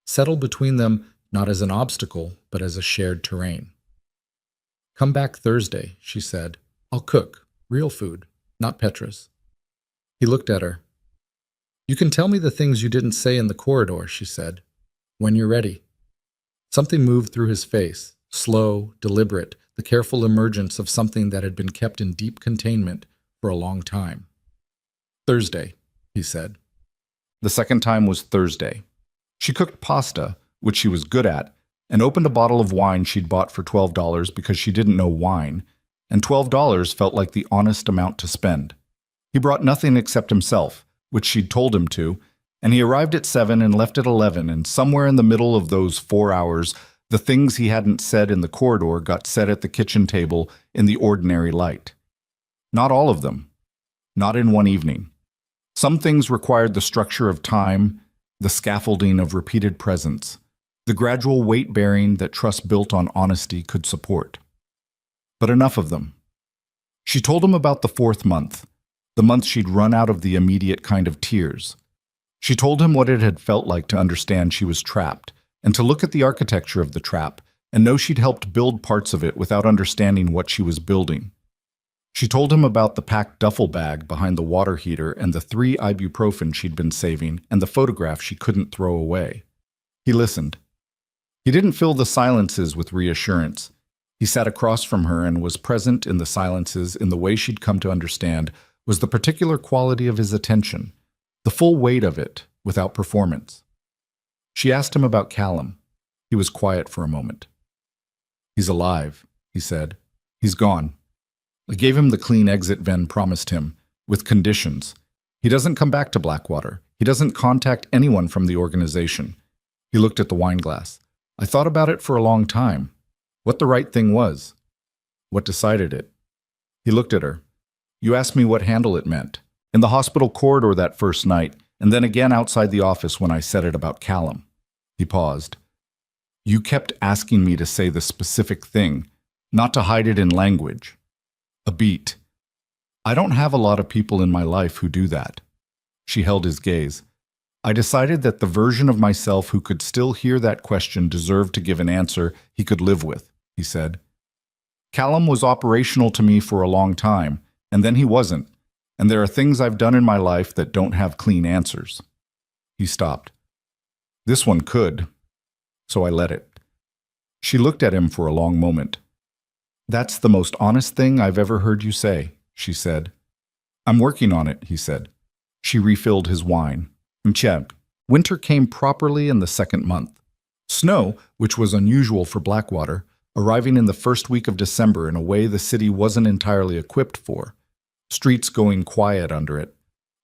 settle between them not as an obstacle but as a shared terrain. Come back Thursday, she said. I'll cook. Real food, not Petra's. He looked at her. You can tell me the things you didn't say in the corridor, she said. When you're ready. Something moved through his face, slow, deliberate, the careful emergence of something that had been kept in deep containment for a long time. Thursday, he said. The second time was Thursday. She cooked pasta, which she was good at, and opened a bottle of wine she'd bought for $12 because she didn't know wine, and $12 felt like the honest amount to spend. He brought nothing except himself, which she'd told him to, and he arrived at 7 and left at 11, and somewhere in the middle of those 4 hours, the things he hadn't said in the corridor got said at the kitchen table in the ordinary light. Not all of them. Not in one evening. Some things required the structure of time, the scaffolding of repeated presence, the gradual weight-bearing that trust built on honesty could support. But enough of them. She told him about the 4th month, the month she'd run out of the immediate kind of tears. She told him what it had felt like to understand she was trapped, and to look at the architecture of the trap, and know she'd helped build parts of it without understanding what she was building. She told him about the packed duffel bag behind the water heater and the 3 ibuprofen she'd been saving and the photograph she couldn't throw away. He listened. He didn't fill the silences with reassurance. He sat across from her and was present in the silences in the way she'd come to understand was the particular quality of his attention, the full weight of it, without performance. She asked him about Callum. He was quiet for a moment. He's alive, he said. He's gone. I gave him the clean exit Ven promised him, with conditions. He doesn't come back to Blackwater. He doesn't contact anyone from the organization. He looked at the wine glass. I thought about it for a long time. What the right thing was. What decided it. He looked at her. You asked me what handle it meant. In the hospital corridor that first night, and then again outside the office when I said it about Callum. He paused. You kept asking me to say the specific thing, not to hide it in language. A beat. I don't have a lot of people in my life who do that. She held his gaze. I decided that the version of myself who could still hear that question deserved to give an answer he could live with, he said. Callum was operational to me for a long time, and then he wasn't, and there are things I've done in my life that don't have clean answers. He stopped. This one could, so I let it. She looked at him for a long moment. That's the most honest thing I've ever heard you say, she said. I'm working on it, he said. She refilled his wine. Mcheb. Winter came properly in the 2nd month. Snow, which was unusual for Blackwater, arriving in the first week of December in a way the city wasn't entirely equipped for. Streets going quiet under it.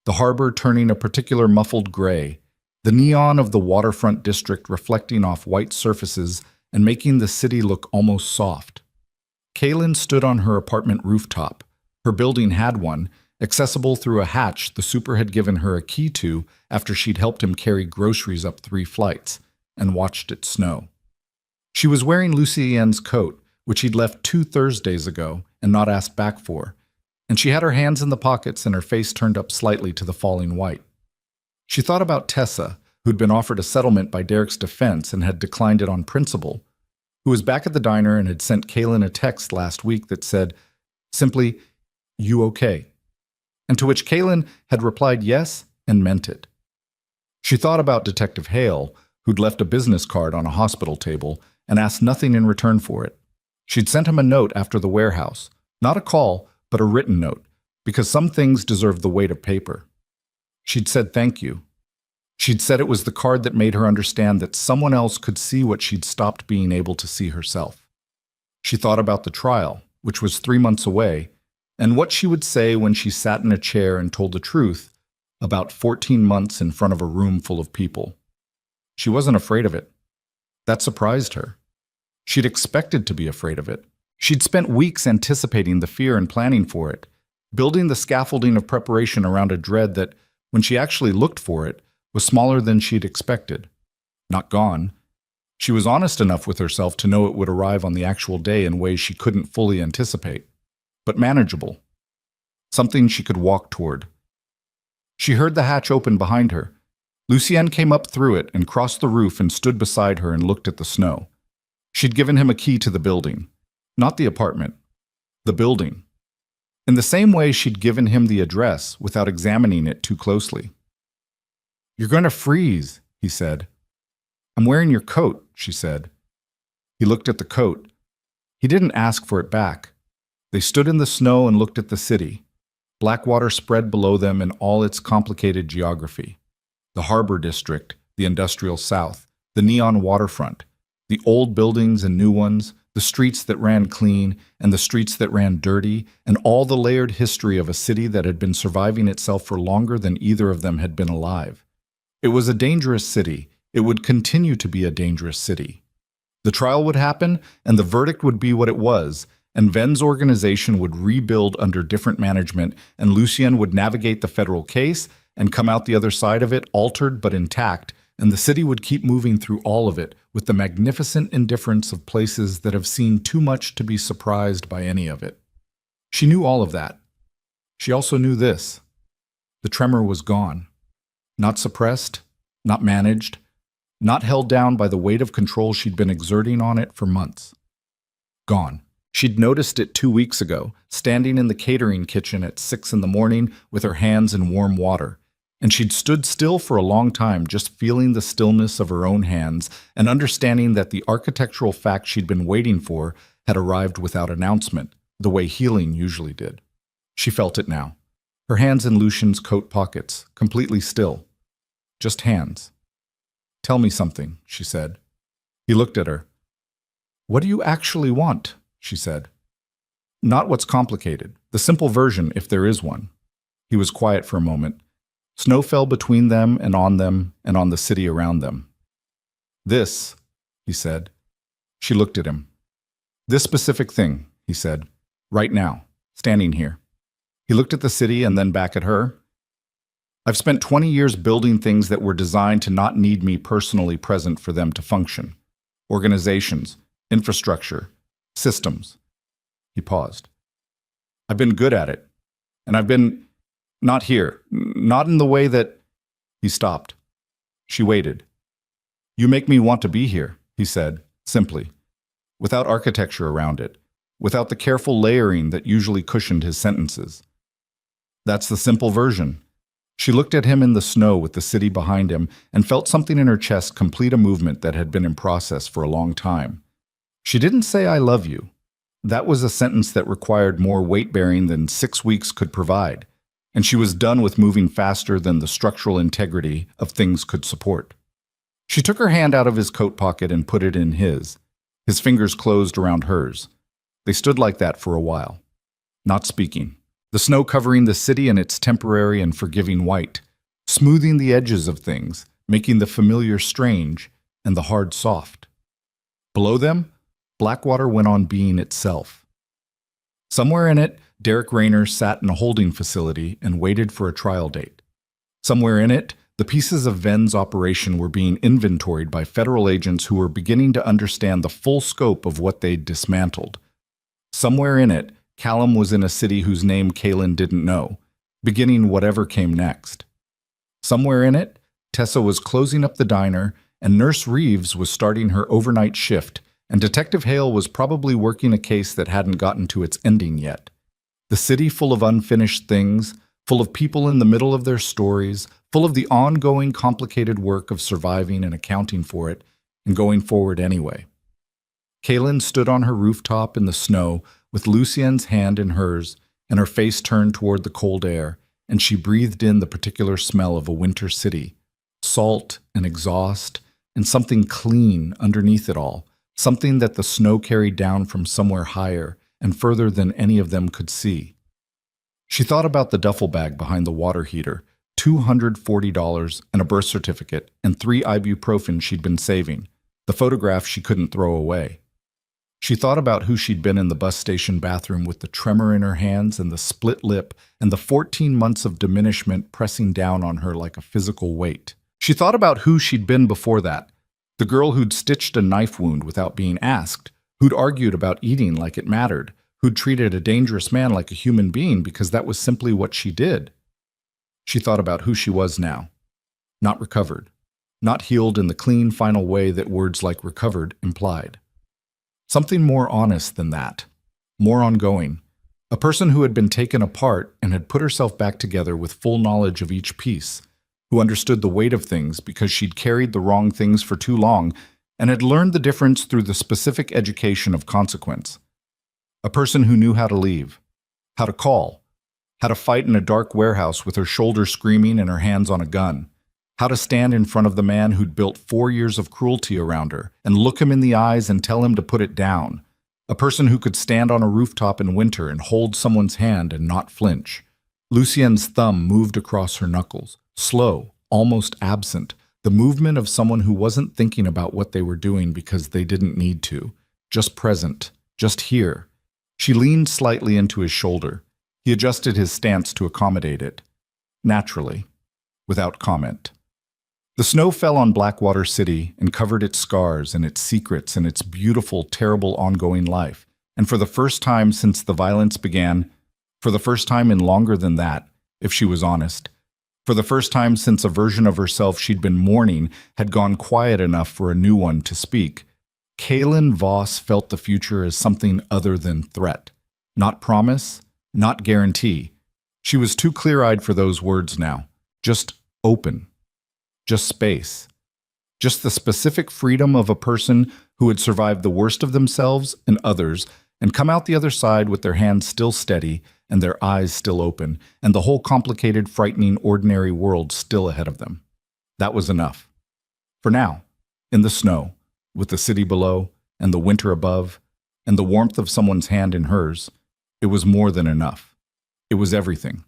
The harbor turning a particular muffled gray. The neon of the waterfront district reflecting off white surfaces and making the city look almost soft. Kaylin stood on her apartment rooftop. Her building had one, accessible through a hatch the super had given her a key to after she'd helped him carry groceries up 3 flights, and watched it snow. She was wearing Lucienne's coat, which he'd left 2 Thursdays ago and not asked back for, and she had her hands in the pockets and her face turned up slightly to the falling white. She thought about Tessa, who'd been offered a settlement by Derek's defense and had declined it on principle, who was back at the diner and had sent Kaylin a text last week that said, simply, "You okay?" And to which Kaylin had replied yes and meant it. She thought about Detective Hale, who'd left a business card on a hospital table and asked nothing in return for it. She'd sent him a note after the warehouse, not a call, but a written note, because some things deserve the weight of paper. She'd said thank you. She'd said it was the card that made her understand that someone else could see what she'd stopped being able to see herself. She thought about the trial, which was 3 months away, and what she would say when she sat in a chair and told the truth about 14 months in front of a room full of people. She wasn't afraid of it. That surprised her. She'd expected to be afraid of it. She'd spent weeks anticipating the fear and planning for it, building the scaffolding of preparation around a dread that, when she actually looked for it, was smaller than she'd expected. Not gone. She was honest enough with herself to know it would arrive on the actual day in ways she couldn't fully anticipate, but manageable. Something she could walk toward. She heard the hatch open behind her. Lucienne came up through it and crossed the roof and stood beside her and looked at the snow. She'd given him a key to the building. Not the apartment, the building. In the same way she'd given him the address without examining it too closely. "You're going to freeze," he said. "I'm wearing your coat," she said. He looked at the coat. He didn't ask for it back. They stood in the snow and looked at the city. Blackwater spread below them in all its complicated geography. The harbor district, the industrial south, the neon waterfront, the old buildings and new ones, the streets that ran clean and the streets that ran dirty, and all the layered history of a city that had been surviving itself for longer than either of them had been alive. It was a dangerous city. It would continue to be a dangerous city. The trial would happen, and the verdict would be what it was, and Ven's organization would rebuild under different management, and Lucien would navigate the federal case and come out the other side of it altered but intact, and the city would keep moving through all of it with the magnificent indifference of places that have seen too much to be surprised by any of it. She knew all of that. She also knew this. The tremor was gone. Not suppressed, not managed, not held down by the weight of control she'd been exerting on it for months. Gone. She'd noticed it 2 weeks ago, standing in the catering kitchen at 6 in the morning with her hands in warm water. And she'd stood still for a long time, just feeling the stillness of her own hands and understanding that the architectural fact she'd been waiting for had arrived without announcement, the way healing usually did. She felt it now. Her hands in Lucien's coat pockets, completely still. Just hands. "Tell me something," she said. He looked at her. "What do you actually want?" she said. "Not what's complicated. The simple version, if there is one." He was quiet for a moment. Snow fell between them and on the city around them. "This," he said. She looked at him. "This specific thing," he said. "Right now, standing here." He looked at the city and then back at her. "I've spent 20 years building things that were designed to not need me personally present for them to function. Organizations, infrastructure, systems." He paused. "I've been good at it. And I've been not here, not in the way that—" He stopped. She waited. "You make me want to be here," he said, simply, without architecture around it, without the careful layering that usually cushioned his sentences. "That's the simple version." She looked at him in the snow with the city behind him and felt something in her chest complete a movement that had been in process for a long time. She didn't say, "I love you." That was a sentence that required more weight-bearing than 6 weeks could provide, and she was done with moving faster than the structural integrity of things could support. She took her hand out of his coat pocket and put it in his. His fingers closed around hers. They stood like that for a while, not speaking. The snow covering the city in its temporary and forgiving white, smoothing the edges of things, making the familiar strange and the hard soft. Below them, Blackwater went on being itself. Somewhere in it, Derek Rayner sat in a holding facility and waited for a trial date. Somewhere in it, the pieces of Ven's operation were being inventoried by federal agents who were beginning to understand the full scope of what they'd dismantled. Somewhere in it, Callum was in a city whose name Kaylin didn't know, beginning whatever came next. Somewhere in it, Tessa was closing up the diner, and Nurse Reeves was starting her overnight shift, and Detective Hale was probably working a case that hadn't gotten to its ending yet. The city full of unfinished things, full of people in the middle of their stories, full of the ongoing complicated work of surviving and accounting for it, and going forward anyway. Kaylin stood on her rooftop in the snow, with Lucien's hand in hers, and her face turned toward the cold air, and she breathed in the particular smell of a winter city, salt and exhaust, and something clean underneath it all, something that the snow carried down from somewhere higher and further than any of them could see. She thought about the duffel bag behind the water heater, $240 and a birth certificate and 3 ibuprofen she'd been saving, the photograph she couldn't throw away. She thought about who she'd been in the bus station bathroom with the tremor in her hands and the split lip and the 14 months of diminishment pressing down on her like a physical weight. She thought about who she'd been before that, the girl who'd stitched a knife wound without being asked, who'd argued about eating like it mattered, who'd treated a dangerous man like a human being because that was simply what she did. She thought about who she was now. Not recovered. Not healed in the clean, final way that words like recovered implied. Something more honest than that. More ongoing. A person who had been taken apart and had put herself back together with full knowledge of each piece, who understood the weight of things because she'd carried the wrong things for too long and had learned the difference through the specific education of consequence. A person who knew how to leave, how to call, how to fight in a dark warehouse with her shoulder screaming and her hands on a gun, how to stand in front of the man who'd built 4 years of cruelty around her and look him in the eyes and tell him to put it down. A person who could stand on a rooftop in winter and hold someone's hand and not flinch. Lucienne's thumb moved across her knuckles, slow, almost absent, the movement of someone who wasn't thinking about what they were doing because they didn't need to, just present, just here. She leaned slightly into his shoulder. He adjusted his stance to accommodate it. Naturally, without comment. The snow fell on Blackwater City and covered its scars and its secrets and its beautiful, terrible ongoing life. And for the first time since the violence began, for the first time in longer than that, if she was honest, for the first time since a version of herself she'd been mourning had gone quiet enough for a new one to speak, Kaylin Voss felt the future as something other than threat. Not promise, not guarantee. She was too clear-eyed for those words now. Just open. Just space. Just the specific freedom of a person who had survived the worst of themselves and others and come out the other side with their hands still steady and their eyes still open and the whole complicated, frightening, ordinary world still ahead of them. That was enough. For now, in the snow, with the city below and the winter above and the warmth of someone's hand in hers, it was more than enough. It was everything.